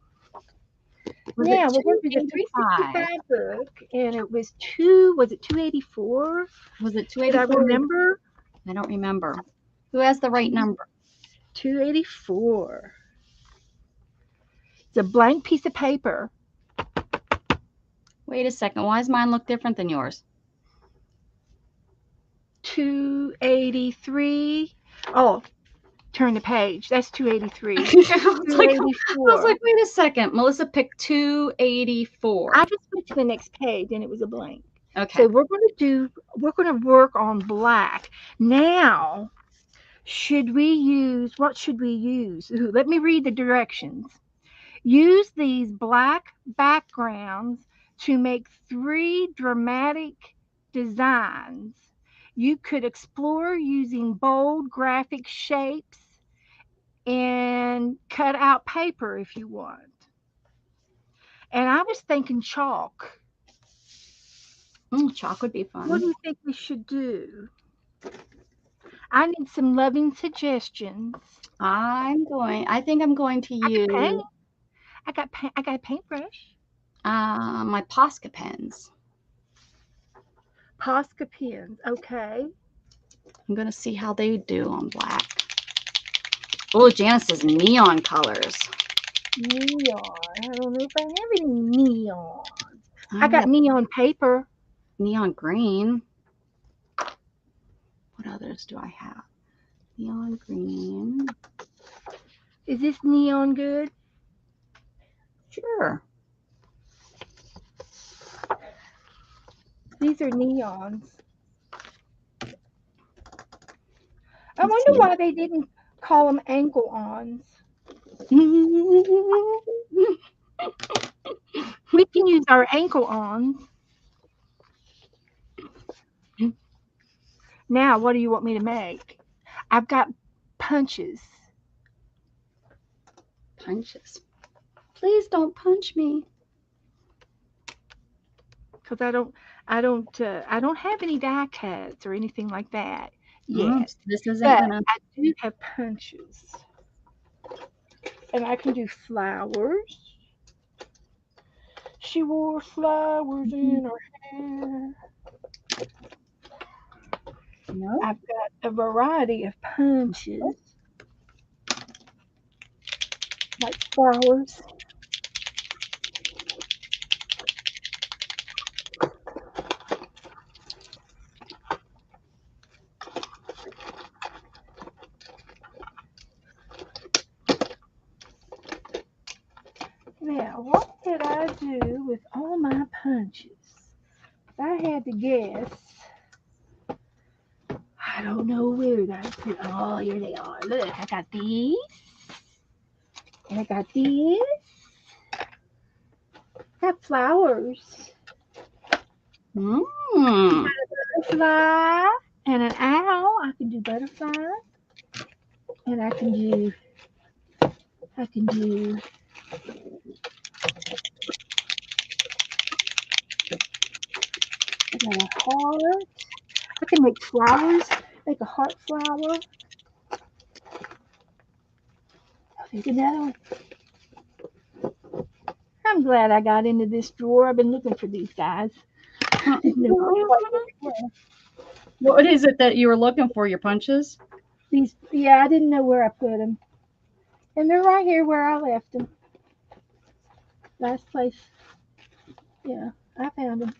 was it Now we're going to do the 285? 365 book, and it was two. Was it 284? Was it Did I 284? remember? I don't remember. Who has the right number? 284. It's a blank piece of paper. Wait a second. Why does mine look different than yours? 283. Oh, turn the page. That's 283. I was like, 284. wait a second. Melissa picked 284. I just went to the next page and it was a blank. Okay. So we're going to work on black. Now, what should we use? Ooh, let me read the directions. Use these black backgrounds to make 3 dramatic designs. You could explore using bold graphic shapes and cut out paper if you want. And I was thinking chalk. Chalk would be fun. What do you think we should do? I need some loving suggestions. I think I'm going to I use can paint. I got a paintbrush. my Posca pens. Posca pens. Okay. I'm going to see how they do on black. Oh, Janice says neon colors. Neon. I don't know if I have any neon. I got neon paper. Neon green. What others do I have? Neon green. Is this neon good? Sure. These are neons. I wonder why they didn't call them ankle-ons. We can use our ankle-ons. Now, what do you want me to make? I've got punches. Punches. Please don't punch me. Because I don't have any die cuts or anything like that yet. This isn't But gonna. I do have punches, and I can do flowers. She wore flowers in her hair. No. I've got a variety of punches, like flowers. Now, what did I do with all my punches? If I had to guess, I don't know where I put. Oh, here they are. Look, I got these, and I got these. I got flowers. Butterfly and an owl. I can do butterfly, and I can do a heart. I can make flowers, make a heart flower. Take another one. I'm glad I got into this drawer. I've been looking for these guys. Didn't know quite where they were. What is it that you were looking for? Your punches? These, yeah, I didn't know where I put them, and they're right here where I left them. Last place. Yeah, I found them.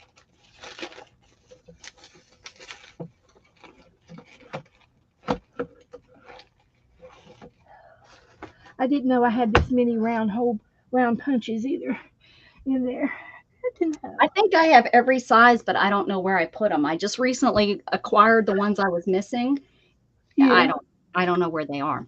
I didn't know I had this many round punches either in there. I didn't know. I think I have every size, but I don't know where I put them. I just recently acquired the ones I was missing. I Yeah. don't I don't know where they are.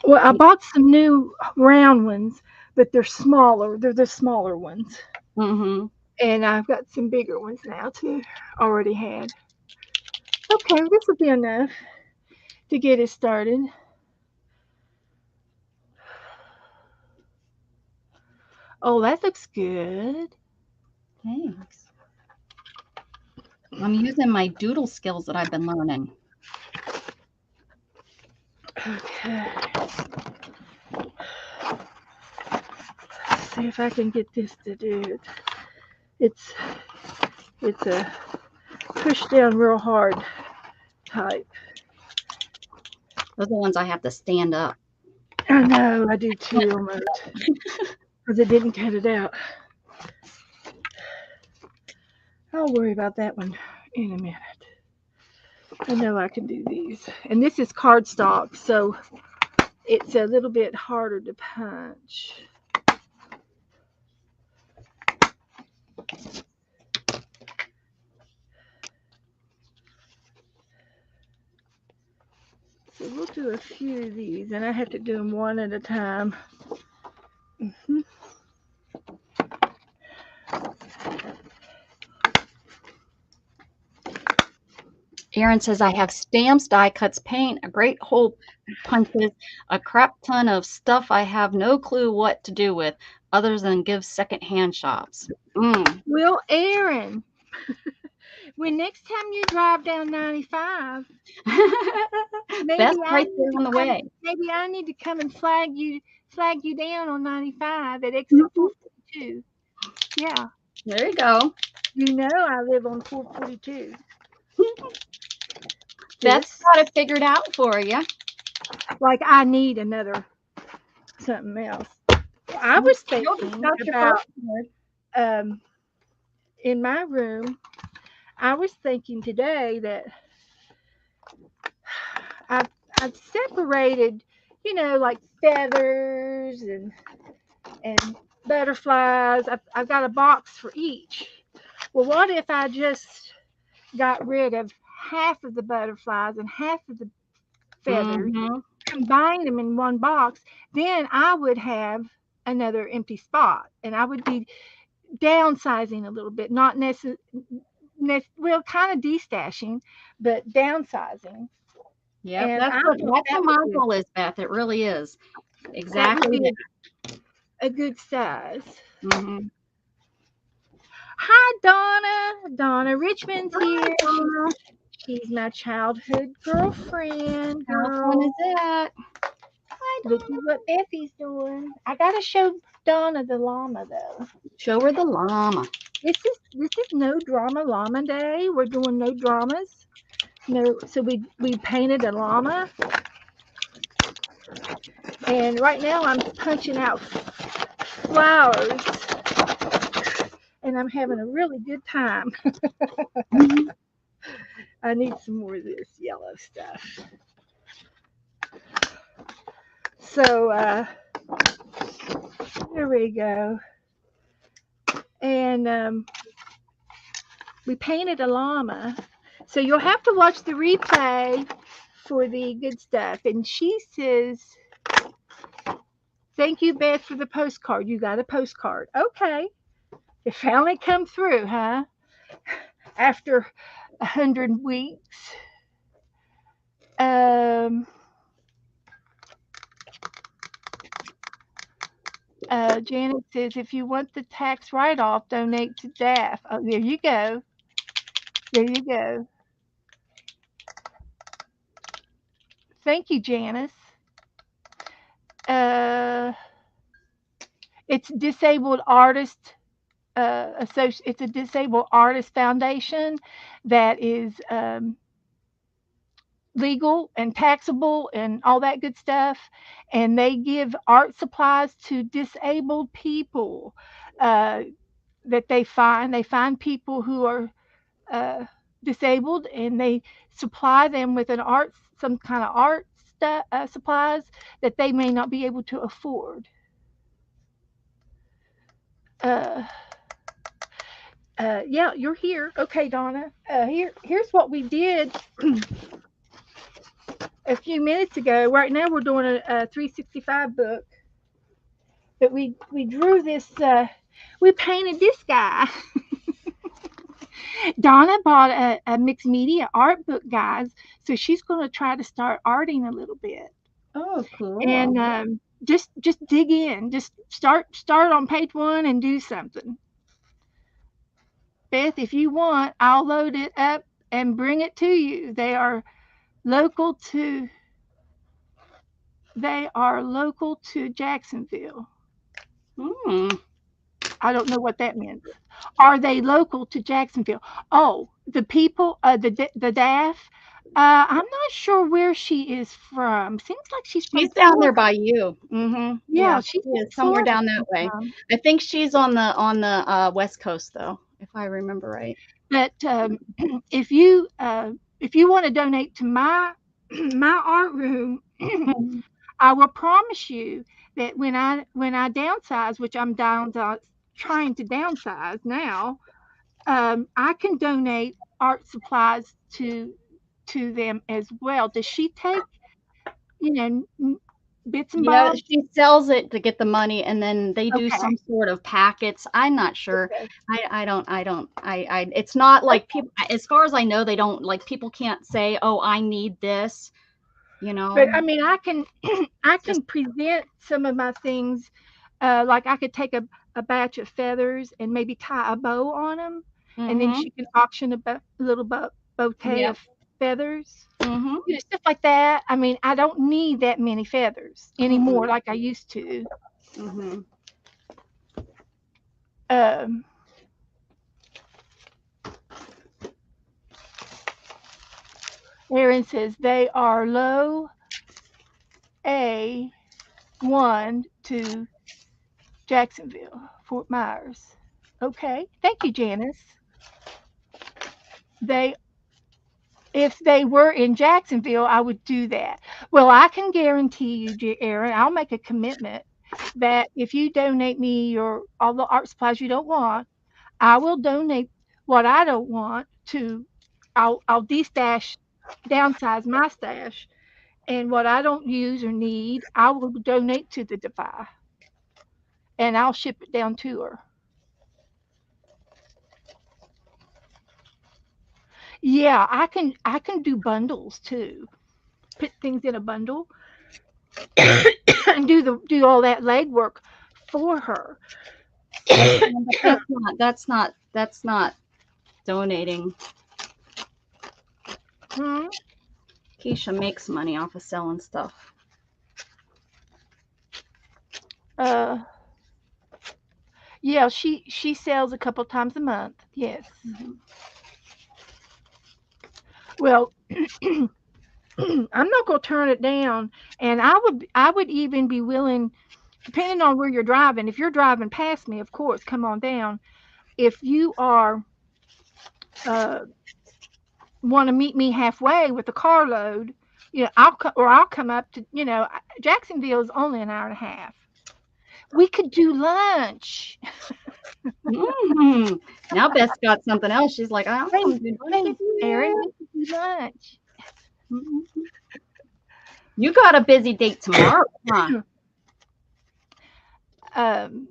Well, I bought some new round ones, but they're smaller. They're the smaller ones. Mm-hmm. And I've got some bigger ones now too. Already had. Okay, this will be enough to get it started. Oh, that looks good. Thanks. I'm using my doodle skills that I've been learning. Okay. Let's see if I can get this to do it. It's it's a push down real hard type. Those are the ones I have to stand up. I know, I do too almost. Because it didn't cut it out. I'll worry about that one in a minute. I know I can do these. And this is cardstock, so it's a little bit harder to punch. So we'll do a few of these, and I have to do them one at a time. Mm-hmm. Aaron says I have stamps, die cuts, paint, a great hole punches, a crap ton of stuff I have no clue what to do with other than give secondhand shops. Well, Aaron, when next time you drive down 95, Best maybe I right need there to on the come. way. Maybe I need to come and flag you down on 95 at exit 442. Yeah, There you go. you know I live on 442. That's Just got it figured out for you. like I need another something else. I was thinking Got your about first word. um in my room. I was thinking today that I've I've separated, like feathers and butterflies. I've got a box for each. Well, what if I just got rid of half of the butterflies and half of the feathers, Mm-hmm. combined them in one box? Then I would have another empty spot, and I would be downsizing a little bit, not necessarily. Well, kind of destashing, but downsizing. Yep, And that's I what thought that's that what would my be goal is, Beth. It really is. that would Exactly be that. a good size. Mm-hmm. Hi, Donna. Donna Richmond's Hi, here. Donna. She's my childhood girlfriend, How fun is girl. that? Hi, Look at Donna. what Effie's doing. I gotta show Donna the llama though. Show her the llama. This is no drama llama day. We're doing no dramas. No, so we painted a llama, and right now I'm punching out flowers, and I'm having a really good time. I need some more of this yellow stuff. So here we go. And we painted a llama. So you'll have to watch the replay for the good stuff. And she says, "Thank you, Beth, for the postcard. You got a postcard. Okay. It finally come through, huh? After 100 weeks. Um, Janet says, if you want the tax write-off, donate to DAF. Oh, there you go. There you go. Thank you, Janice. Uh, it's disabled artist. It's a disabled artist foundation that is legal and taxable and all that good stuff. And they give art supplies to disabled people uh, that they find. They find people who are uh, disabled and they supply them with some kind of art supplies that they may not be able to afford. Uh, yeah, you're here. Okay, Donna. Here's what we did a few minutes ago. Right now, we're doing a 365 book, but we drew this. We painted this guy. Donna bought a mixed media art book, guys, so she's going to try to start arting a little bit. Oh, And cool. just dig in. Just start on page one and do something. Beth, if you want, I'll load it up and bring it to you. Local to they are local to Jacksonville. Hmm. I don't know what that means. Are they local to Jacksonville? Oh, the people, the DAF. I'm not sure where she is from. Seems like she's from She's down there Florida. by you. Mm-hmm. Yeah, Yeah, she's she from is somewhere Florida down that way. sometime. I think she's on the West Coast though, if I remember right. But if you want to donate to my my art room, Mhm. I will promise you that when I downsize, which trying to downsize now, I can donate art supplies to them as well. Does she take bits and Yeah, bobs? she sells it to get the money, and then they do Okay, some sort of packets. I'm not sure. okay, It's not like okay. people, as far as I know, they don't like people can't say, "Oh, I need this," you But know. I mean, I can I It's just, can present some of my things. Like I could take a batch of feathers and maybe tie a bow on them, and then mm-hmm. she can auction a little bouquet Yep. of feathers. Mm-hmm. Stuff like that. I mean, I don't need that many feathers anymore Mm-mm. like I used to. Mm-hmm. Um, Aaron says they are low A1 to Jacksonville, Fort Myers. Okay. Thank you, Janice. They If they were in Jacksonville, I would do that. Well, I can guarantee you, Aaron, I'll make a commitment that if you donate me your all the art supplies you don't want, I will donate what I don't want to I'll destash downsize my stash and what I don't use or need, I will donate to the Defy and I'll ship it down to her. Yeah, I can do bundles too. Put things in a bundle and do all that legwork for her. Yeah, but that's not donating. Hmm? Keisha makes money off of selling stuff. Uh, yeah, she sells a couple times a month. Yes. Mhm. Well, I'm not gonna turn it down, and I would even be willing, depending on where you're driving. If you're driving past me, of course, come on down. If you are uh, want to meet me halfway with a carload, I'll come up to Jacksonville is only an hour and a half. We could do lunch. Mhm. Now Beth's got something else. She's like, I Hey, want to do hey, Aaron, it. we could do lunch. Mhm. You got a busy date tomorrow, huh? Um,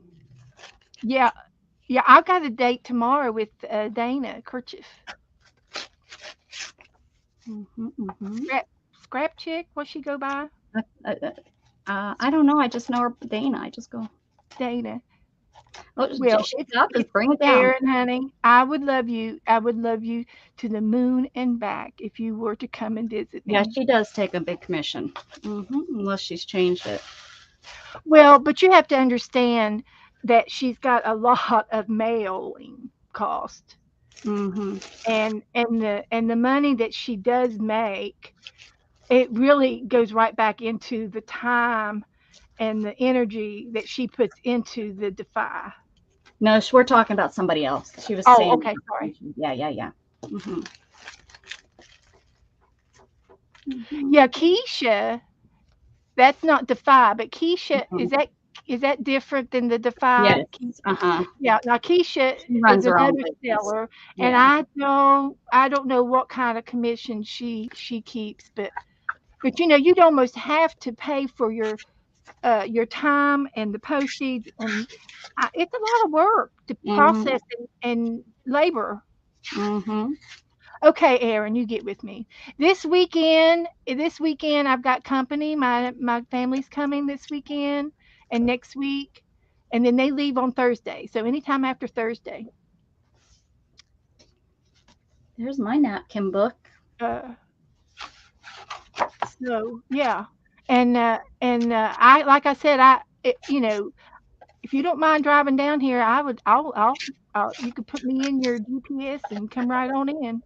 yeah, yeah, I've got a date tomorrow with Dana Kerchief. Hmm, hmm. Scrap Scrap Chick, what she go by? I don't know. I just know her Dana. I just go. Dana. Oh, Well, she's got this. it's Bring it down. Aaron, honey. I would love you. I would love you to the moon and back if you were to come and visit Yeah, me. she does take a big commission. Unless she's changed it. Well, but you have to understand that she's got a lot of mailing cost, hmm and the money that she does make, it really goes right back into the time and the energy that she puts into the Defy. No, we're talking about somebody else. She was Oh, saying, okay, sorry. yeah. hmm Yeah, Keisha, that's not Defy, but Keisha, hmm is that different than the Defy? Yes. Uh-huh. Yeah, now Keisha She is runs her own another business. seller, and Yeah. I don't know what kind of commission she keeps, but you'd almost have to pay for your time and the postage, and it's a lot of work to hmm process and labor. hmm Okay, Aaron, you get with me. This weekend I've got company. My family's coming this weekend and next week, and then they leave on Thursday. So anytime after Thursday. There's my napkin book. Uh, so yeah, and I like I said if you don't mind driving down here, you could put me in your GPS and come right on in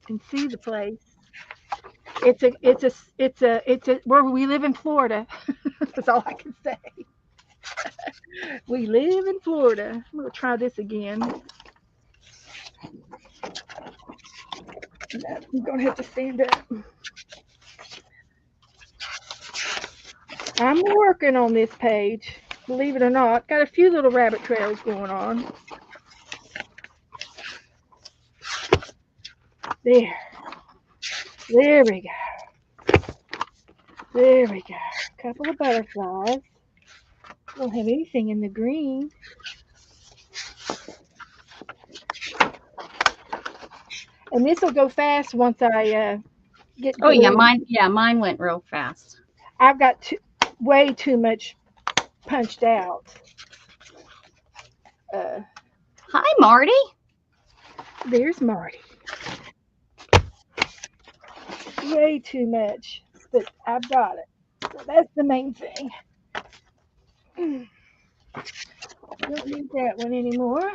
and see the place. It's a where we live in Florida. That's all I can say. We live in Florida. I'm gonna try this again. I'm gonna have to stand up. I'm working on this page. Believe it or not, got a few little rabbit trails going on. There, there we go. There we go. A couple of butterflies. Don't have anything in the green. And this will go fast once I get Oh yeah, going. mine went real fast. I've got way too much punched out. Uh, Hi, Marty. there's Marty. Way too much, but I've got it. So that's the main thing. Don't need that one anymore.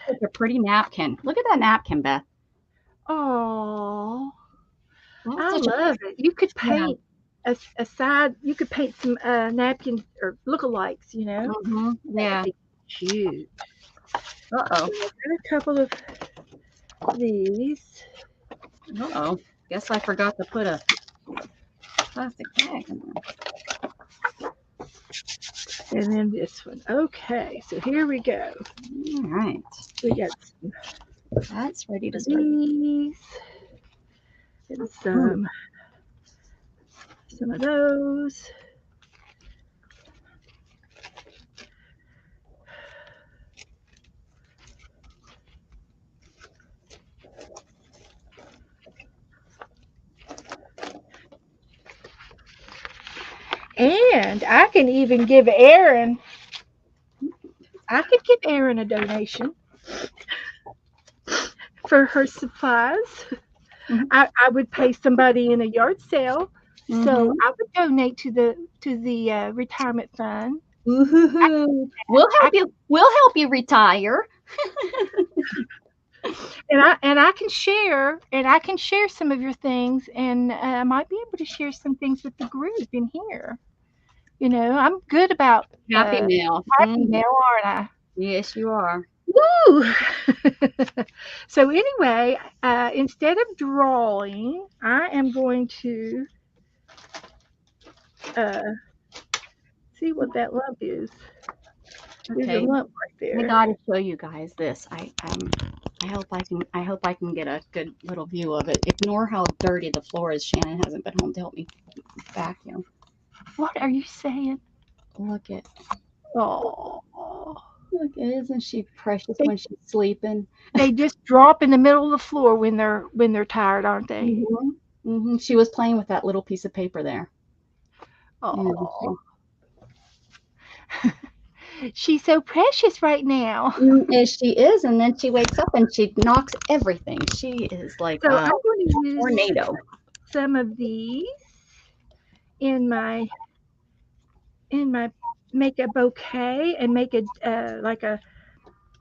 It's a pretty napkin. Look at that napkin, Beth. Oh, That's I such a love it. You could yeah. paint a side. You could paint some napkins or lookalikes. That would Yeah. be cute. Uh-oh. So I've got a couple of these, Uh-oh. Guess I forgot to put a plastic bag in there. and then this one. Okay, so here we go. All right. We got That's ready to start. these and some of those. And I could give Erin a donation for her supplies. Mhm. I would pay somebody in a yard sale, so Mhm. I would donate to the retirement fund. Woohoo. We'll I help you. We'll help you retire. and I can share some of your things, and I might be able to share some things with the group in here. I'm good about Happy Mail. happy mail, aren't I? Yes, you are. Woo! So anyway, instead of drawing, I am going to uh, see what that lump is. There's a Okay. lump right I there. gotta show you guys this. I hope I can get a good little view of it. Ignore how dirty the floor is. Shannon hasn't been home to help me vacuum. What are you saying? Look at Oh, isn't she precious they when she's sleeping? they just drop in the middle of the floor when they're tired, aren't they? She was playing with that little piece of paper there. Oh, she's so precious right now. As she is, and then she wakes up and she knocks everything. She is like So a I'm going to use tornado. some of these in my make a bouquet and make a like a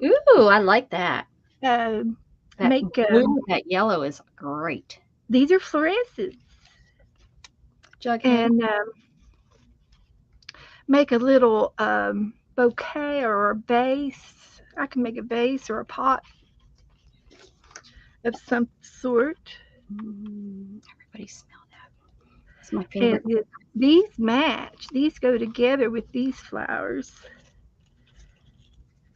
Ooh, I like that. uh, That make blue with that yellow is great. these are fluorescents Jughead. and make a little bouquet or a vase. I can make a vase or a pot of some sort. Everybody smell that. It's my And favorite. these match. These go together with these flowers.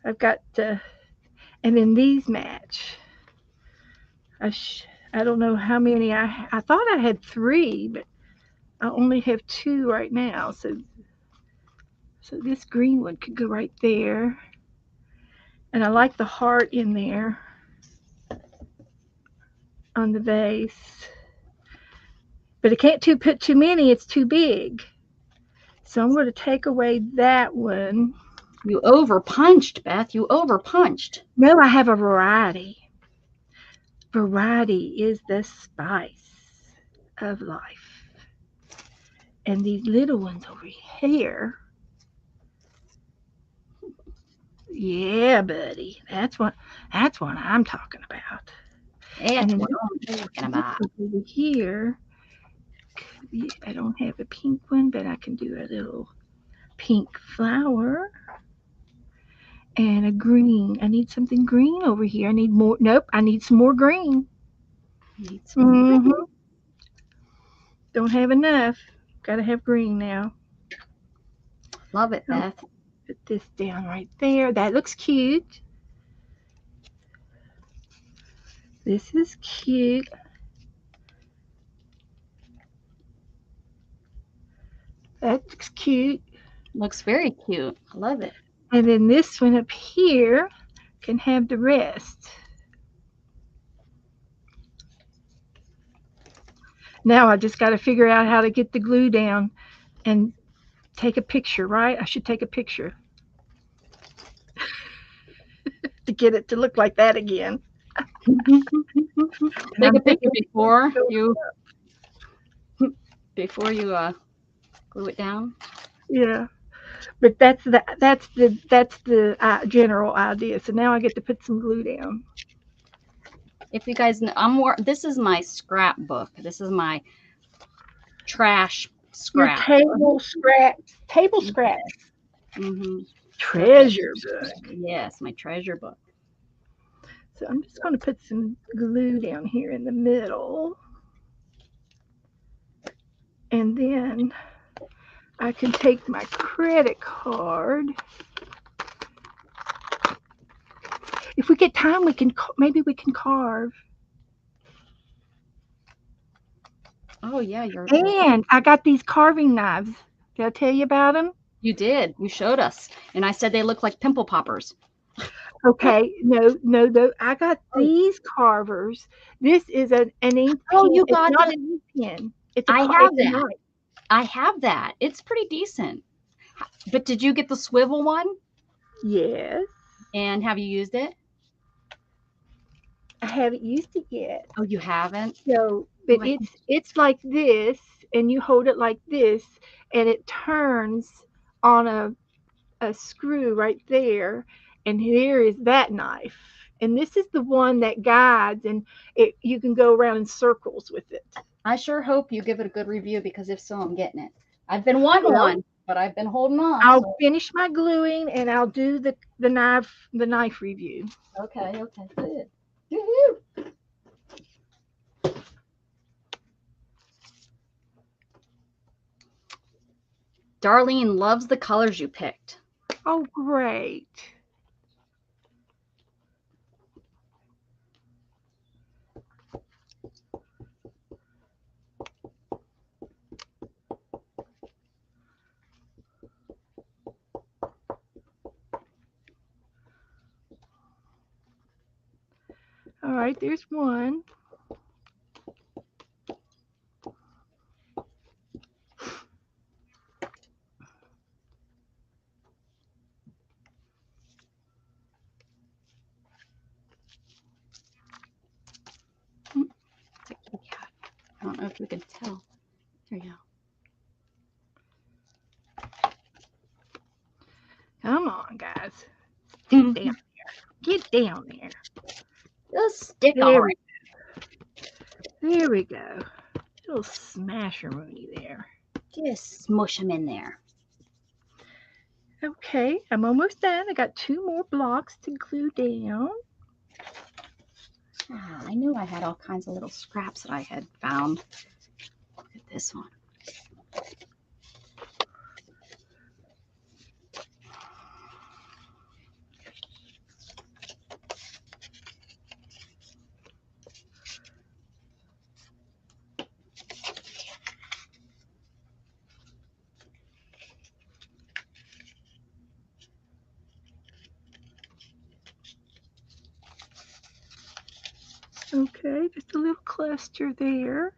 I've got, and then these match. I don't know how many I thought I had three, but I only have two right now. So this green one could go right there, and I like the heart in there on the vase. But I can't put too many; it's too big. So I'm going to take away that one. You over punched, Beth. You over punched. No, I have a variety. Variety is the spice of life. And these little ones over here, yeah, buddy, that's what I'm talking about. And That's then what I'm talking this about. one over here, I don't have a pink one, but I can do a little pink flower and a green. I need something green over here. I need more. Nope, I need some more green. Need some more. hmm Don't have enough. Got to have green now. Love it, I'll Beth. put this down right there. That looks cute. This is cute. That looks cute. Looks very cute. I love it. And then this one up here can have the rest. Now I just got to figure out how to get the glue down and take a picture, right? I should take a picture to get it to look like that again. And Take I'm a picture thinking, before you glue it down. yeah, but that's the general idea. So now I get to put some glue down. If you guys know, this is my scrapbook. This is my trash Your scrap. table scraps, Mm-hmm. treasure book. Yes, my treasure book. So I'm just going to put some glue down here in the middle. And then I can take my credit card. If we get time, maybe we can carve. Oh yeah, you're. And I got these carving knives. Did I tell you about them? You did. You showed us, and I said they look like pimple poppers. Okay, no. I got these carvers. This is an ink Oh, pen. you It's got not it. an ink pen. I It's have a that. knife. I have that. It's pretty decent. But did you get the swivel one? Yes. And have you used it? I haven't used it yet. Oh, you haven't? So, Oh, but it's like this, and you hold it like this, and it turns on a screw right there, and here is that knife. And this is the one that guides, and you can go around in circles with it. I sure hope you give it a good review because if so, I'm getting it. I've been wanting Well, one, but I've been holding off. I'll So. finish my gluing and I'll do the knife review. Okay, good. Woo-hoo. Darlene loves the colors you picked. Oh, great. All right, there's one. if we can tell. There you Come on, guys. go. Sit down. Get down there. Just stick There on we, it. there we go. Little smasher Mooney there. Just smush them in there. Okay, I'm almost done. I got 2 more blocks to glue down. Ah, I knew I had all kinds of little scraps that I had found. Look at this one. Okay, just a little cluster there.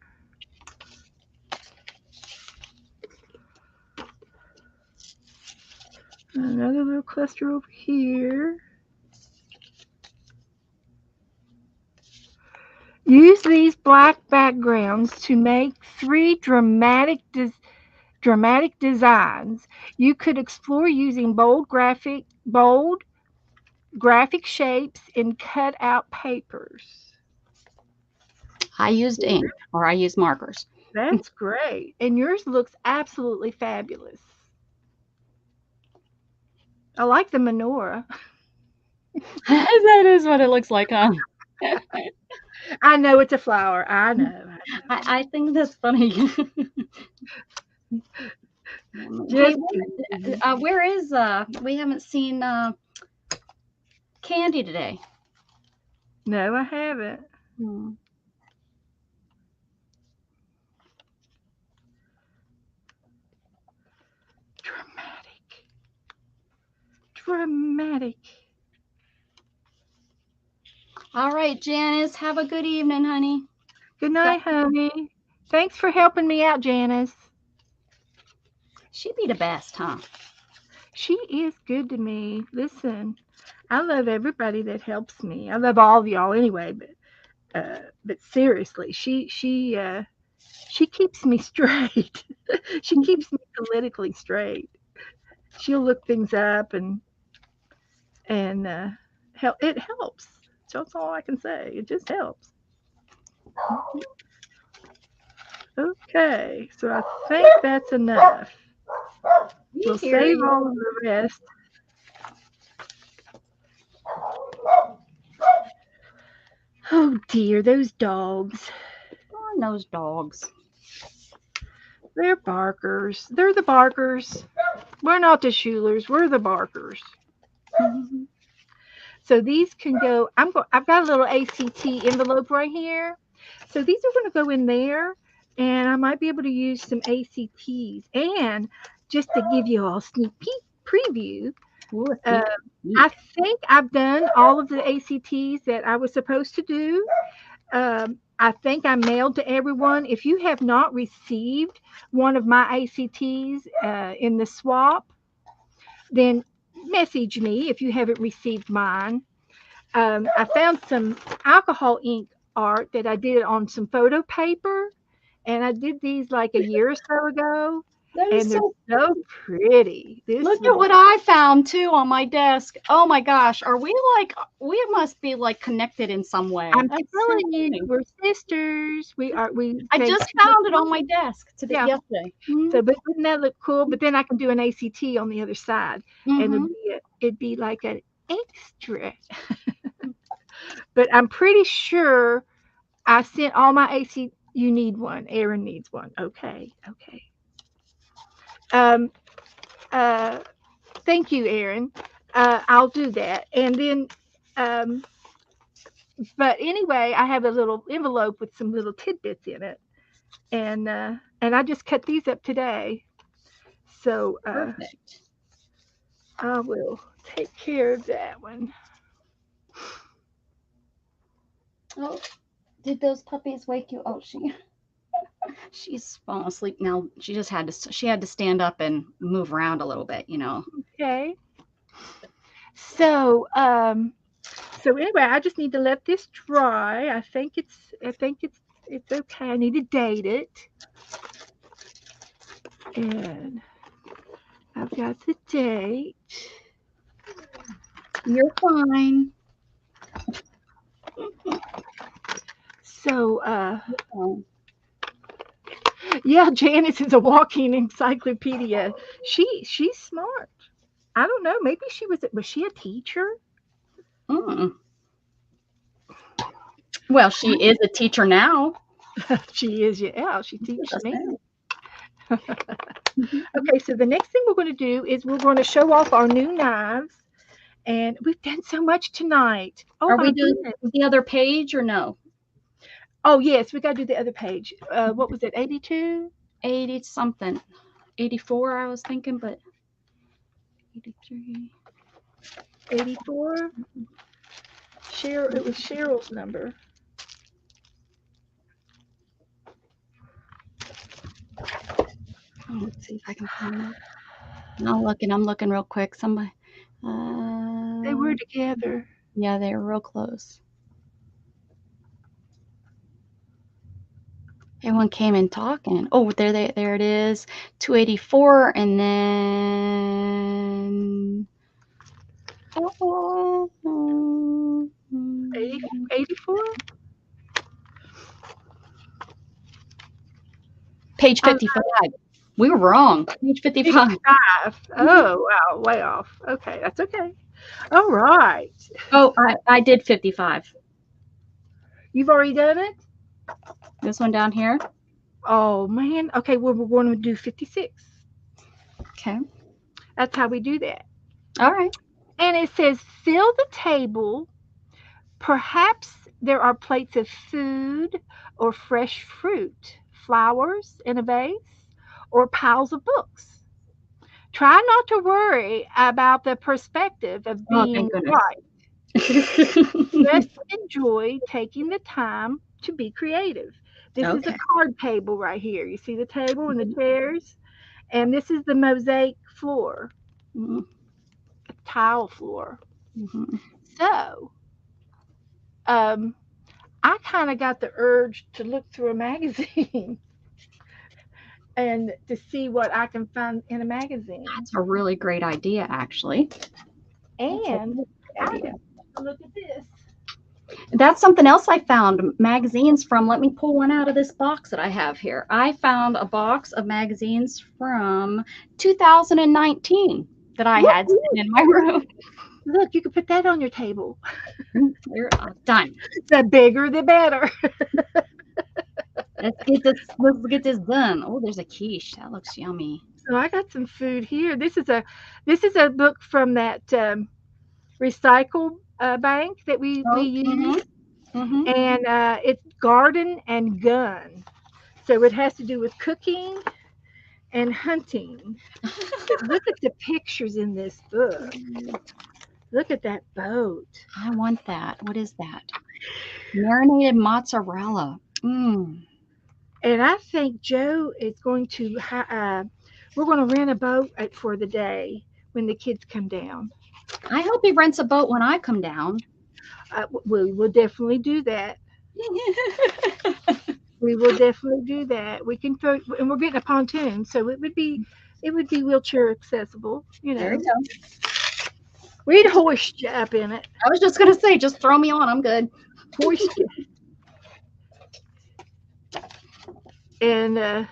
Another little cluster over here. Use these black backgrounds to make 3 dramatic designs. You could explore using bold graphic shapes in cut out papers. I used ink or I used markers. That's great. And yours looks absolutely fabulous. I like the menorah. That is what it looks like, huh? I know it's a flower. I know. I think that's funny. Hey, Just where is we haven't seen Candy today. no, I haven't. Hmm. Dramatic. Dramatic. All right, Janice, have a good evening, honey. Good night, honey. Thanks for helping me out, Janice. She'd be the best, huh? She is good to me. Listen, I love everybody that helps me. I love all of y'all anyway, but seriously, she keeps me straight. She keeps me politically straight. She'll look things up and help. It helps. That's all I can say. It just helps. Okay, so I think that's enough. We'll hear save you. all of the rest. Oh dear, those dogs. Darn those dogs. They're barkers. They're the barkers. We're not the Schulers. We're the barkers. So these can go. I've got a little ACT envelope right here. So these are going to go in there, and I might be able to use some ACTs. And just to give you all a sneak peek preview, Ooh, a uh, sneak I peek. think I've done all of the ACTs that I was supposed to do. I think I mailed to everyone. If you have not received one of my ACTs in the swap, then message me if you haven't received mine. I found some alcohol ink art that I did on some photo paper, and I did these like a year or so ago, That is and they're so. so pretty. This Look at was what I found too on my desk. Oh my gosh, are we like? We must be like connected in some way. I'm That's so telling you, funny. we're sisters. We are. We I take just two. found it on my desk today, Yeah. yesterday. Mm-hmm. So, but wouldn't that look cool? But then I can do an ACT on the other side, and Mm-hmm. it'd be like an extra. But I'm pretty sure I sent all my AC. You need one. Aaron needs one. Okay. Okay. Um. Uh. Thank you, Aaron. I'll do that. And then, um. But anyway, I have a little envelope with some little tidbits in it, and I just cut these up today. So Perfect. I will take care of that one. Oh, did those puppies wake you? Oh, she's falling asleep now. She had to stand up and move around a little bit, you know. Okay. So so anyway, I just need to let this dry. I think it's It's okay. I need to date it. And I've got the date. You're fine. So, Oh, yeah, Janice is a walking encyclopedia. She's smart. I don't know. Maybe was she a teacher? mm. Well, she is a teacher now. She is. Yeah, she teaches That's me. now. Mhm. Okay, so the next thing we're going to do is we're going to show off our new knives, and we've done so much tonight. Oh Are my we doing goodness. the other page or no? Oh yes, we got to do the other page. What was it? 82, 80 something. 84, I was thinking, but 83. 84. Cheryl. It was Cheryl's number. Let's see if I can find it. I'm looking real quick. Somebody, They were uh, together. yeah, they're real close. Everyone came in talking. Oh, there it is. 284, and then 80, 84. page 55. We were wrong. Page 55. 55. Oh wow, way off. Okay, that's okay. All right. Oh, I did 55. You've already done it. This one down here. Oh man. Okay, well we're going to do 56. Okay. That's how we do that. All right. And it says fill the table. Perhaps there are plates of food or fresh fruit, flowers in a vase, or piles of books. Try not to worry about the perspective of Oh, being thank goodness. right. Just enjoy taking the time to be creative. This is a Okay. card table right here. You see the table and the chairs? And this is the mosaic floor, Mhm. tile floor. Mhm. So, um, I kind of got the urge to look through a magazine and to see what I can find in a magazine. That's a really great idea, actually. That's a And really I great idea. look at this. That's something else I found magazines from. Let me pull one out of this box that I have here. I found a box of magazines from 2019 that I had Woo-hoo. sitting in my room. Look, you can put that on your table. We're done. The bigger, the better. Let's get this done. Oh, there's a quiche. That looks yummy. So I got some food here. This is a book from that recycle bank that we Oh, use, mm-hmm. and it's garden and gun. So it has to do with cooking and hunting. But look at the pictures in this book. Look at that boat. I want that. What is that? Marinated mozzarella. Mm. And I think Joe is going to, we're going to rent a boat for the day when the kids come down. I hope he rents a boat when I come down. We will definitely do that. We will definitely do that. We can throw, and we're getting a pontoon, so it would be wheelchair accessible. There you go. We'd hoist you up in it. I was just gonna say, just throw me on. I'm good. Hoist you. And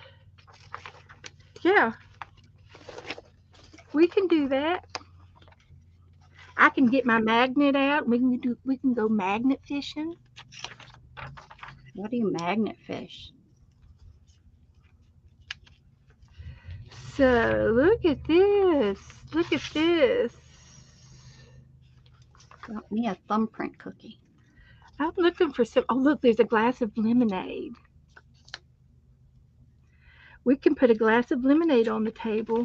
yeah, we can do that. I can get my magnet out. We can go magnet fishing. What do you magnet fish? So look at this. Look at this. Got me a thumbprint cookie. I'm looking for some. Oh, look, there's a glass of lemonade. We can put a glass of lemonade on the table.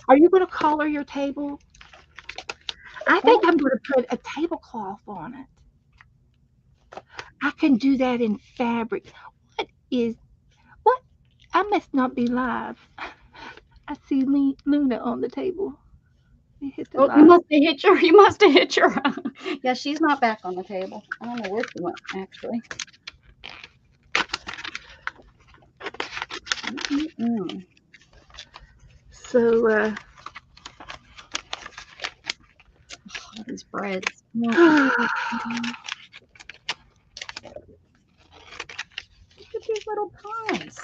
Are you going to color your table? I think I'm going to put a tablecloth on it. I can do that in fabric. What? I must not be live. I see Luna on the table. We hit the Oh, live. you must have hit your. Yeah, she's not back on the table. I don't know where she went actually. Mm-mm. So, All these breads. Mm. look Look at these little pies.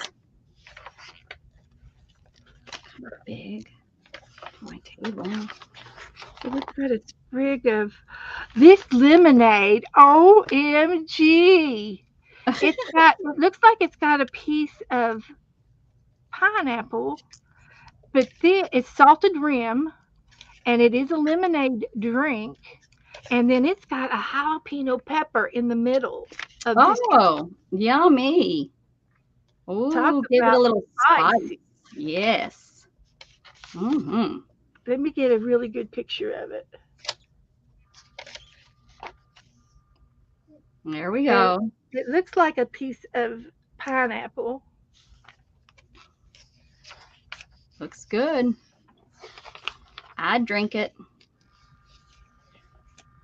Kind of big. On my table. at a sprig of this lemonade. OMG. It looks like it's got a piece of pineapple, but it's salted rim, and it is a lemonade drink. And then it's got a jalapeno pepper in the middle of this. Oh, yummy. Talk Ooh, give it a about little spice. spicy. Yes. Mm-hmm. Let me get a really good picture of it. There we And go. it looks like a piece of pineapple. Looks good. I'd drink it.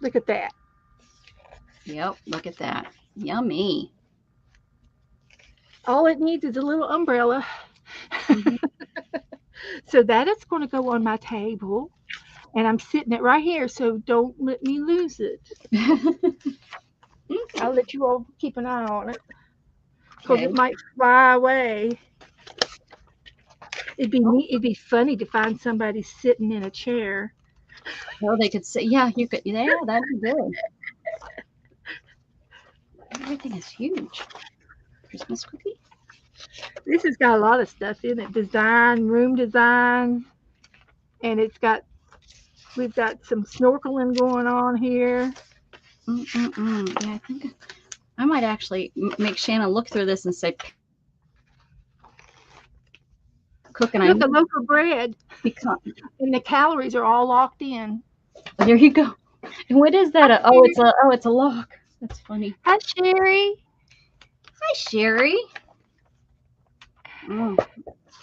Look at that. Yep, look at that. Yummy. All it needs is a little umbrella. Mhm. So that is going to go on my table. And I'm sitting it right here, so don't let me lose it. I'll let you all keep an eye on it because Okay. it might fly away. It'd be funny to find somebody sitting in a chair. Well, they could say, yeah, you could. Yeah, that'd be good. Everything is huge. Christmas cookie. This has got a lot of stuff in it, room design, and we've got some snorkeling going on here. Mm-mm-mm. Yeah, I think I might actually make Shannon look through this and say, cooking. I Look, a need loaf of bread, become. and the calories are all locked in. There you go. And what is that? It's a lock. That's funny. Hi, Sherry. Hi, Sherry. Mm,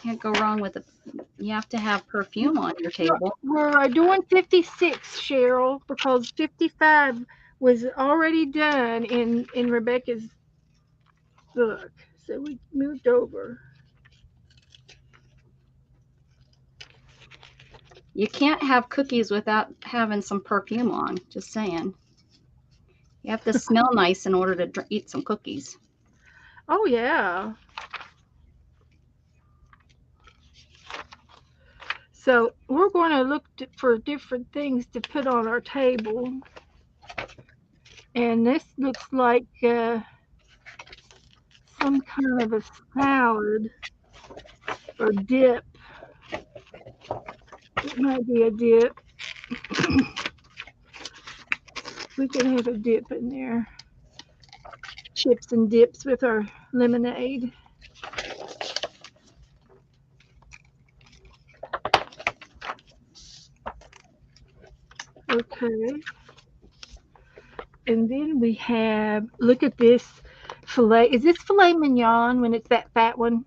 can't go wrong with it. You have to have perfume on your table. We're doing 56, Cheryl, because 55 was already done in Rebecca's book. So we moved over. You can't have cookies without having some perfume on. Just saying. You have to smell nice in order to eat some cookies. Oh, yeah. So we're going to look for different things to put on our table. And this looks like some kind of a salad or dip. It might be a dip. We could have a dip in there. Chips and dips with our lemonade. Okay. And then we have, look at this filet. Is this filet mignon when it's that fat one?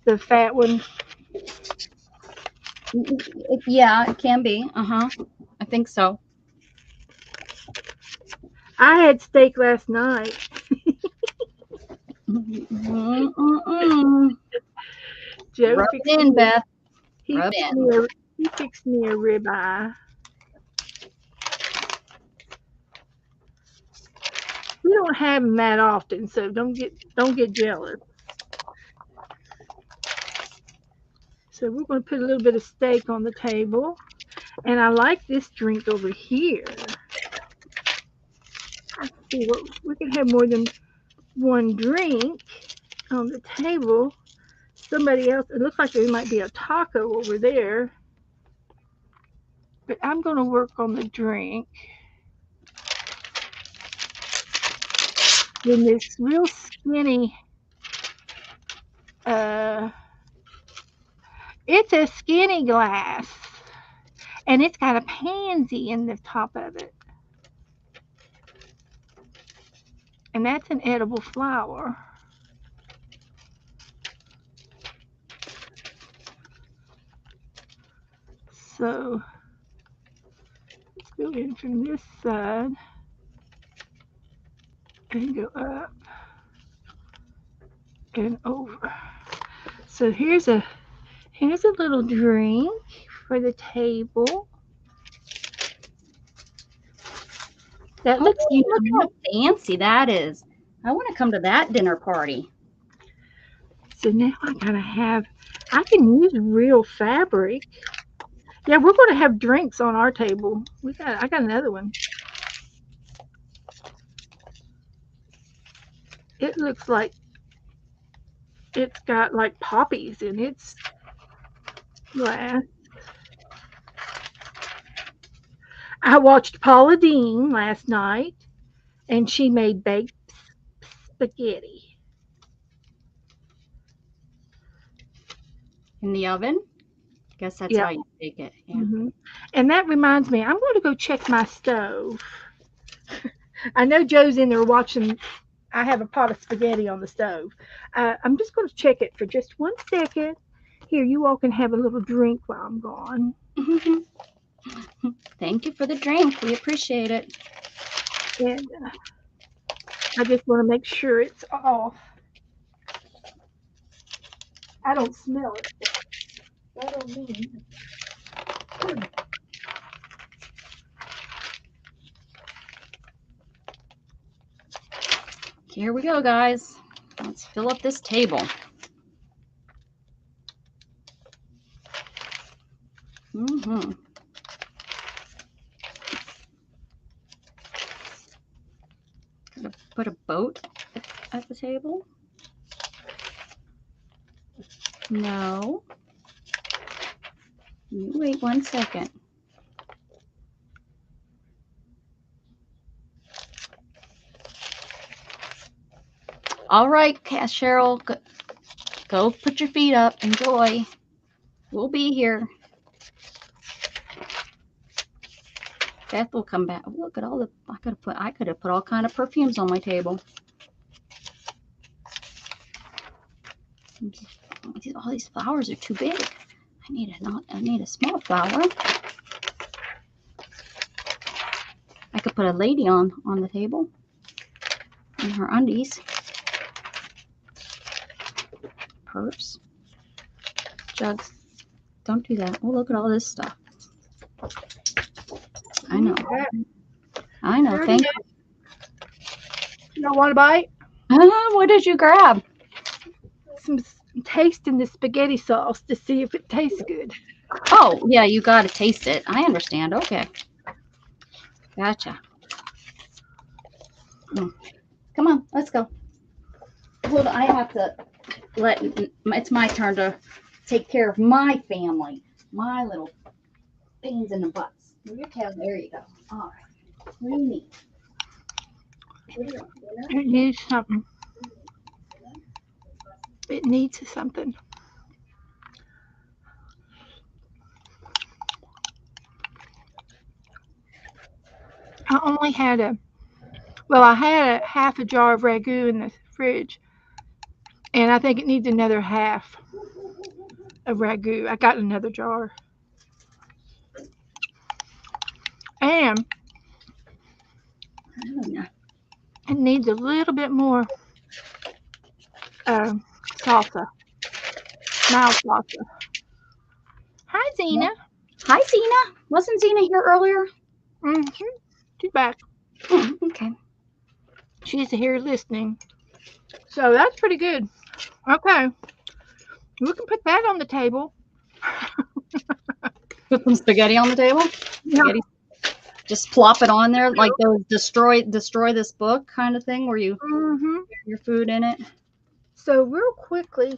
The fat one. Yeah, it can be. I think so. I had steak last night. Mm-mm-mm. Joe Rub fixed it in, me. Beth. He Rub fixed in. me a he fixed me a ribeye. We don't have them that often, so don't get jealous. So we're going to put a little bit of steak on the table, and I like this drink over here. Let's see what we can have more than one drink on the table. Somebody else. It looks like there might be a taco over there, but I'm going to work on the drink. Then this real skinny. Uh, it's a skinny glass, and it's got a pansy in the top of it, and that's an edible flower. So let's go in from this side and go up and over. So here's a little drink for the table. That looks Oh, look how fancy that is. I want to come to that dinner party. So now I can use real fabric. Yeah, we're going to have drinks on our table. I got another one. It looks like it's got like poppies in its glass. I watched Paula Deen last night, and she made baked spaghetti. In the oven? Guess that's Yeah. how you bake it. Yeah. And that reminds me, I'm going to go check my stove. I know Joe's in there watching. I have a pot of spaghetti on the stove. I'm just going to check it for just 1 second. Here, you all can have a little drink while I'm gone. Thank you for the drink. We appreciate it. And I just want to make sure it's off. I don't smell it. But that don't mean. Here we go, guys. Let's fill up this table. Gonna put a boat at the table. No. You wait 1 second. All right, Cheryl, go put your feet up. Enjoy. We'll be here. Beth will come back. Oh, look at all the. I could have put all kind of perfumes on my table. All these flowers are too big. I need a small flower. I could put a lady on the table in her undies. Purse. Jugs. Don't do that. Oh, look at all this stuff. I know. I know. Thank you. You don't want a bite? What did you grab? Some tasting the spaghetti sauce to see if it tastes good. Oh, yeah, you got to taste it. I understand. Okay. Gotcha. Come on, let's go. Hold on, I have to it's my turn to take care of my family, my little pains in the butts. Move your tail. There you go. All right. What do you need? It needs something. It needs something. I only had I had half a jar of ragu in the fridge, and I think it needs another half of ragu. I got another jar. And it needs a little bit more salsa, mild salsa. Hi, Zena. Hi, Zena. Wasn't Zena here earlier? She's back. Okay. She's here listening. So that's pretty good. Okay. We can put that on the table. Put some spaghetti on the table? Yeah. Spaghetti. Just plop it on there like those destroy this book kind of thing where you put your food in it. So real quickly,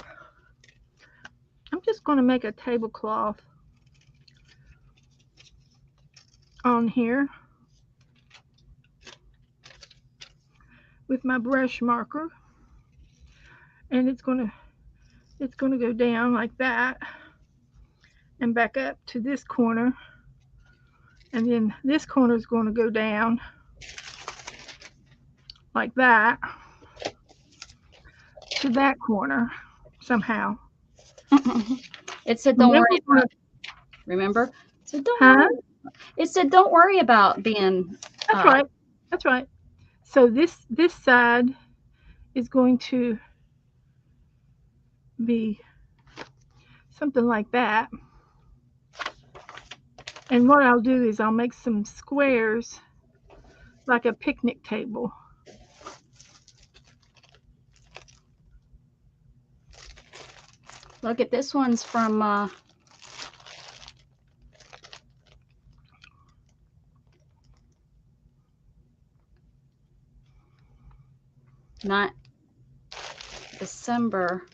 I'm just going to make a tablecloth on here with my brush marker, and it's going to go down like that and back up to this corner, and then this corner is going to go down like that to that corner somehow. It said don't worry about it. Remember? It said don't worry. It said don't worry about being That's right. That's right. So this side is going to be something like that. And what I'll do is I'll make some squares like a picnic table. Look at this one's from not December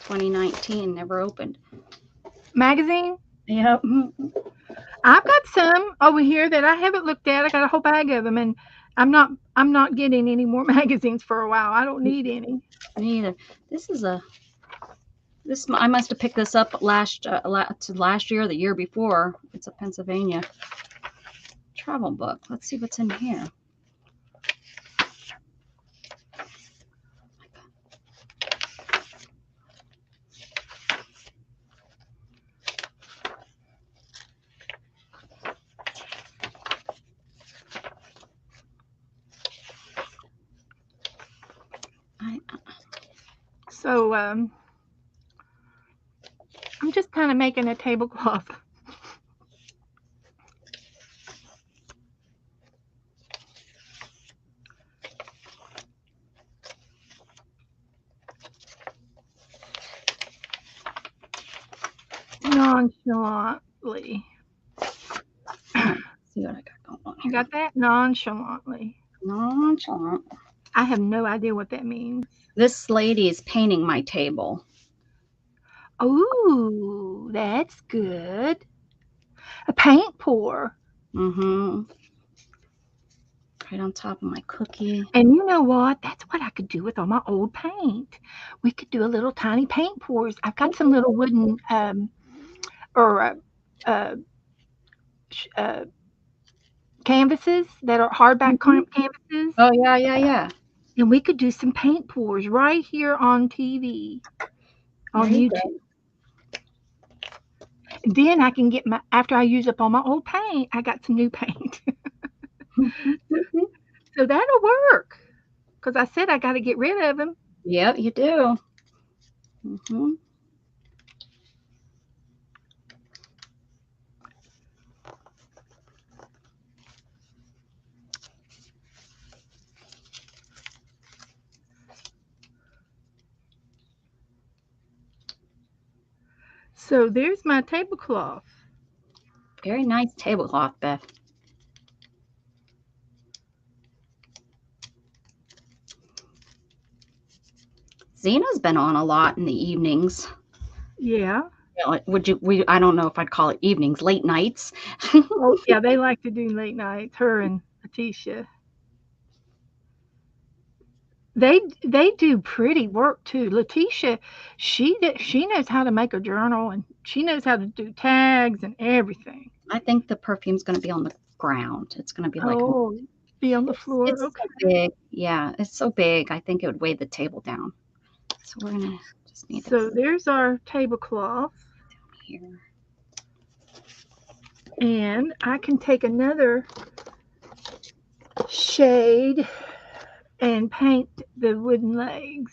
2019. Never opened. Magazine? Yep. I've got some over here that I haven't looked at. I got a whole bag of them, and I'm not getting any more magazines for a while. I don't need any. Me either. This is a this. I must have picked this up last year or the year before. It's a Pennsylvania travel book. Let's see what's in here. So I'm just kind of making a tablecloth. Nonchalantly. See what I got going on You here. got that? Nonchalantly. Nonchalant. I have no idea what that means. This lady is painting my table. Ooh, that's good. A paint pour. Mm-hmm. Right on top of my cookie. And you know what? That's what I could do with all my old paint. We could do a little tiny paint pours. I've got some little wooden or uh, canvases that are hardback canvases, Oh yeah, yeah, yeah. and we could do some paint pours right here on TV, on There you YouTube. And then I can get my after I use up all my old paint, I got some new paint. So that'll work. Because I said I got to get rid of them. Yep, you do. Mm-hmm. So there's my tablecloth. Very nice tablecloth, Beth. Zena's been on a lot in the evenings. Yeah. I don't know if I'd call it evenings, late nights. Oh, yeah, they like to do late nights, her and Letitia. They do pretty work too. Letitia, she knows how to make a journal, and she knows how to do tags and everything. I think the perfume's going to be on the ground. It's going to be like Oh, be on the floor. it's Okay. so big. Yeah, it's so big. I think it would weigh the table down. So we're gonna just need So to there's our tablecloth, here. and I can take another shade and paint the wooden legs.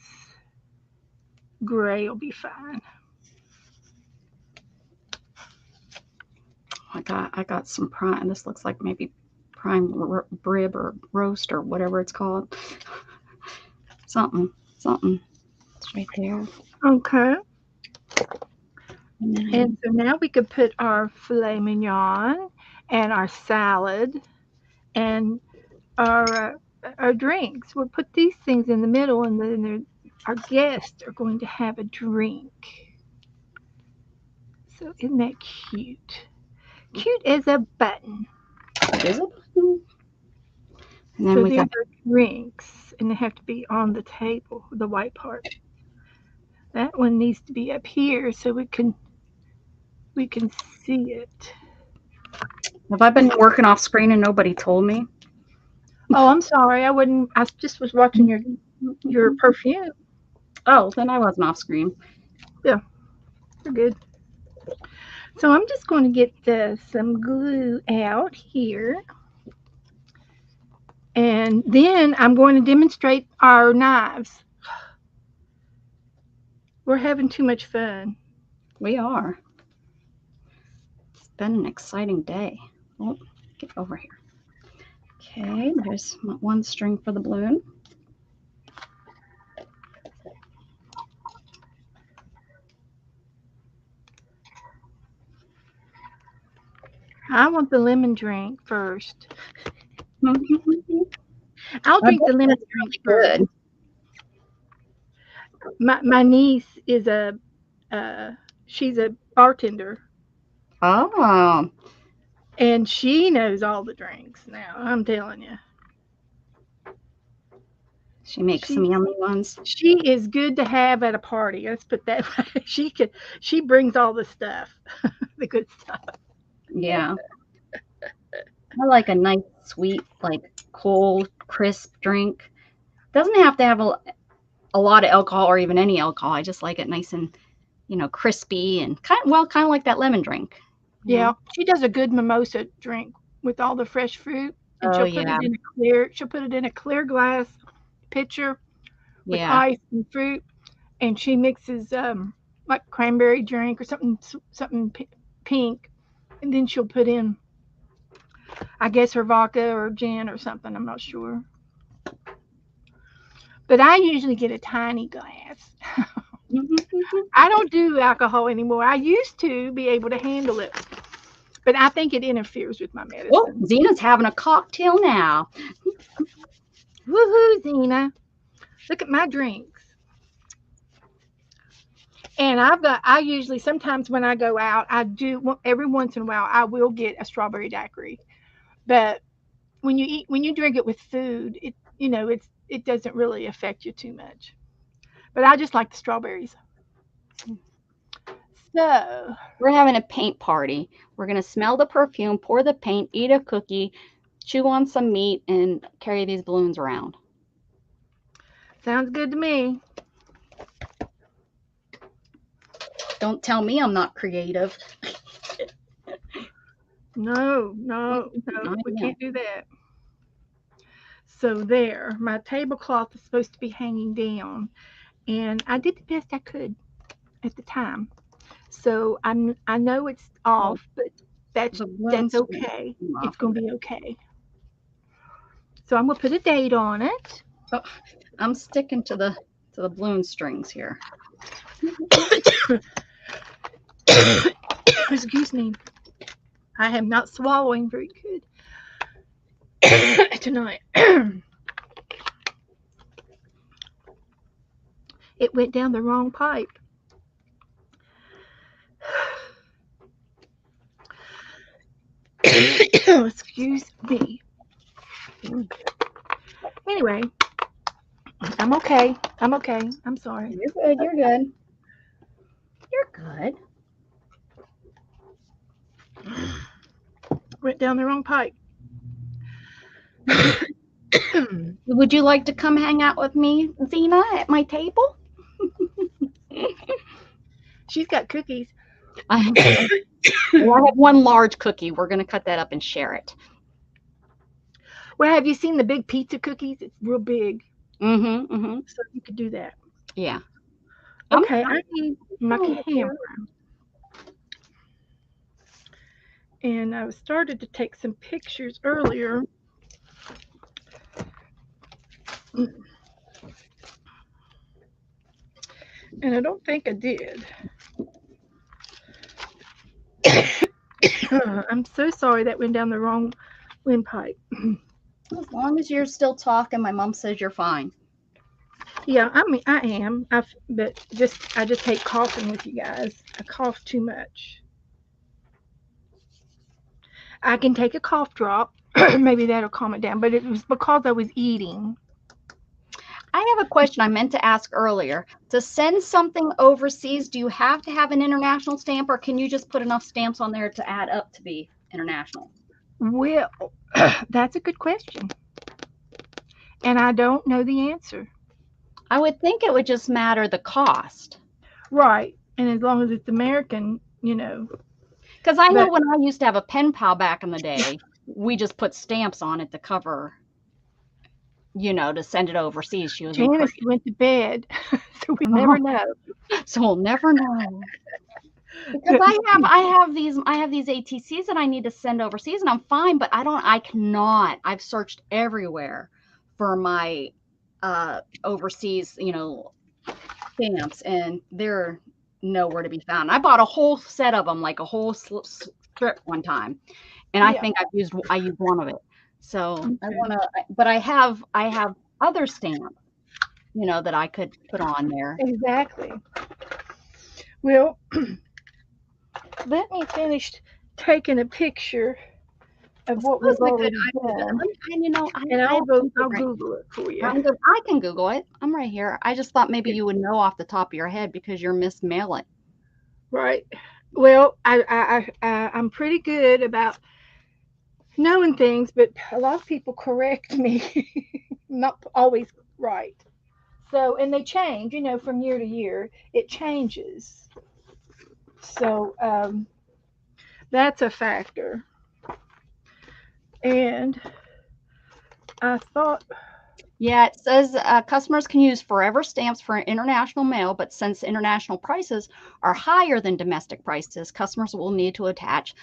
Gray will be fine. I got some prime. This looks like maybe prime rib or roast or whatever it's called. Something. It's right there. Okay. And then And so now we could put our filet mignon and our salad and our drinks. We'll put these things in the middle, and then our guests are going to have a drink. So isn't that cute? Cute as a button. what is it? And then So we there's got our drinks, and they have to be on the table, the white part. That one needs to be up here so we can see it. have I been working off screen and nobody told me? Oh, I'm sorry. I wouldn't. I just was watching your perfume. Oh, then I wasn't off screen. You're good. So I'm just going to get some glue out here. And then I'm going to demonstrate our knives. We're having too much fun. We are. It's been an exciting day. Oh, get over here. Okay, there's one string for the balloon. I want the lemon drink first. Mm-hmm. I'll drink the lemon drink first. Good. My niece is she's a bartender, Oh, and she knows all the drinks now. I'm telling you, she makes some she yummy ones. she is good to have at a party. Let's put that way. She brings all the stuff, the good stuff. Yeah. I like a nice, sweet, like cold, crisp drink. Doesn't have to have a lot of alcohol or even any alcohol. I just like it nice and, crispy and kind of like that lemon drink. Yeah, she does a good mimosa drink with all the fresh fruit, and Oh, she'll put yeah. it in a clear. She'll put it in a clear glass pitcher with Yeah. ice and fruit, and she mixes like cranberry drink or something pink, and then she'll put in, I guess, her vodka or gin or something. I'm not sure, but I usually get a tiny glass. I don't do alcohol anymore. I used to be able to handle it, but I think it interferes with my medicine. Oh, Zena's having a cocktail now. Woohoo, Zena! Look at my drinks. And I usually, sometimes when I go out, I do, every once in a while, I will get a strawberry daiquiri. But when you drink it with food, it doesn't really affect you too much. But I just like the strawberries. So, We're having a paint party. We're going to smell the perfume, pour the paint, eat a cookie, chew on some meat, and carry these balloons around. sounds good to me. Don't tell me I'm not creative. No, we can't do that. So there, my tablecloth is supposed to be hanging down, and I did the best I could at the time. So I know it's off, but that's The balloons okay. came off It's gonna be okay. So I'm gonna put a date on it. Oh, I'm sticking to the balloon strings here. Excuse me. I am not swallowing very good tonight. It went down the wrong pipe. Excuse me. Anyway, I'm okay. I'm okay. I'm sorry. You're good. You're good. You're good. Went down the wrong pipe. Would you like to come hang out with me, Zena, at my table? She's got cookies. I have one large cookie. We're going to cut that up and share it. Well, have you seen the big pizza cookies? It's real big. Mm-hmm. Mm-hmm. So you could do that. Yeah. Okay, I need my camera. And I started to take some pictures earlier. And I don't think I did. I'm so sorry that went down the wrong windpipe. As long as you're still talking, my mom says you're fine. Yeah, I mean I am. But I just hate coughing with you guys. I cough too much. I can take a cough drop. Maybe that'll calm it down. But it was because I was eating. I have a question I meant to ask earlier. To send something overseas, do you have to have an international stamp, or can you just put enough stamps on there to add up to be international? Well, that's a good question. And I don't know the answer. I would think it would just matter the cost. Right. And as long as it's American, Because I know when I used to have a pen pal back in the day, we just put stamps on it to cover, to send it overseas. She was Janice went to bed, so So we never know. So we'll never know. Because I have these ATCs that I need to send overseas, and I'm fine, but I cannot. I've searched everywhere for my overseas, stamps, and they're nowhere to be found. I bought a whole set of them, like a whole strip one time, and I Yeah. think I used one of it. So I Okay. want to, but I have other stamps, that I could put on there. Exactly. Well, let me finish taking a picture of I what suppose we've we could. already done, I have something I'll right. Google it for you. I can Google it. I'm right here. I just thought maybe you would know off the top of your head because you're Miss Mail It. Right. Well, I'm pretty good about knowing things, but a lot of people correct me, not always right. So, and they change, from year to year. It changes. So, that's a factor. And I thought, Yeah, it says customers can use forever stamps for international mail, but since international prices are higher than domestic prices, customers will need to attach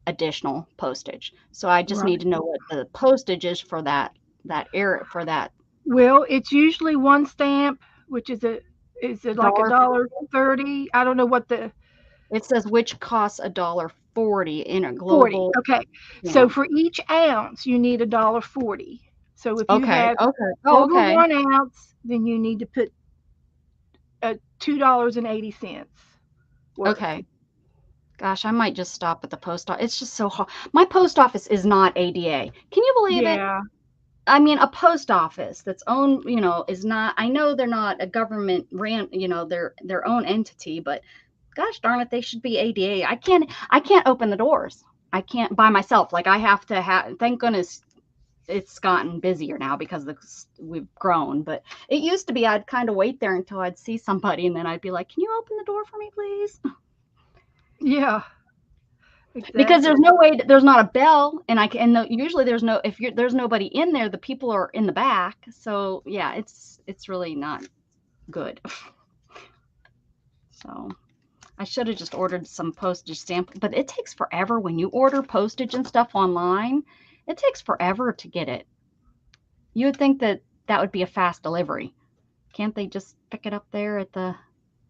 additional postage. So I just right. need to know what the postage is for that area for that Well, it's usually one stamp, which is it like a dollar. dollar 30? I don't know what the It says which costs $1.40 in a 40. global Okay. So stamp. for each ounce, you need a dollar 40. So if you Okay, have okay. Oh, over okay. 1 ounce, then you need to put $2.80 worth. Okay. Gosh, I might just stop at the post office. It's just so hard. My post office is not ADA. Can you believe it? Yeah. I mean, a post office that's owned, is not. I know they're not a government they're their own entity, but gosh darn it, they should be ADA. I can't open the doors. I can't by myself. Like I have to have. Thank goodness it's gotten busier now because we've grown. But it used to be I'd kind of wait there until I'd see somebody, and then I'd be like, "Can you open the door for me, please?" Yeah. Because Exactly. there's no way there's not a bell, and usually there's no if you're there's nobody in there, the people are in the back. So yeah, it's really not good. So I should have just ordered some postage stamp, but it takes forever when you order postage and stuff online. It takes forever to get it. You would think that that would be a fast delivery. Can't they just pick it up there at the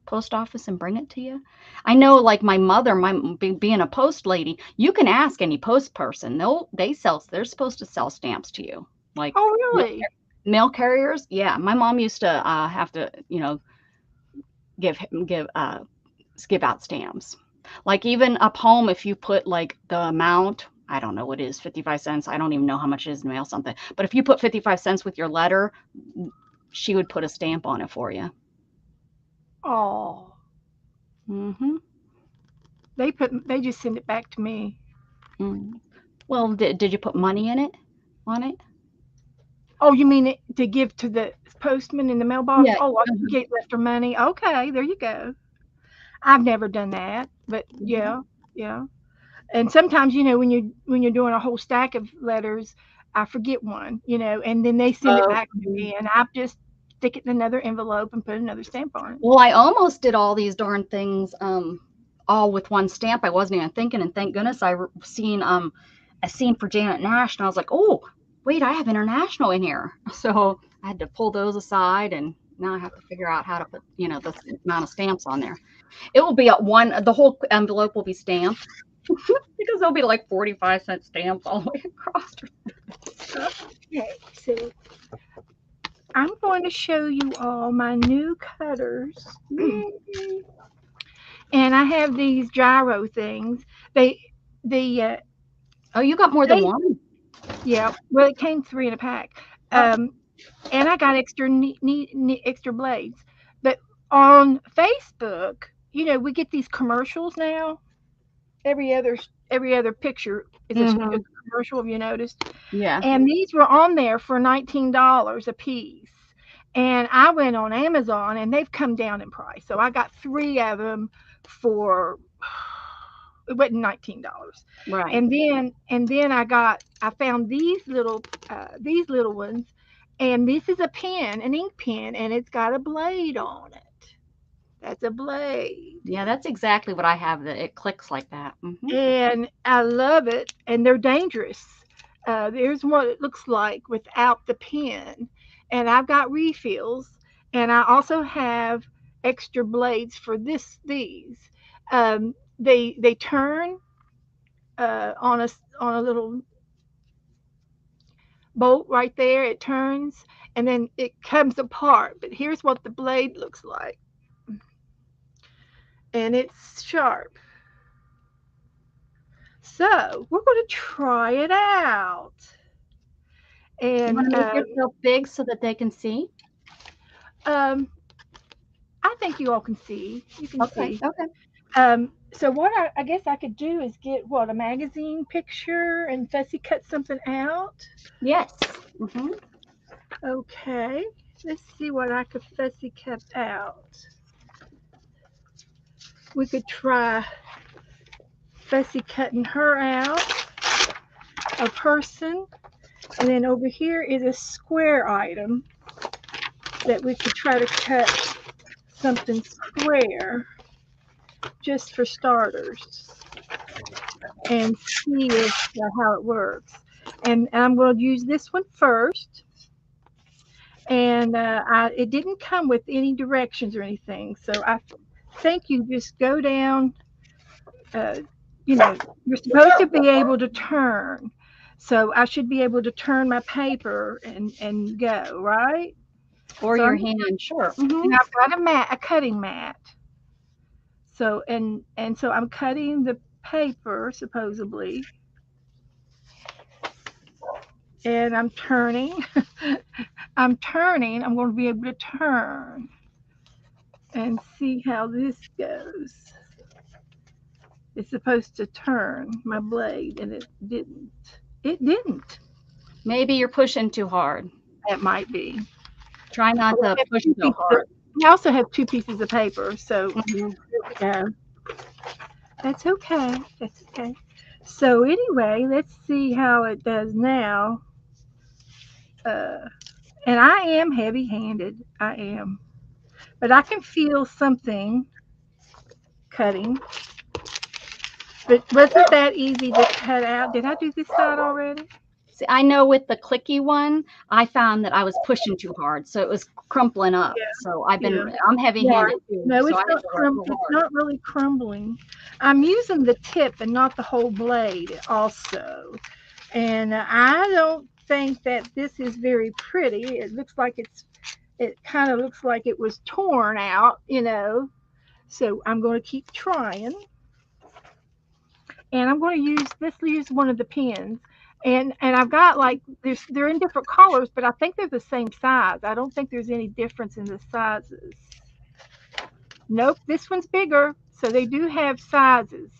post office and bring it to you? I know, like my mother, being a post lady, you can ask any post person. They're supposed to sell stamps to you. Like Oh, mail, really? mail carriers. Yeah, my mom used to have to, give give uh give out stamps. Like even up home, if you put like the amount, I don't know what it is, 55 cents. I don't even know how much it is to mail something. But if you put 55 cents with your letter, she would put a stamp on it for you. Oh, Hmm. they just send it back to me. Mm. Well, did you put money in it on it? Oh, you mean to give to the postman in the mailbox? Yeah. Oh, I Mhm. get left her money. Okay, there you go. I've never done that, but Mhm. yeah, yeah. And sometimes, when you're doing a whole stack of letters, I forget one, and then they send it Oh, back to mhm. me, and I just stick it in another envelope and put another stamp on it. Well, I almost did all these darn things all with one stamp. I wasn't even thinking, and thank goodness seen a scene for Janet Nash, and I was like, oh, wait, I have international in here. So I had to pull those aside, and now I have to figure out how to put the amount of stamps on there. It will be at one. The whole envelope will be stamped because there'll be like 45-cent stamps all the way across. Okay, so I'm going to show you all my new cutters. Yay. And I have these gyro things. They, the Oh, you got more than they, one. yeah. Well, it came three in a pack. Oh, Um, and I got extra blades. But on Facebook, we get these commercials now. Every other picture is hmm, a commercial. Have you noticed? yeah. And these were on there for $19 a piece. And I went on Amazon, and they've come down in price. So I got three of them for it wasn't $19. Right. And then I found these little ones, and this is a pen, an ink pen, and it's got a blade on it. That's a blade. Yeah, that's exactly what I have. That it clicks like that. And I love it. And they're dangerous. There's what it looks like without the pen. And I've got refills. And I also have extra blades for these. They turn on a little bolt right there. It turns and then it comes apart. But here's what the blade looks like, and it's sharp. So we're going to try it out. You And want to make yourself big so that they can see? um, I think you all can see. You can Okay. see. Okay. So what I guess I could do is get what a magazine picture and fussy cut something out. Yes. Okay, let's see what I could fussy cut out. We could try fussy cutting her out, a person, and then over here is a square item that we could try to cut something square just for starters and see how it works. And I'm going to use this one first. And it didn't come with any directions or anything. So I think you just go down, uh, you're supposed to be able to turn. So I should be able to turn my paper and go, right? Or So your hand, sure. and I've got a cutting mat. So so I'm cutting the paper supposedly, and I'm turning. I'm turning. I'm going to be able to turn and see how this goes. It's supposed to turn my blade, and it didn't. It didn't. Maybe you're pushing too hard. That might be. Try not Well, to push so hard. I also have two pieces of paper, so Mhm. yeah, that's okay. That's okay. So anyway, let's see how it does now. Uh, and I am heavy-handed. I am, but I can feel something cutting. But wasn't that easy to cut out? Did I do this side already? See, I know with the clicky one, I found that I was pushing too hard, so it was crumpling up. So Yeah. I'm heavy-handed too, No, so it's I had not to work real it's hard. not really crumbling. I'm using the tip and not the whole blade also. And I don't think that this is very pretty. It kind of looks like it was torn out. So I'm going to keep trying. And I'm going to use one of the pens. And I've got like they're in different colors, but I think they're the same size. I don't think there's any difference in the sizes. Nope, this one's bigger, so they do have sizes.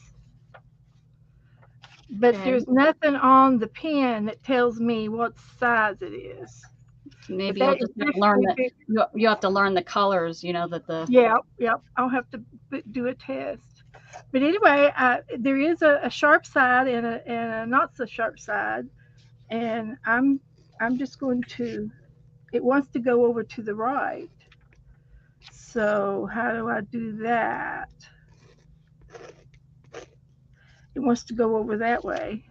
But Okay. there's nothing on the pen that tells me what size it is. But Maybe you'll that is just have to learn definitely that big. you have to learn the colors, that the Yeah, yep. I'll have to do a test. But anyway, there is a sharp side and a not so sharp side, and I'm just going to. It wants to go over to the right. So how do I do that? It wants to go over that way.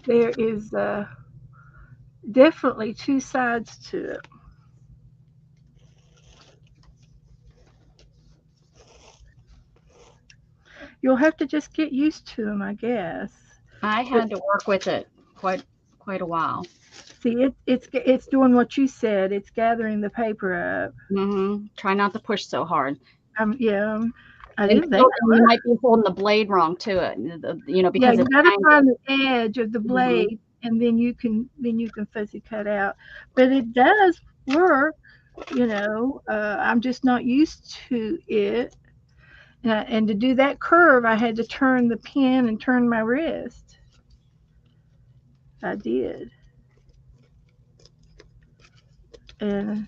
There is definitely two sides to it. You'll have to just get used to them, I guess. I But had to work with it quite a while. see, it's doing what you said. It's gathering the paper up. Try not to push so hard. Yeah, I And didn't think. you might be holding the blade wrong too, Yeah, because you it's got to angled. find the edge of the Mhm. blade, and then you can fuzzy cut out. But it does work. I'm just not used to it. And to do that curve, I had to turn the pen and turn my wrist. I did, and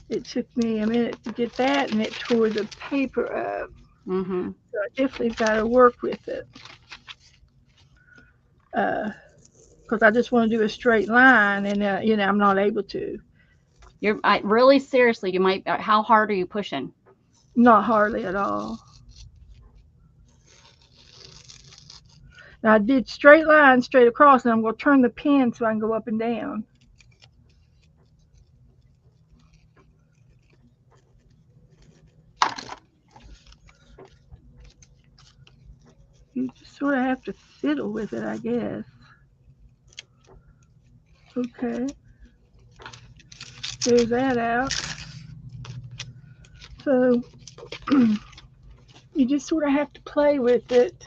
it took me a minute to get that, and it tore the paper up. Mhm. So I definitely got to work with it because I just want to do a straight line, and I'm not able to. Really seriously, you might. How hard are you pushing? Not hardly at all. Now I did straight lines straight across, and I'm going to turn the pen so I can go up and down. You just sort of have to fiddle with it, I guess. Okay, there's that out. So you just sort of have to play with it.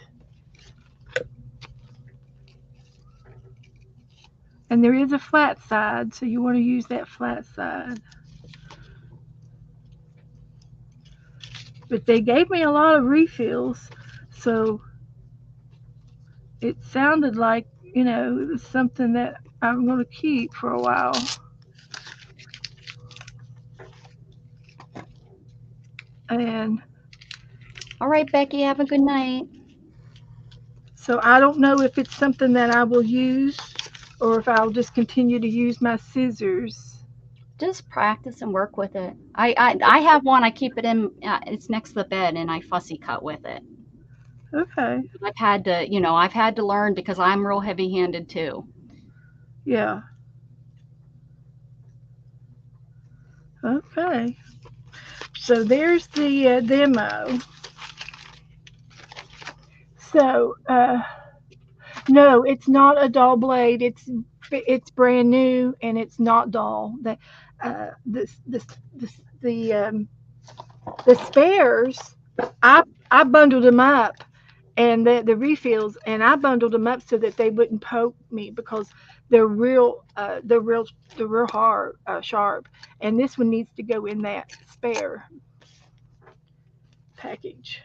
And there is a flat side, so you want to use that flat side. But they gave me a lot of refills, so it sounded like, it was something that I'm going to keep for a while. And All right, Becky, have a good night. so I don't know if it's something that I will use or if I'll just continue to use my scissors. Just practice and work with it. I have one. I keep it in. It's next to the bed, and I fussy cut with it. Okay. I've had to learn because I'm real heavy-handed too. Yeah. Okay. So there's the demo. So no, it's not a dull blade. It's brand new and it's not dull. This the spares. I bundled them up and the refills, and I bundled them up so that they wouldn't poke me because they're real hard sharp, and this one needs to go in that spare package.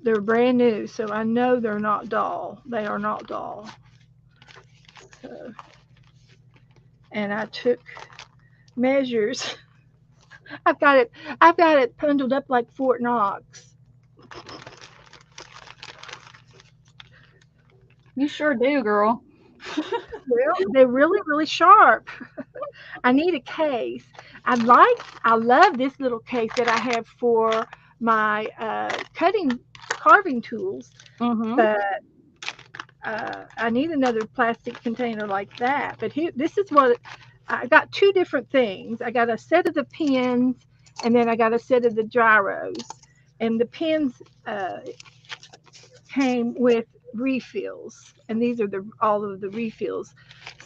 They're brand new, so I know they're not dull. They are not dull. So, and I took measures. I've got it. I've got it bundled up like Fort Knox. You sure do, girl. Well, they're really, really sharp. I need a case. I love this little case that I have for my carving tools, Mm-hmm. but I need another plastic container like that. But here, this is what I got: two different things. I got a set of the pins, and then I got a set of the gyros. And the pins came with refills, and these are all of the refills.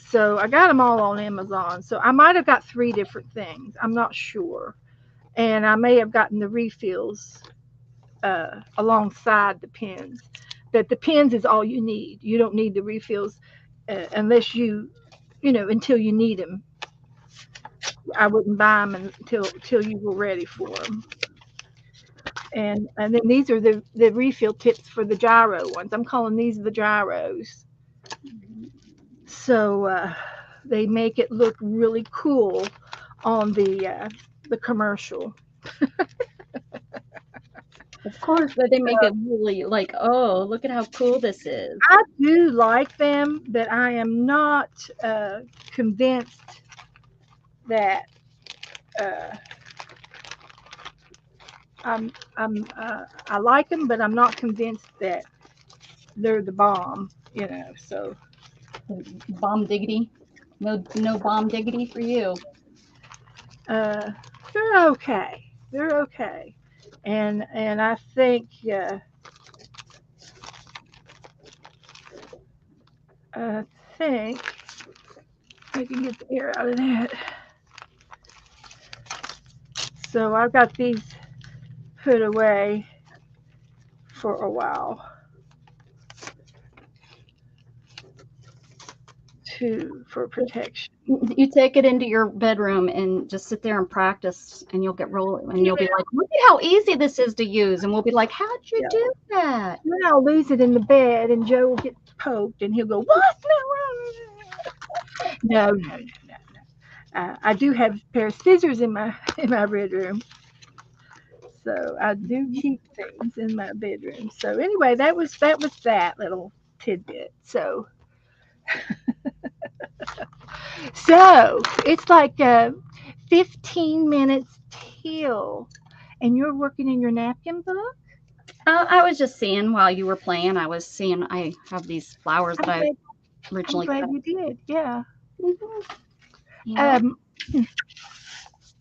So I got them all on Amazon. So I might have got three different things. I'm not sure, and I may have gotten the refills alongside the pins. But the pins is all you need. You don't need the refills unless until you need them. I wouldn't buy them until you were ready for them. And then these are the refill tips for the gyro ones. I'm calling these the gyros. So they make it look really cool on the commercial. Of course, but they make it really like, oh, look at how cool this is. I do like them, but I am not convinced that uh, I like them, but I'm not convinced that they're the bomb. So Bomb diggity. No bomb diggity for you. uh, they're okay. They're okay, and I think I think I can get the air out of that. So I've got these put away for a while for protection. You take it into your bedroom and just sit there and practice, and you'll get rolling, and you'll be Yeah, like, "Look at how easy this is to use," and we'll be like, "How'd you yeah. do that?" Then I'll lose it in the bed, and Joe will get poked, and he'll go, "What? No, no, no, no, no." I do have a pair of scissors in my bedroom, so I do keep things in my bedroom. So anyway, that was that little tidbit. So So it's like 15 minutes till, and you're working in your napkin book. I was just seeing while you were playing. I was seeing I have these flowers that I'm I glad. I'm originally glad cut. you did. Yeah. Mhm. Yeah. Um,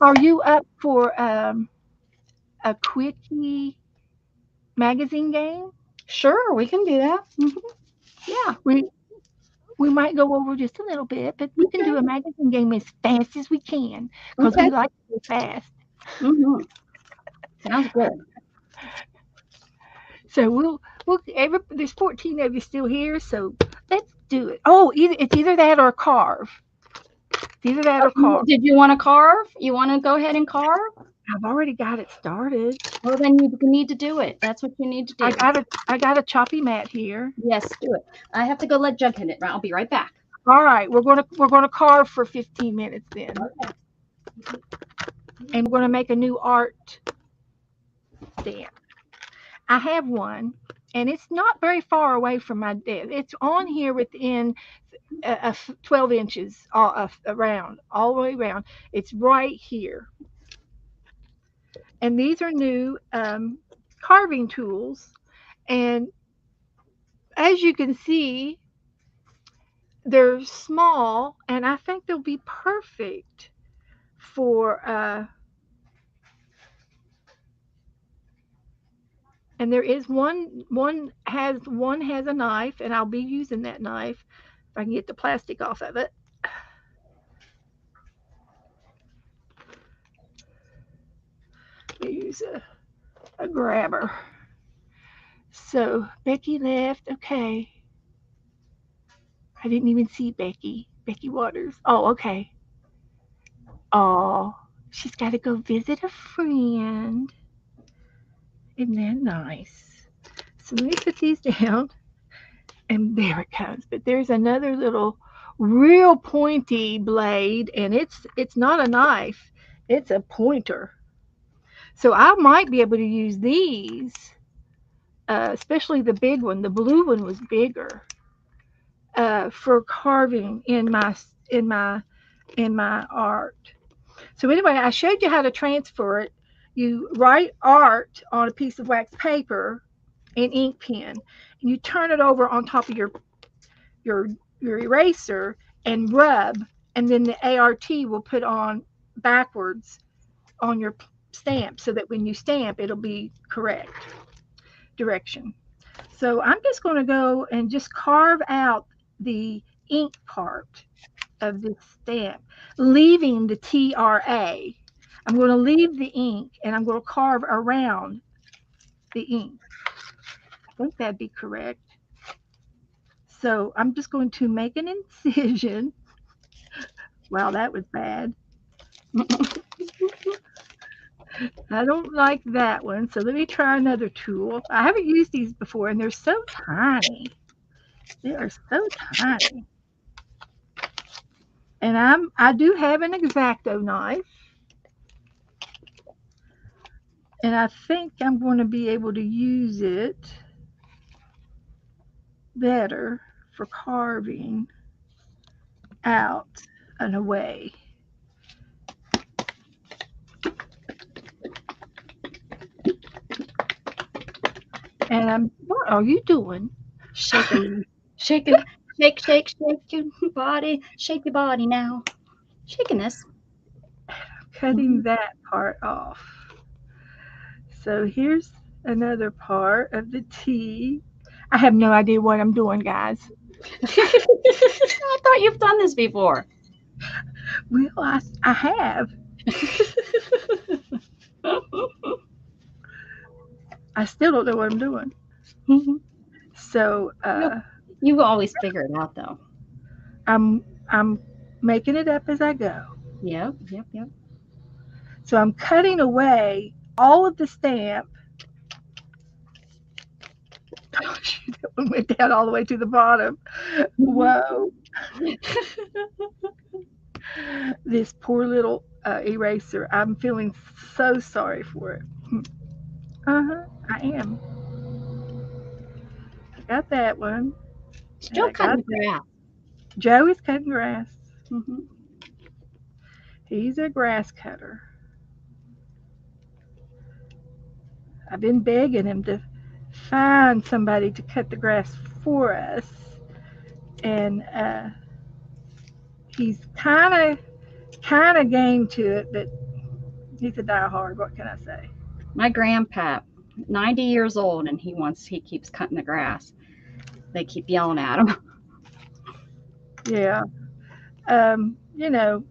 are you up for a quickie magazine game? Sure, we can do that. Yeah. We we might go over just a little bit, but we can Okay. do a magazine game as fast as we can because Okay. we like to go fast. Sounds good. So there's 14 of you still here, so let's do it. Oh, it's either that or carve. It's either that or carve. Did you want to carve? You want to go ahead and carve? I've already got it started. Well, then you need to do it. That's what you need to I do. got a choppy mat here. Yes, do it. I have to go let Jug hit it. I'll be right back. All right, we're gonna carve for 15 minutes then, and we're gonna make a new art stamp. I have one, and it's not very far away from my desk. It's on here within 12 inches around, all the way around. It's right here, and these are new carving tools. And as you can see, they're small, and I think they'll be perfect for and there is one has a knife, and I'll be using that knife if I can get the plastic off of it. Use a grabber. So Becky left. Okay. I didn't even see Becky. Becky Waters. Oh, okay. Oh, she's got to go visit a friend. Isn't that nice? So let me put these down. And there it comes. But there's another little real pointy blade, and it's not a knife. It's a pointer. So I might be able to use these, especially the big one. The blue one was bigger for carving in my art. So anyway, I showed you how to transfer it. You write art on a piece of wax paper, an ink pen, and you turn it over on top of your your eraser and rub, and then the ART will put on backwards on your stamp so that when you stamp it'll be correct direction. So I'm just going to go and just carve out the ink part of this stamp, leaving the TRA. I'm going to leave the ink and I'm going to carve around the ink. I think that'd be correct. So I'm just going to make an incision. Wow, that was bad. I don't like that one. So let me try another tool. I haven't used these before, and they're so tiny. They are so tiny. And I do have an X-Acto knife, and I think I'm going to be able to use it better for carving out and away. And what are you doing? Shaking, shaking, shake, shake, shake your body, shake your body now. Shaking this. Cutting that part off. So here's another part of the T. I have no idea what I'm doing, guys. I thought you've done this before. Well, I have. I still don't know what I'm doing. So You always figure it out, though. I'm making it up as I go. Yep, yep, yep. So I'm cutting away all of the stamp. That one went down all the way to the bottom. Whoa. This poor little eraser. I'm feeling so sorry for it. Uh-huh. I am. I got that one. And Still I got cutting grass. Joe is cutting grass. Mm-hmm. He's a grass cutter. I've been begging him to find somebody to cut the grass for us, and he's kind of game to it, but he's a diehard. What can I say? My grandpa, 90 years old, and he keeps cutting the grass. They keep yelling at him. Yeah. You know,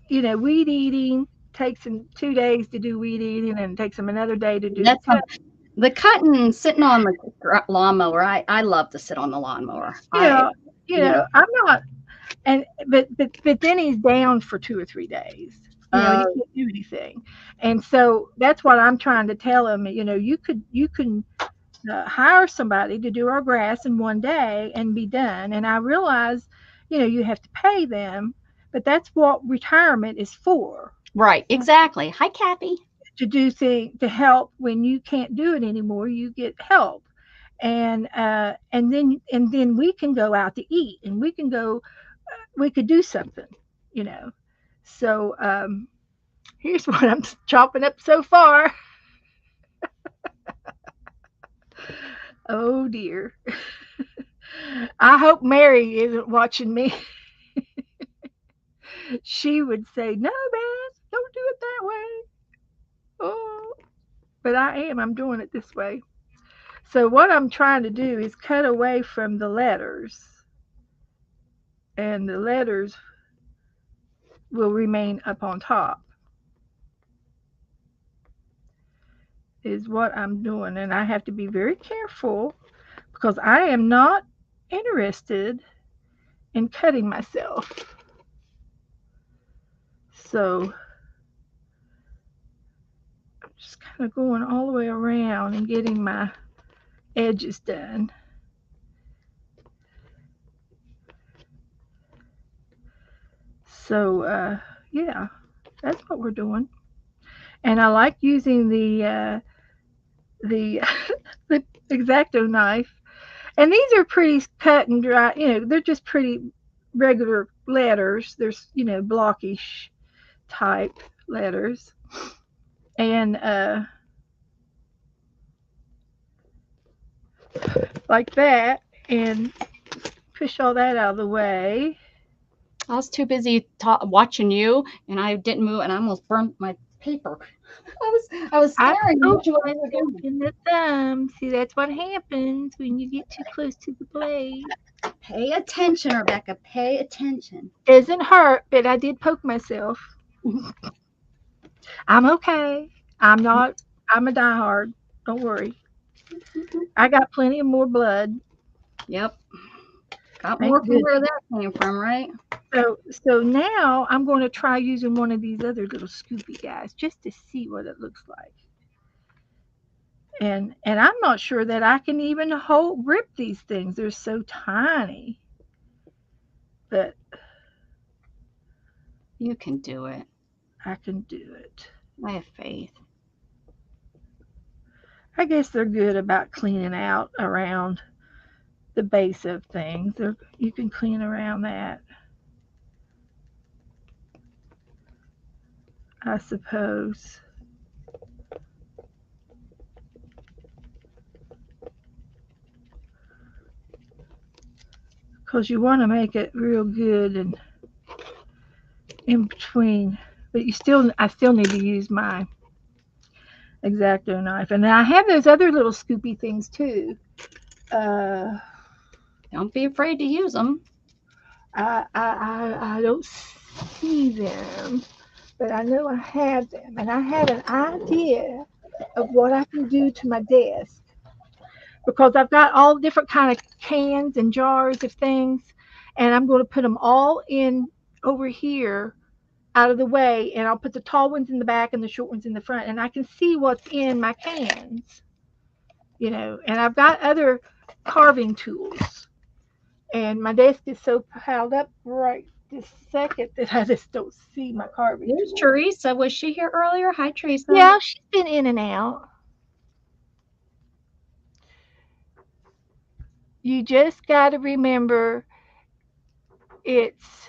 Yeah. weed eating takes him 2 days to do weed eating, and it takes him another day to do the That's cut. the cutting, sitting on the lawnmower. I love to sit on the lawnmower. Yeah, You know, I'm not, and but then he's down for 2 or 3 days. He uh, can't do anything, and so that's what I'm trying to tell him. You can hire somebody to do our grass in one day and be done. And I realize, you have to pay them, but that's what retirement is for, right, exactly. Hi, Kathy. to do things to help when you can't do it anymore. You get help, and then we can go out to eat, and we could do something, you know. So here's what I'm chopping up so far. Oh dear. I hope Mary isn't watching me. She would say, "No, Beth, don't do it that way." Oh, but I am. I'm doing it this way. So what I'm trying to do is cut away from the letters, and the letters will remain up on top. Is what I'm doing, and I have to be very careful because I am not interested in cutting myself. So I'm just kind of going all the way around and getting my edges done. So yeah, that's what we're doing. And I like using the the exacto knife. And these are pretty cut and dry. They're just pretty regular letters. There's blockish type letters, and like that, and push all that out of the way. I was too busy watching you, and I didn't move, and I almost burned my paper. I was I staring told at you what I you were was doing. in the thumb. See, that's what happens when you get too close to the blade. Pay attention, Rebecca. Pay attention. Doesn't hurt, but I did poke myself. I'm okay. I'm not. I'm a diehard. Don't worry. I got plenty of more blood. Yep. Got Thank more from where goodness. that came from, right? So now I'm going to try using one of these other little scoopy guys just to see what it looks like. And I'm not sure that I can even hold grip these things. They're so tiny. But You can do it. I can do it. I have faith. I guess they're good about cleaning out around the base of things. You can clean around that, I suppose. Because you want to make it real good and in between. But I still need to use my exacto knife. And then I have those other little scoopy things too. Uh, Don't be afraid to use them. I don't see them, but I know I have them, and I have an idea of what I can do to my desk because I've got all different kind of cans and jars of things, and I'm going to put them all in over here out of the way, and I'll put the tall ones in the back and the short ones in the front, and I can see what's in my cans, and I've got other carving tools, and my desk is so piled up right this second that I just don't see my carving There's tools. Teresa. Was she here earlier? Hi, Teresa. Yeah, she's been in and out. You just got to remember it's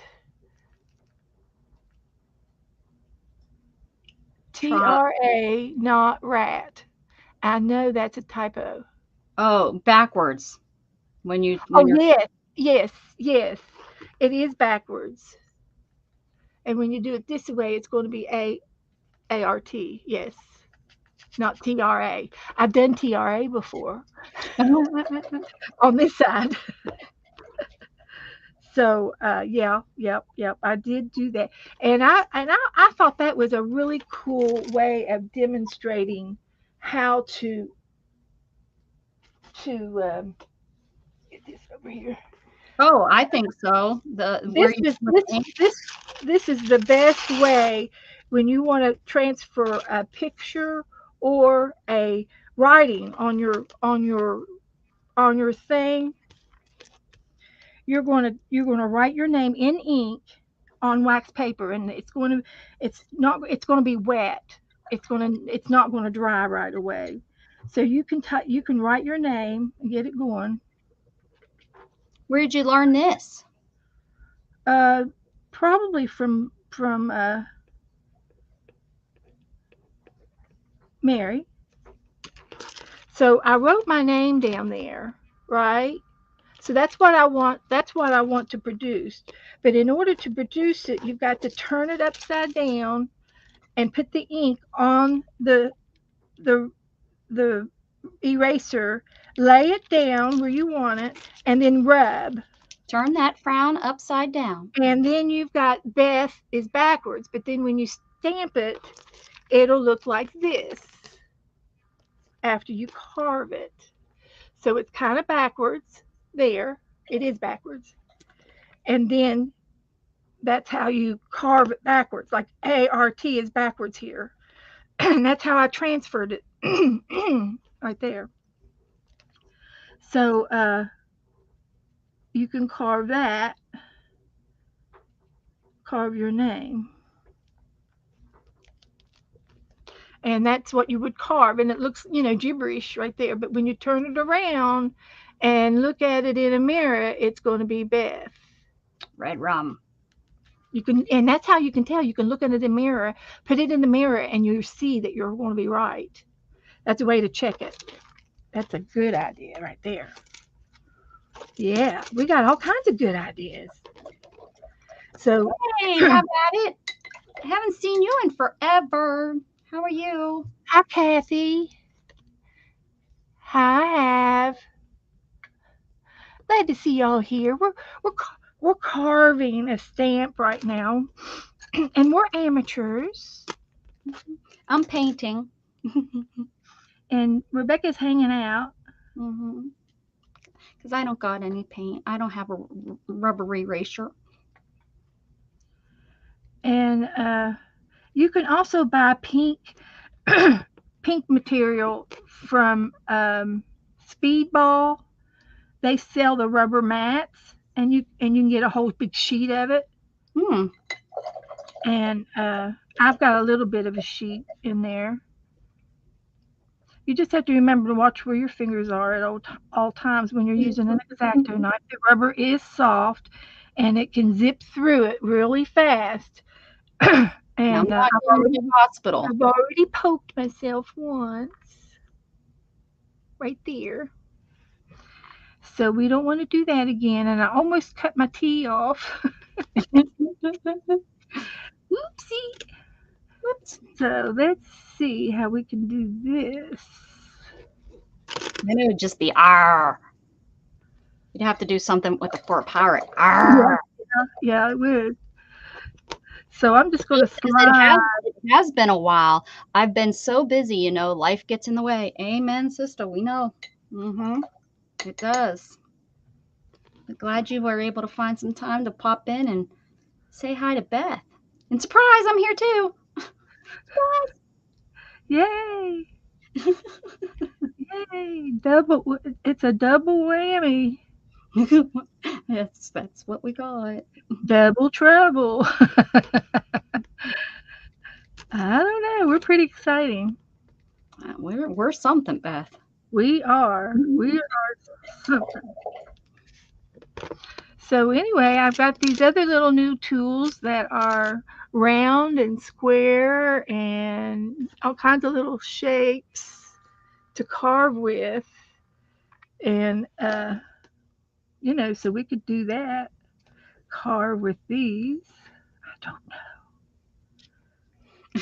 Try. TRA, not rat. I know that's a typo. Oh, backwards. Oh, When you're yes, yes, yes. It is backwards. And when you do it this way, it's going to be ART. Yes, not TRA. I've done TRA before on this side. So yeah, yep, yep. I did do that, and I thought that was a really cool way of demonstrating how to get this over here. Oh, I think so. The where This you is put this the ink. this this is the best way when you want to transfer a picture or a writing on your thing. You're going to write your name in ink on wax paper, and it's going to be wet. It's not going to dry right away. So you can write your name and get it going. Where did you learn this? Uh, Probably from Mary. So I wrote my name down there, right? So that's what I want to produce. But in order to produce it, you've got to turn it upside down and put the ink on the the eraser, lay it down where you want it, and then rub. Turn that frown upside down. And then you've got Beth is backwards, but then when you stamp it, it'll look like this after you carve it. So it's kind of backwards there. It is backwards. And then that's how you carve it backwards. Like ART is backwards here. And that's how I transferred it right there. So you can carve your name. And that's what you would carve. And it looks, gibberish right there. But when you turn it around and look at it in a mirror, it's going to be Beth. Red rum. And that's how you can tell. You can look at it in the mirror, put it in the mirror, and you see that you're going to be right. That's a way to check it. That's a good idea right there. Yeah, we got all kinds of good ideas. So, Hey, how about it? I haven't seen you in forever. How are you? hi, Kathy. Hi, Have. Glad to see y'all here. We're carving a stamp right now, and we're amateurs. I'm painting. And Rebecca's hanging out. Because I don't got any paint. I don't have a rubber eraser. And you can also buy pink pink material from Speedball. They sell the rubber mats, and you can get a whole big sheet of it. Hmm. And I've got a little bit of a sheet in there. You just have to remember to watch where your fingers are at all times when you're using an X-Acto knife. The rubber is soft, and it can zip through it really fast. Now, I'm And not going to the hospital. I've already poked myself once, right there. So we don't want to do that again. And I almost cut my tea off. Oopsie. Whoops. So let's see how we can do this. Then it would just be R. You'd have to do something with the for a pirate. Yeah, R. yeah, it would. So I'm just going to Because slide. it has been a while. I've been so busy, life gets in the way. Amen, sister. We know. It does. I'm glad you were able to find some time to pop in and say hi to Beth. And surprise, I'm here too. Yay! Yay! It's a double whammy. That's what we call it. Double trouble. I don't know. We're pretty exciting. We're something, Beth. We are something. So anyway, I've got these other little new tools that are round and square and all kinds of little shapes to carve with. And, so we could do that, carve with these. I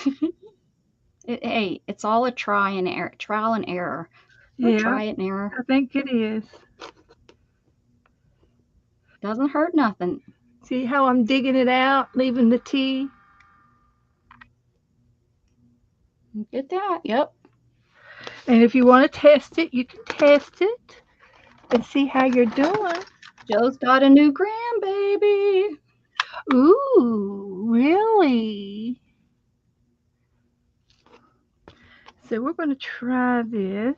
don't Hey, it's all a trial and error. Or know. Yeah, try it and error. I think it is. Doesn't hurt nothing. See how I'm digging it out, leaving the T? Get that? Yep. And if you want to test it, you can test it and see how you're doing. Joe's got a new grandbaby. Ooh, really? So we're going to try this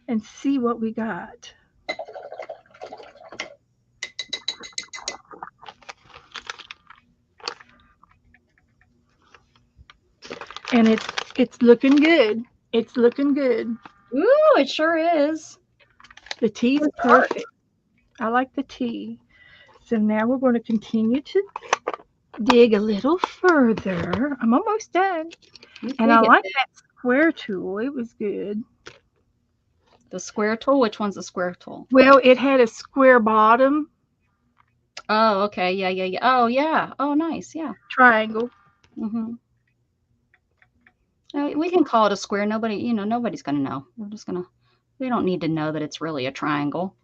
and see what we got. And it's looking good. It's looking good. Ooh, it sure is. The tea's perfect. I like the tea. So now we're going to continue to dig a little further. I'm almost done. And I like that square tool. It was good. The square tool? Which one's the square tool? Well, it had a square bottom. Oh, okay. Yeah, yeah, yeah. Oh, yeah. Oh, nice. Yeah. Triangle. Mm-hmm. We can call it a square. Nobody's going to know. We don't need to know that it's really a triangle.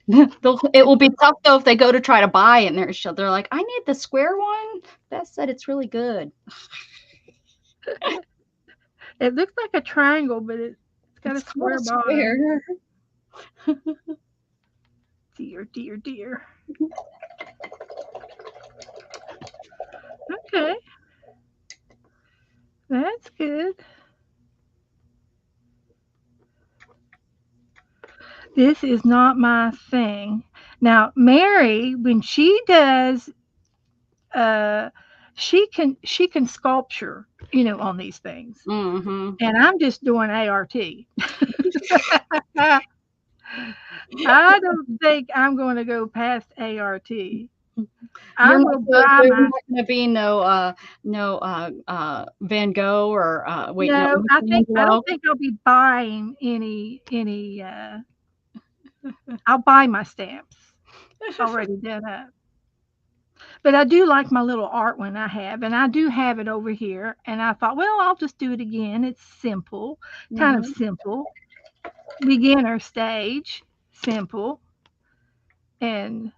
It will be tough though if they go to try to buy it and they're like, I need the square one. Beth said it's really good. It looks like a triangle, but it's got a square bottom. Dear, dear, dear. Okay. That's good. This is not my thing. Now, Mary, when she does, uh, she can sculpture, on these things, Mm-hmm. and I'm just doing ART. I don't think I'm going to go past ART. I will buy There's my. not going to be no Van Gogh or wait, no No, I don't Michelangelo. think I'll be buying any. I'll buy my stamps already done up. But I do like my little art one I have, and I do have it over here. And I thought, well, I'll just do it again. It's simple, kind of Mhm. simple, beginner stage, simple, and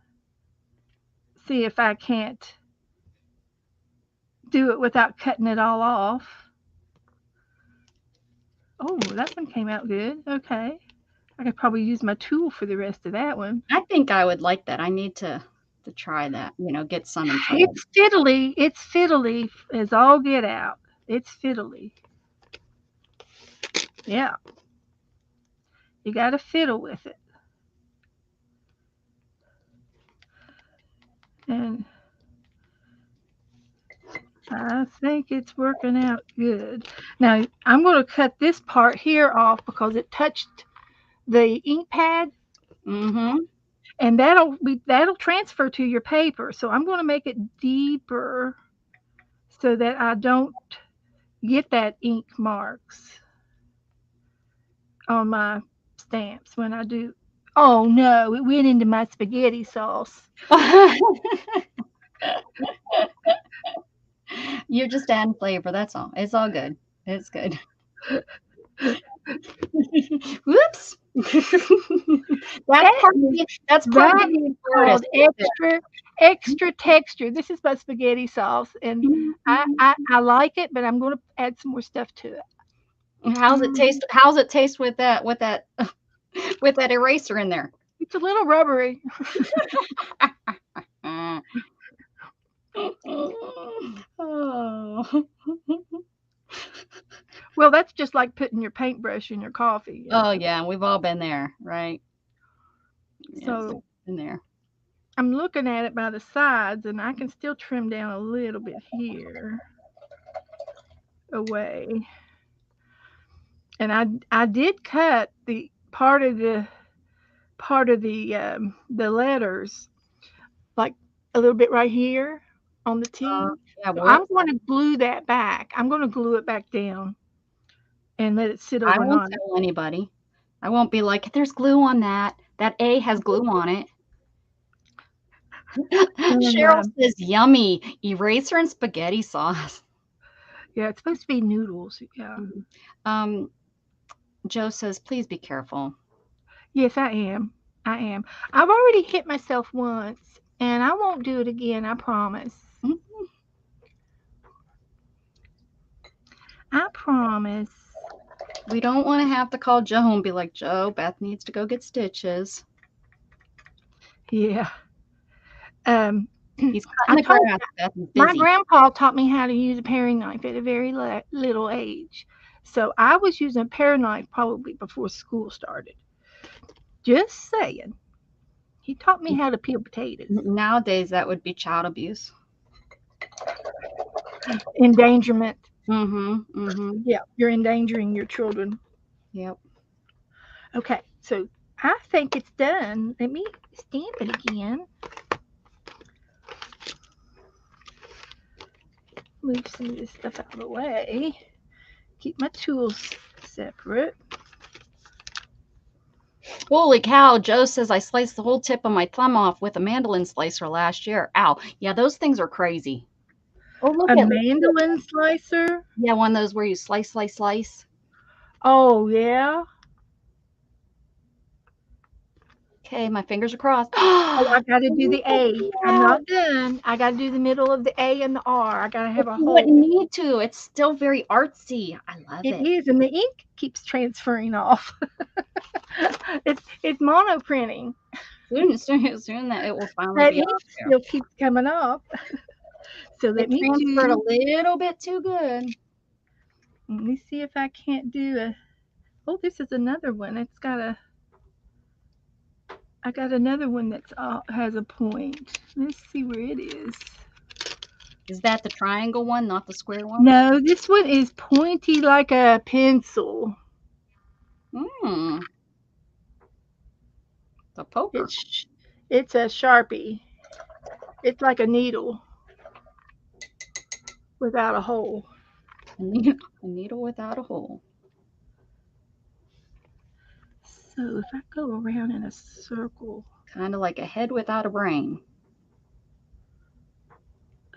see if I can't do it without cutting it all off. Oh, that one came out good. Okay. I could probably use my tool for the rest of that one. I think I would like that. I need to try that. Get some and try it. It's fiddly. It's fiddly as all get out. It's fiddly. Yeah. You got to fiddle with it. And I think it's working out good. Now, I'm going to cut this part here off because it touched the ink pad, Mm-hmm. and that'll transfer to your paper. So I'm going to make it deeper so that I don't get that ink marks on my stamps when I do. Oh no, it went into my spaghetti sauce. You're just adding flavor. That's all. It's all good. It's good. Whoops. That That's part of that being is an called artist. extra texture. This is my spaghetti sauce, and I like it, but I'm going to add some more stuff to it. How's it taste? How's it taste with that with that eraser in there? It's a little rubbery. Oh. Well, that's just like putting your paintbrush in your coffee. Oh yeah, we've all been there, right? Yes, So been there. I'm looking at it by the sides, and I can still trim down a little bit here away. And I did cut the part of the letters, like a little bit right here on the Uh, T. yeah, So I'm whoops. going to glue that back. I'm going to glue it back down and let it sit I won't overnight. tell anybody. I won't be like, there's glue on that. That A has glue on it. And Cheryl says, yummy. Eraser and spaghetti sauce. yeah, it's supposed to be noodles. Yeah. Mhm. Um, Joe says, please be careful. Yes, I am. I am. I've already hit myself once, and I won't do it again. I promise. Mhm. I promise. We don't want to have to call Joe and be like, Joe, Beth needs to go get stitches. Yeah. Um, He's I cutting the told grass. Beth is my busy. grandpa taught me how to use a paring knife at a very little age, so I was using a paring knife probably before school started. Just saying. He taught me how to peel potatoes. Nowadays, that would be child abuse. Endangerment. Mm-hmm. Mm-hmm. Yeah, you're endangering your children. Yep. Okay, so I think it's done. Let me stamp it again. Move some of this stuff out of the way. Keep my tools separate. Holy cow, Joe says I sliced the whole tip of my thumb off with a mandolin slicer last year. Ow. Yeah, those things are crazy. Oh, A mandolin slicer. Yeah, one of those where you slice, slice, slice. Oh, yeah. Okay, my fingers are crossed. Oh, I got to do the A. I'm Wow. not done. I got to do the middle of the A and the R. I got to But have a you wouldn't hole. need to. It's still very artsy. I love It it. is, and the ink keeps transferring off. It's mono printing. Soon that it will finally That be ink off there. still keeps coming off. So It let me transferred a do. little bit too good. Let me see if I can't do a. Oh, this is another one. It's got a. I got another one that's has a point. Let's see where it is. Is that the triangle one, not the square one? No, this one is pointy like a pencil. Hmm. The poker. It's a Sharpie. It's like a needle without a hole. A needle without a hole. So if I go around in a circle, Kind of like a head without a brain.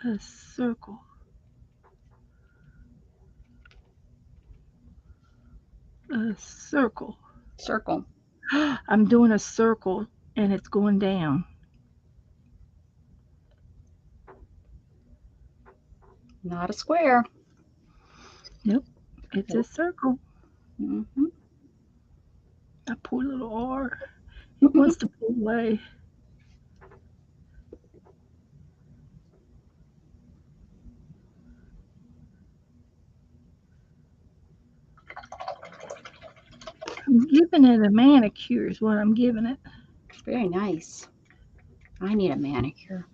a circle, a circle. Circle. I'm doing a circle and it's going down. Not a square. Nope, it's a circle. Mm-hmm. I pull a little R. It wants to pull away. I'm giving it a manicure, is what I'm giving it. Very nice. I need a manicure.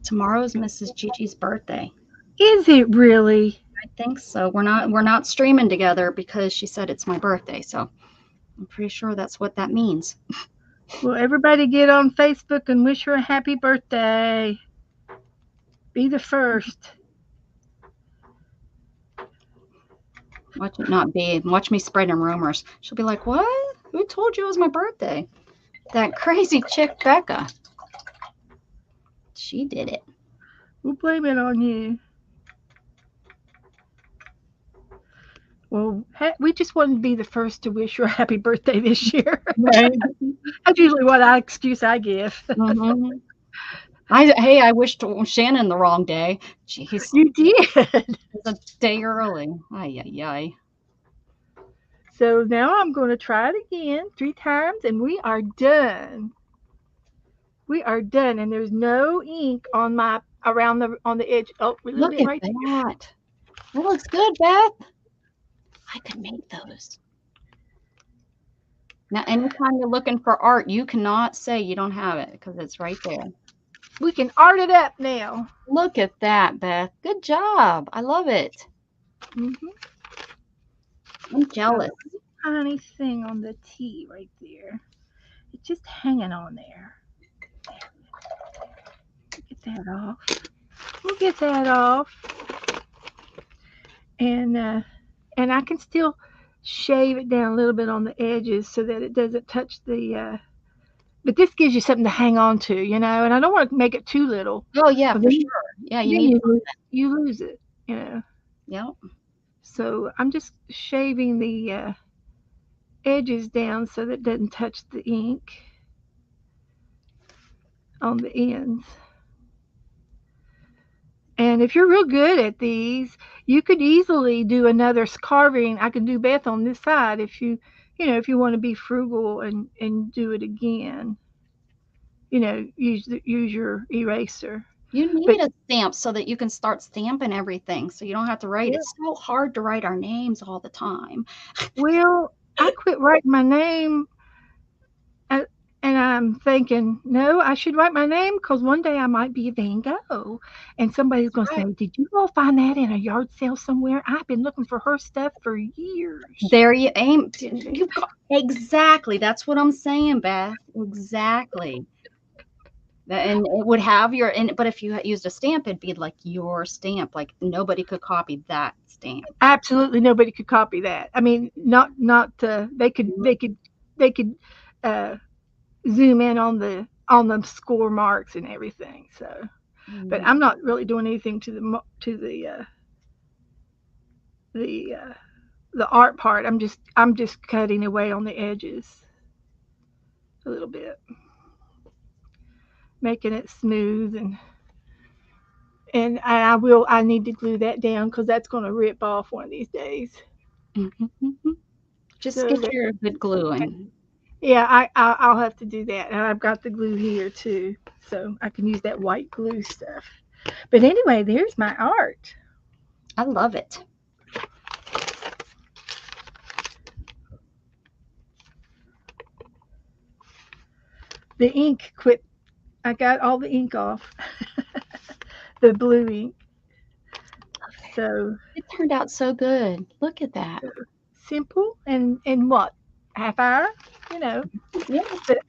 Tomorrow's Mrs. Gigi's birthday. Is it really? I think so. We're not streaming together because she said it's my birthday, so I'm pretty sure that's what that means. Well, everybody get on Facebook and wish her a happy birthday. Be the first. Watch it not be. Watch me spreading rumors. She'll be like, "What? Who told you it was my birthday?" That crazy chick Becca. She did it. We'll blame it on you. Well, we just wanted to be the first to wish her a happy birthday this year. Right. That's usually what excuse I give. Mm-hmm. I wished Shannon the wrong day. Jeez, You did. it's a day early. Ay, ay, ay. So now I'm going to try it again 3 times, and we are done. We are done, and there's no ink on my around the on the edge. Oh, a little Look bit at right there. that. That looks good, Beth. I could make those. Now, anytime you're looking for art, you cannot say you don't have it because it's right there. We can art it up now. Look at that, Beth. Good job. I love it. Hmm. I'm jealous. Tiny thing on the T right there. It's just hanging on there. Get that off. We'll get that off, and and I can still shave it down a little bit on the edges so that it doesn't touch the. But this gives you something to hang on to, and I don't want to make it too little, Oh, yeah, because for sure. Yeah, you then need you lose it. Yep. So I'm just shaving the edges down so that it doesn't touch the ink on the ends. And if you're real good at these, you could easily do another carving. I could do Beth on this side if you want to be frugal and do it again. Use your eraser. You But need a stamp so that you can start stamping everything so you don't have to write. yeah, It's so hard to write our names all the time. well, I quit writing my name, uh, and I'm thinking, no, I should write my name because one day I might be a Van Gogh, and somebody's going to Right. say, "Did you all find that in a yard sale somewhere? I've been looking for her stuff for years." There you aim. You got, exactly. That's what I'm saying, Beth. Exactly. And it would have your, but if you used a stamp, it'd be like your stamp. Like nobody could copy that stamp. Absolutely nobody could copy that. I mean, not they could uh, zoom in on the score marks and everything. So, but Mhm. I'm not really doing anything to the the art part. I'm just cutting away on the edges a little bit, making it smooth, I need to glue that down because that's going to rip off one of these days. Mhm. Just So get that, your good glue and yeah, I'll have to do that, and I've got the glue here too, so I can use that white glue stuff. But anyway, there's my art. I love it. The ink quit. I got all the ink off, the blue ink. So It turned out so good. Look at that. simple and what, half hour, you know. Yeah.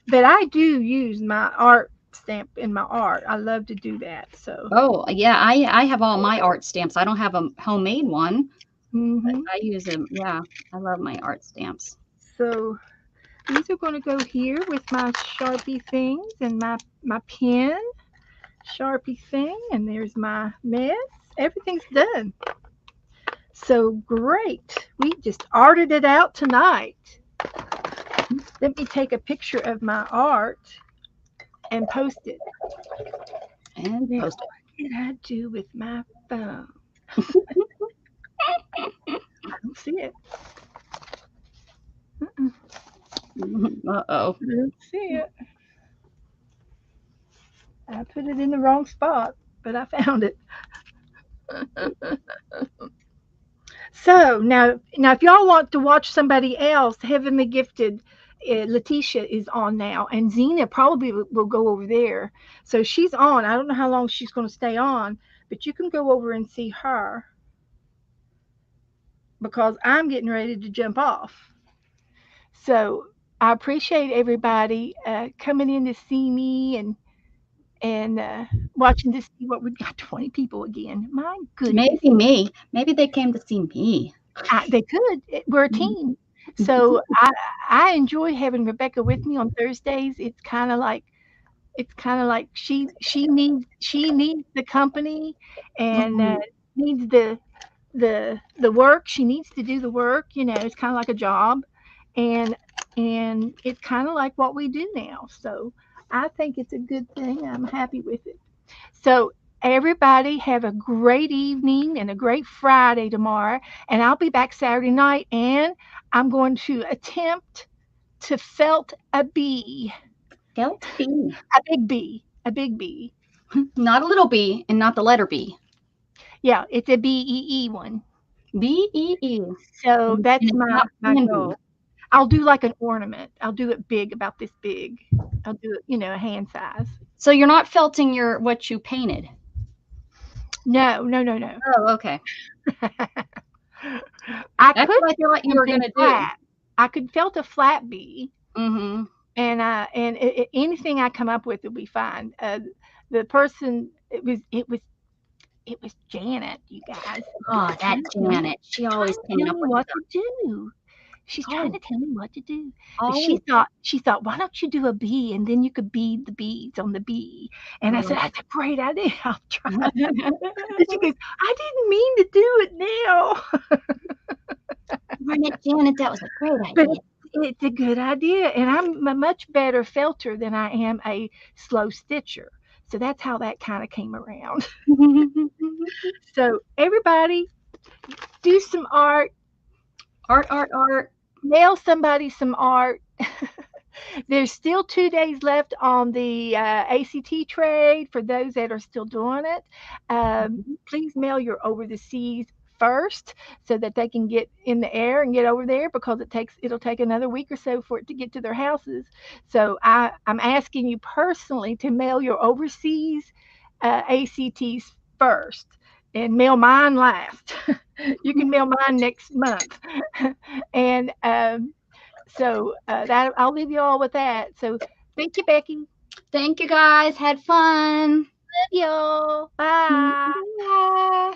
But I do use my art stamp in my art. I love to do that. So Oh, yeah. I have all my art stamps. I don't have a homemade one, but hmm I use them. Yeah. I love my art stamps. so these are going to go here with my Sharpie things and my pen Sharpie thing, and there's my mess. Everything's done. So great. We just arted it out tonight. Let me take a picture of my art and post it. And Now, post what did I do with my phone? I don't see it. Mm-mm, it. Uh-oh. I don't see it. I put it in the wrong spot, but I found it. So now, if y'all want to watch somebody else, Heavenly Gifted, Letitia is on now, and Zena probably will go over there. So she's on. I don't know how long she's going to stay on, but you can go over and see her because I'm getting ready to jump off. So I appreciate everybody coming in to see me and watching to see what we've got 20 people again. My goodness. Maybe me. Maybe they came to see me. They could. We're a team. So I enjoy having Rebecca with me on Thursdays. It's kind of like she needs the company and Mhm. needs the work. She needs to do the work. It's kind of like a job, and and it's kind of like what we do now. So I think it's a good thing. I'm happy with it. So everybody have a great evening and a great Friday tomorrow. And I'll be back Saturday night, and I'm going to attempt to felt a bee, Felt bee. a big bee, a big bee. Not a little bee and not the letter B. Yeah, it's a BEE one. B-E-E. So And that's it's not my candy. goal. I'll do like an ornament. I'll do it big, about this big. I'll do it, a hand size. So you're not felting what you painted. No, no, no, no. Oh, okay. I That's could what I felt thought you were something gonna do. flat. I could felt a flat bee, Mm-hmm. and anything I come up with will be fine. The person, it was Janet, you guys. Oh, that Janet. She Trying always to coming tell up me with what stuff. to do. She's trying Oh, to tell me what to do. But she always. thought she thought, why don't you do a bee and then you could bead the beads on the bee? And I said, Oh. that's a great idea. I'll try. And she goes, I didn't mean to do it now. Darn it, Janet, that was a great But idea. it's a good idea. And I'm a much better felter than I am a slow stitcher. So that's how that kind of came around. So everybody do some art, Art, art, art. mail somebody some art. There's still 2 days left on the ACT trade for those that are still doing it. Please mail your over the seas first so that they can get in the air and get over there, because it'll take another week or so for it to get to their houses. So I'm asking you personally to mail your overseas ACTs first and mail mine last. You can mail mine next month. And so that I'll leave you all with that. So thank you, Becky. Love Thank you guys. Had fun. y'all. Bye. Bye.